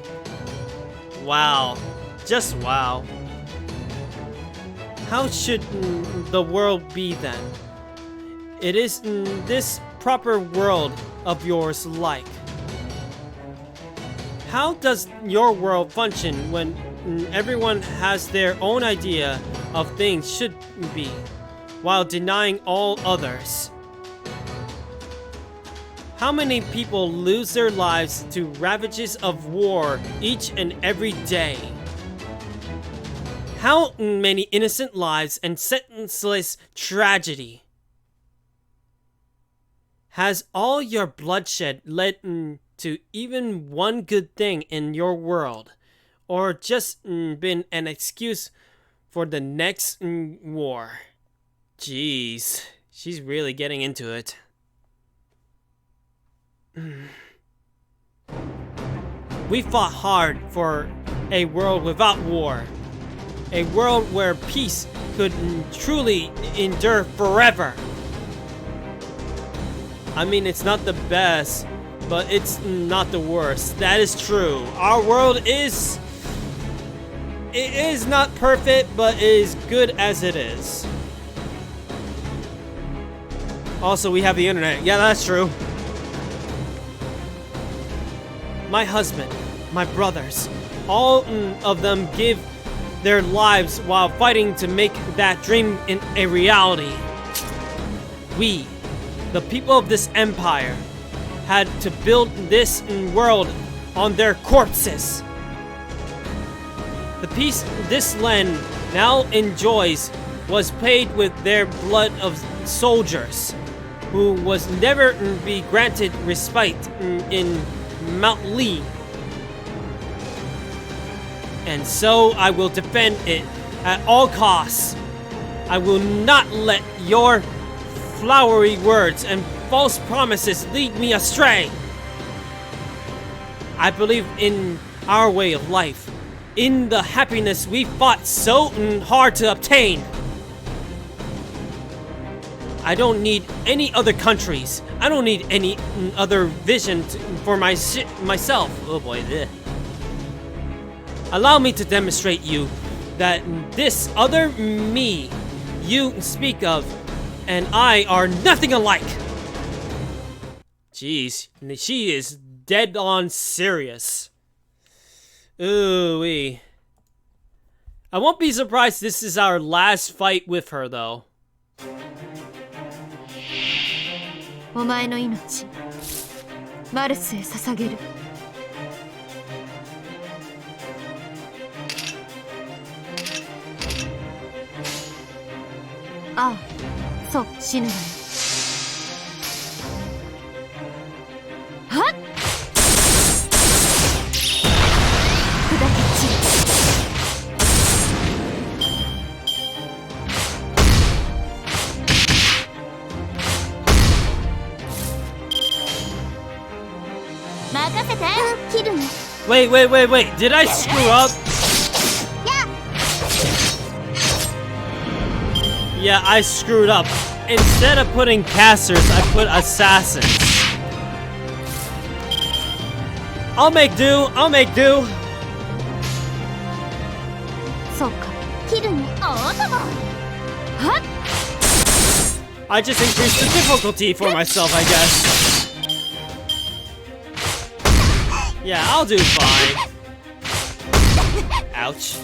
Wow. Just wow. How should the world be then? It is this proper world of yours like. How does your world function when everyone has their own idea of things should be, while denying all others? How many people lose their lives to ravages of war each and every day? How many innocent lives and senseless tragedy? Has all your bloodshed led to even one good thing in your world, or just been an excuse for the next war? Jeez, she's really getting into it. We fought hard for a world without war, a world where peace could truly endure forever. I mean, it's not the best, but it's not the worst. That is true. Our world is... it is not perfect, but it is good as it is. Also, we have the internet. Yeah, that's true. My husband, my brothers, all of them give their lives while fighting to make that dream a reality. We, the people of this empire, had to build this world on their corpses. The peace this land now enjoys was paid with their blood of soldiers, who was never be granted respite in Mount Lee. And so I will defend it at all costs. I will not let your flowery words and false promises lead me astray. I believe in our way of life, in the happiness we fought so hard to obtain. I don't need any other countries. I don't need any other vision for myself. Oh boy, bleh. Allow me to demonstrate you that this other me you speak of and I are nothing alike. Jeez, she is dead on serious. Ooh-wee. I won't be surprised this is our last fight with her though. お前の命マルスへ捧げる。ああ、そう、死ぬわよ。はっ！砕け散る。任せて。切るね。 Wait, did I screw up? Yeah, I screwed up. Instead of putting casters, I put assassins. I'll make do. そうか。切るね。おーとも。はっ！ I just increased the difficulty for myself, I guess. Yeah, I'll do fine. Ouch.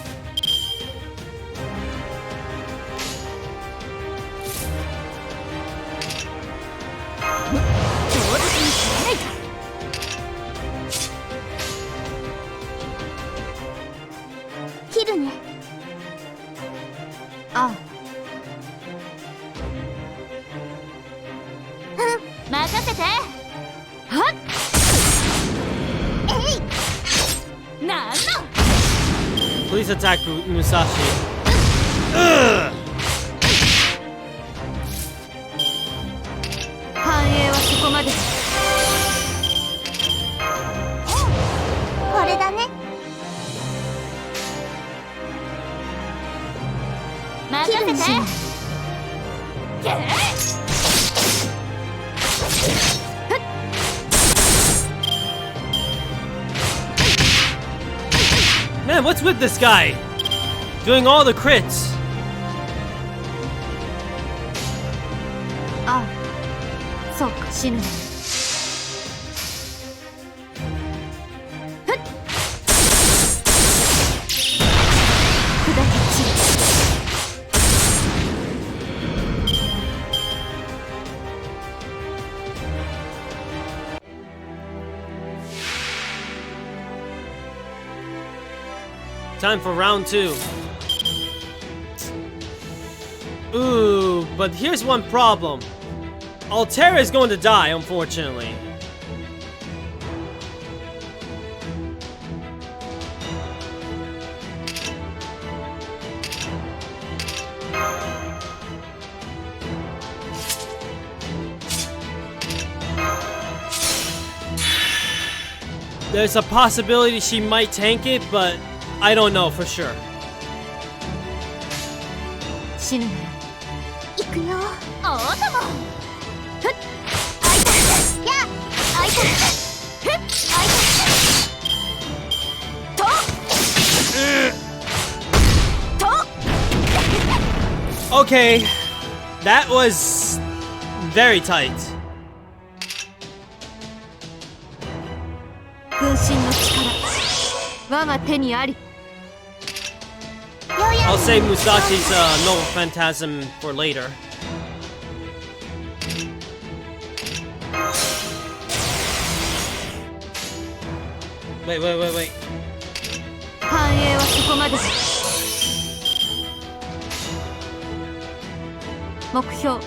Ah. 任せて。はっ！なんの Please attack Musashi. Ugh! 繁栄はそこまで。これだね。任せて。ゲーNo! Man, what's with this guy? Doing all the crits. ああ、そうか、死ぬね。ふっ、砕け散る。Time for round 2. Ooh, but here's one problem. Altera is going to die, unfortunately. There's a possibility she might tank it, but I don't know for sure. 死ぬね。行くよ。おーともふっ、あいた。や、あいた。ふっ、あいた。と。Okay, that was very tight. 分身の力、我が手にあり。I'll save Musashi's Noble Phantasm for later. Wait. 繁栄はそこまでだ。目標、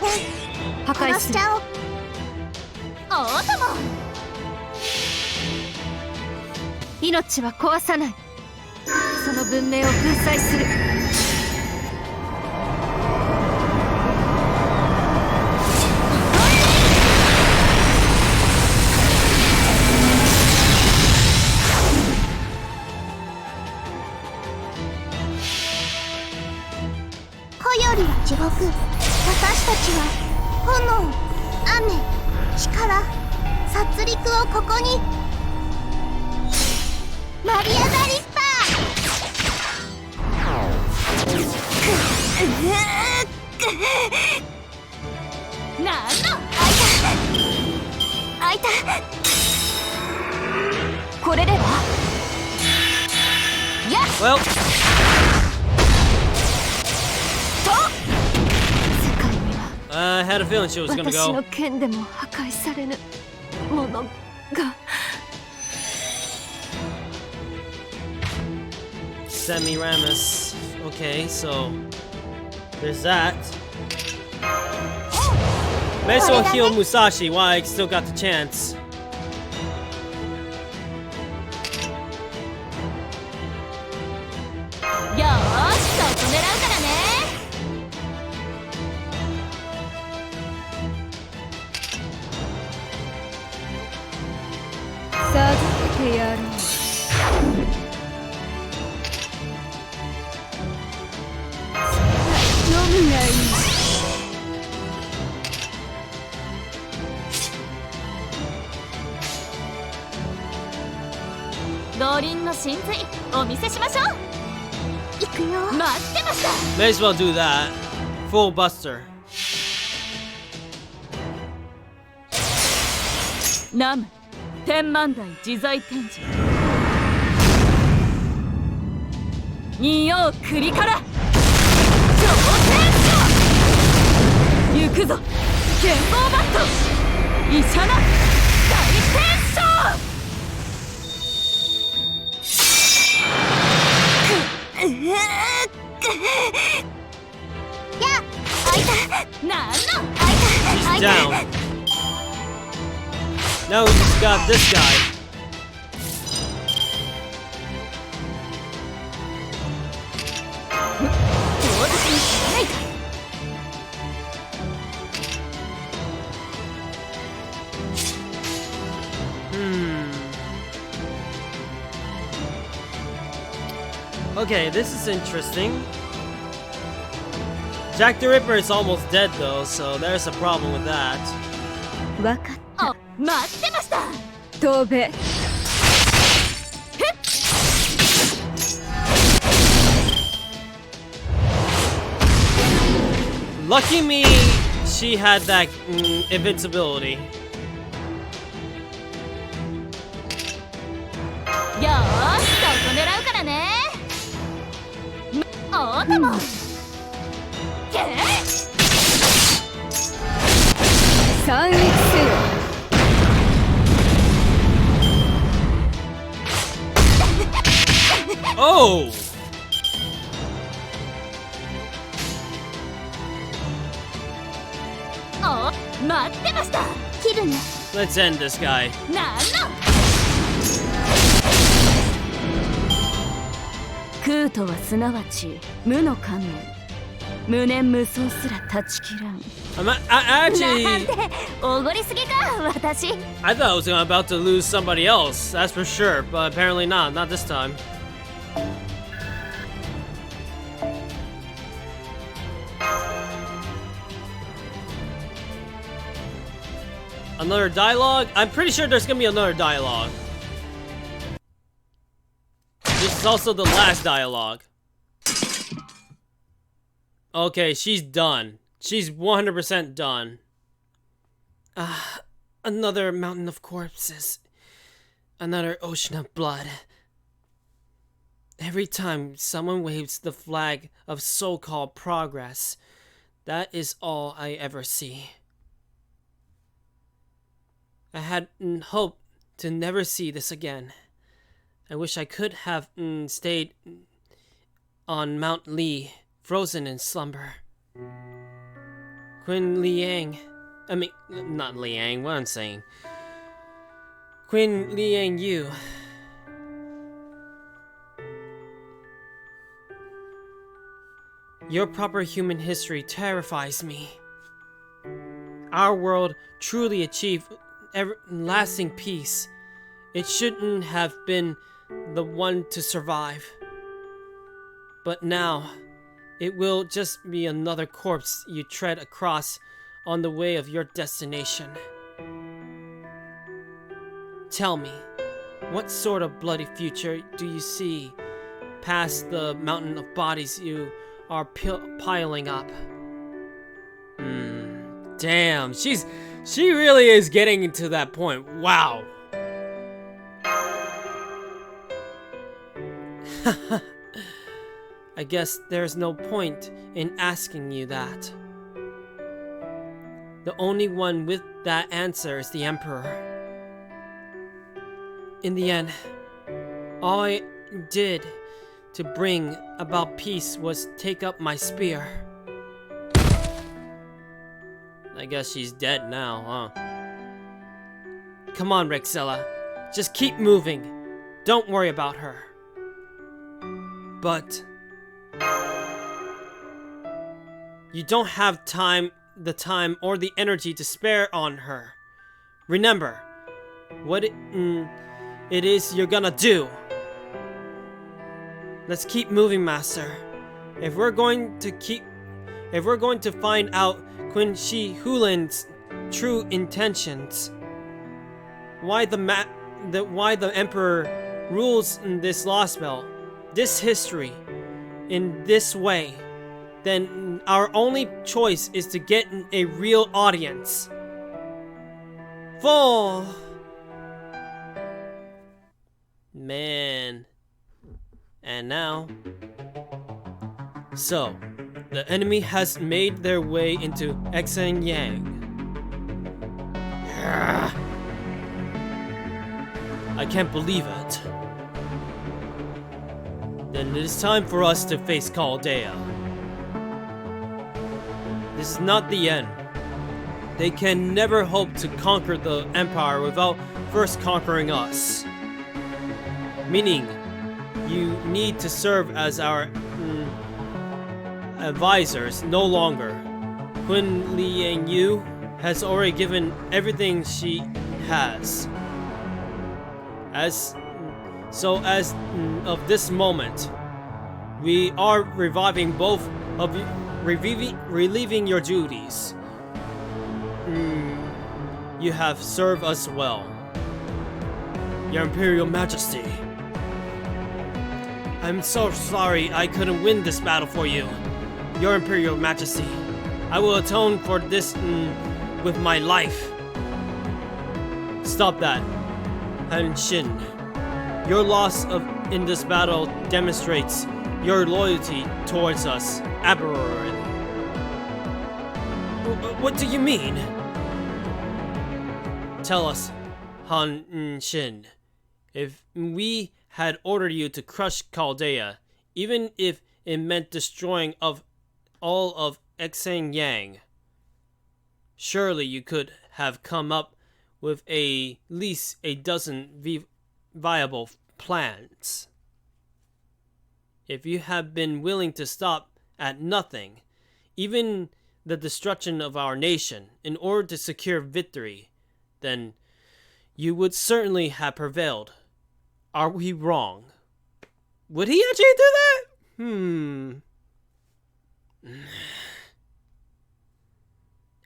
破壊する。殺しちゃおう。おーとも命は壊さない。その文明を粉砕する。子よりは地獄。私たちは炎、雨、力、殺戮をここに。マリア・ダリッパー。なんのあいた。これでは Well, 世界には I had a feeling she was gonna 私の go. 剣でも破壊されぬものが。Semiramis. Okay, so there's that. May as well heal Musashi while I still got the chance. よーしそこ狙うからね。授けてやろう。飲むがいい。動輪の神髄お見せしましょう。行くよ。待ってました。 May as well do that. Full Buster. ナム天満台自在天神仁王栗から挑戦者行くぞ剣豪バット医者の大戦争。や、あいた。なんのHe's down. Now we just got this guy. Okay, this is interesting. Jack the Ripper is almost dead though, so there's a problem with that. わかった。あ、待ってました。飛べ。Lucky me, she had that invincibility. よーし、そこ狙うからね。おーとも。けー。散逸せよ。Oh! お、待ってました。切るね。 Let's end this guy. なんの。空とはすなわち無の観念。無念無双すら断ち切らん。I actually, なんておごりすぎか私。 I thought I was about to lose somebody else, that's for sure, but apparently not this time. Another dialogue? I'm pretty sure there's gonna be another dialogue. This is also the last dialogue. Okay, she's done. She's 100% done. Another mountain of corpses. Another ocean of blood. Every time someone waves the flag of so-called progress, that is all I ever see. I had hoped to never see this again. I wish I could have stayed on Mount Lee, frozen in slumber. Quinn Liang, I mean, not Liang, what I'm saying. Quinn Liang Yu. Your proper human history terrifies me. Our world truly achieved lasting peace. It shouldn't have been the one to survive. But now, it will just be another corpse you tread across on the way of your destination. Tell me, what sort of bloody future do you see past the mountain of bodies you are piling up? Damn, she really is getting to that point. Wow. I guess there's no point in asking you that. The only one with that answer is the Emperor. In the end, all I did to bring about peace was take up my spear. I guess she's dead now, huh? Come on, Rexella. Just keep moving. Don't worry about her. But you don't have the time or the energy to spare on her. Remember what it is you're gonna do. Let's keep moving, Master. If we're going to find out Qin Shi Hulin's true intentions, why the Emperor rules in this Lostbelt, this history, in this way, then our only choice is to get a real audience. Fall. Man. And now, so the enemy has made their way into Xinjiang. I can't believe it. Then it is time for us to face Chaldea. This is not the end. They can never hope to conquer the Empire without first conquering us. Meaning, you need to serve as our advisors no longer. Qin Liang Yu has already given everything she has. As of this moment, we are reviving both of you, relieving your duties. You have served us well, Your Imperial Majesty. I'm so sorry I couldn't win this battle for you, Your Imperial Majesty. I will atone for this with my life. Stop that, Han Shin. Your loss in this battle demonstrates your loyalty towards us, Aberror. What do you mean? Tell us, Han Shin. If we had ordered you to crush Chaldea, even if it meant destroying of all of Xing Yang, surely you could have come up with at least a dozen viable plans. If you had been willing to stop at nothing, even the destruction of our nation, in order to secure victory, then you would certainly have prevailed. Are we wrong? Would he actually do that?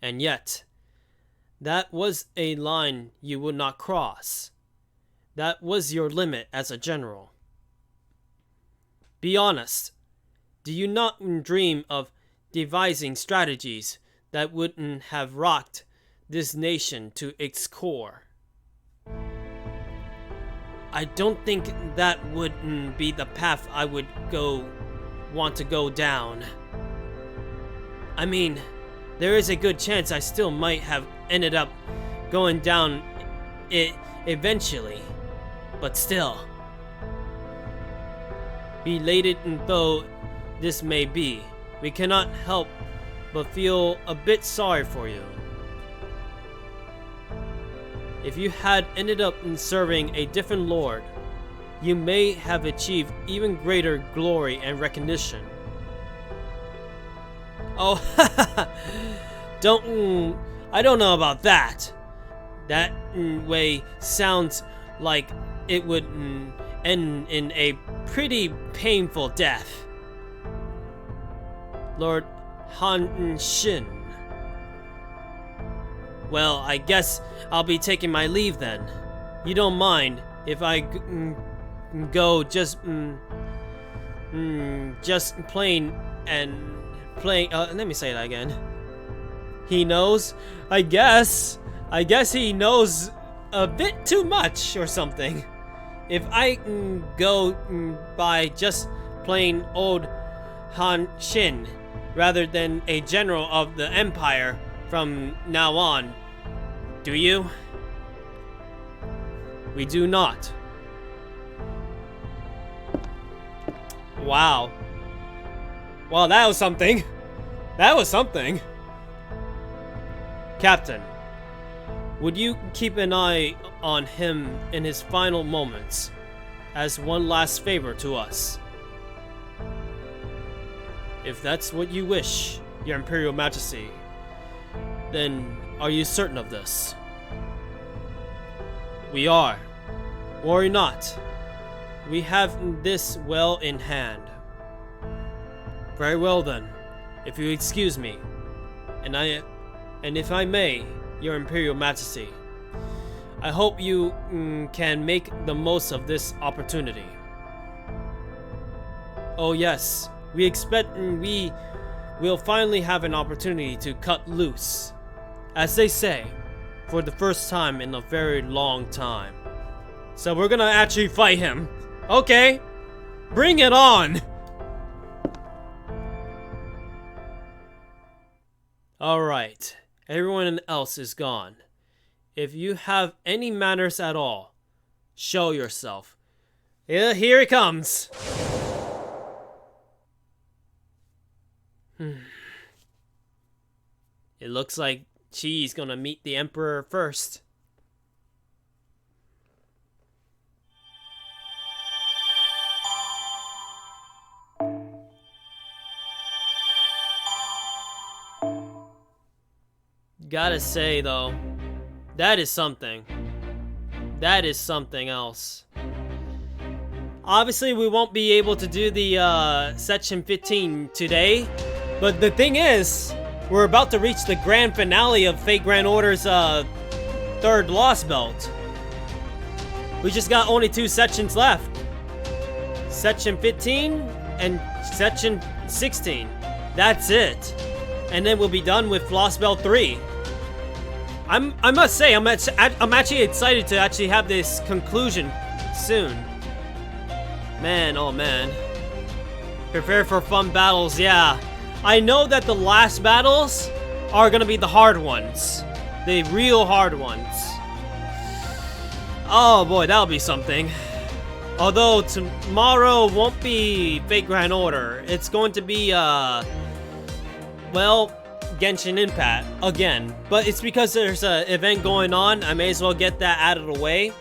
And yet, that was a line you would not cross. That was your limit as a general. Be honest. Do you not dream of devising strategies that wouldn't have rocked this nation to its core? I don't think that would be the path I would want to go down. I mean, there is a good chance I still might have ended up going down it eventually, but still. Belated though this may be, we cannot help but feel a bit sorry for you. If you had ended up in serving a different lord, you may have achieved even greater glory and recognition. Oh, I don't know about that. That way sounds like it would end in a pretty painful death. Lord Han Shin. Well, I guess I'll be taking my leave then. You don't mind if I go just plain and playing. Let me say that again. He knows. I guess he knows a bit too much or something. If I go by just plain old Han Shin rather than a general of the Empire from now on, do you? We do not. Wow. Well, that was something. That was something. Captain, would you keep an eye on him in his final moments as one last favor to us? If that's what you wish, Your Imperial Majesty, then are you certain of this? We are. Worry not. We have this well in hand. Very well then, if you excuse me, and if I may, Your Imperial Majesty, I hope you can make the most of this opportunity. Oh yes, we expect we will finally have an opportunity to cut loose, as they say, for the first time in a very long time. So we're gonna actually fight him. Okay, bring it on! Alright, everyone else is gone. If you have any manners at all, show yourself. Here it comes! It looks like Chi's gonna meet the Emperor first. Gotta say though, that is something. That is something else. Obviously we won't be able to do the section 15 today, but the thing is, we're about to reach the grand finale of Fate Grand Order's third Lostbelt. We just got only 2 sections left. Section 15 and section 16. That's it. and then we'll be done with Lostbelt 3. I must say, I'm actually excited to actually have this conclusion soon. Man, oh man. Prepare for fun battles, yeah. I know that the last battles are gonna be the hard ones. The real hard ones. Oh boy, that'll be something. Although tomorrow won't be Fate Grand Order. It's going to be, well, Genshin Impact again. But it's because there's an event going on. I may as well get that out of the way.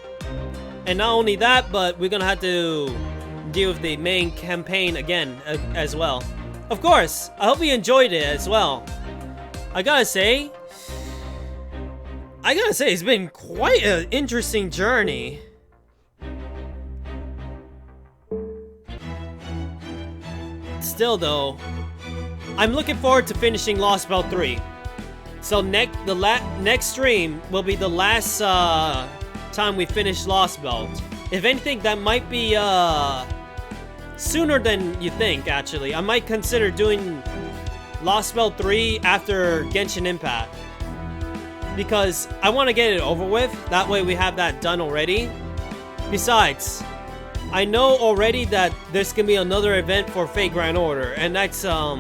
And not only that, but we're gonna have to deal with the main campaign again as well. Of course, I hope you enjoyed it as well. I gotta say, it's been quite an interesting journey. Still though, I'm looking forward to finishing Lostbelt 3. So next stream will be the last time we finish Lostbelt. If anything, that might be sooner than you think, actually. I might consider doing Lostbelt 3 after Genshin Impact. Because I want to get it over with. That way we have that done already. Besides, I know already that there's gonna be another event for Fate Grand Order, and that's the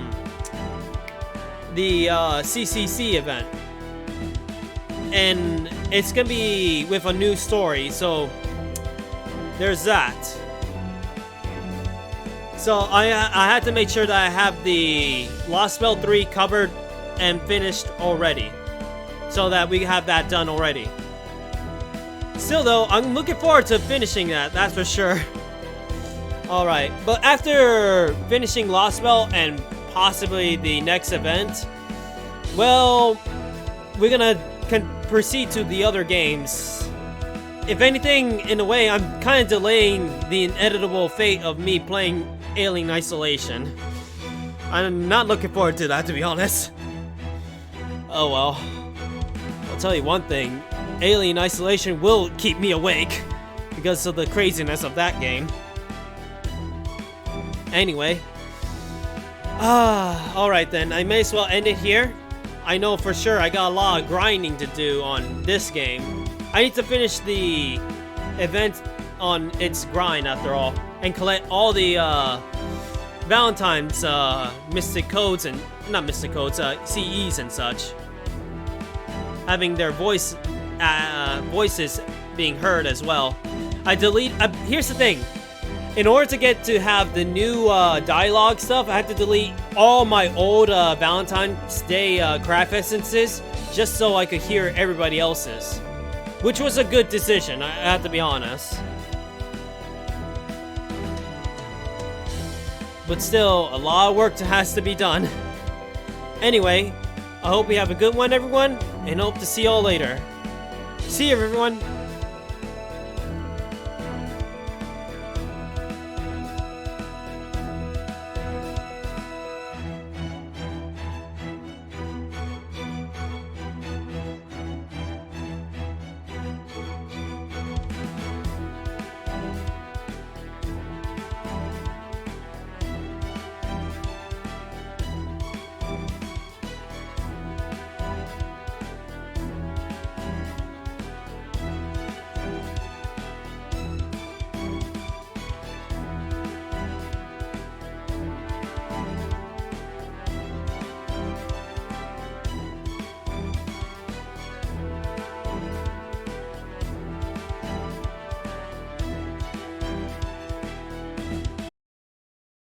CCC event, and it's gonna be with a new story, so there's that. So I had to make sure that I have the Lostbelt 3 covered and finished already, so that we have that done already. Still though, I'm looking forward to finishing that's for sure. Alright, but after finishing Lostbelt and possibly the next event, well, we're gonna proceed to the other games. If anything, in a way, I'm kind of delaying the inevitable fate of me playing Alien Isolation. I'm not looking forward to that, to be honest. Oh well. I'll tell you one thing, Alien Isolation will keep me awake because of the craziness of that game. Anyway, alright then, I may as well end it here. I know for sure I got a lot of grinding to do on this game. I need to finish the event on its grind after all, and collect all the Valentine's mystic codes and, not mystic codes, CEs and such. Having their voices being heard as well. Here's the thing. In order to get to have the new dialogue stuff, I had to delete all my old Valentine's Day craft essences just so I could hear everybody else's. Which was a good decision, I have to be honest. But still, a lot of work has to be done. Anyway, I hope you have a good one, everyone, and hope to see y'all later. See you, everyone!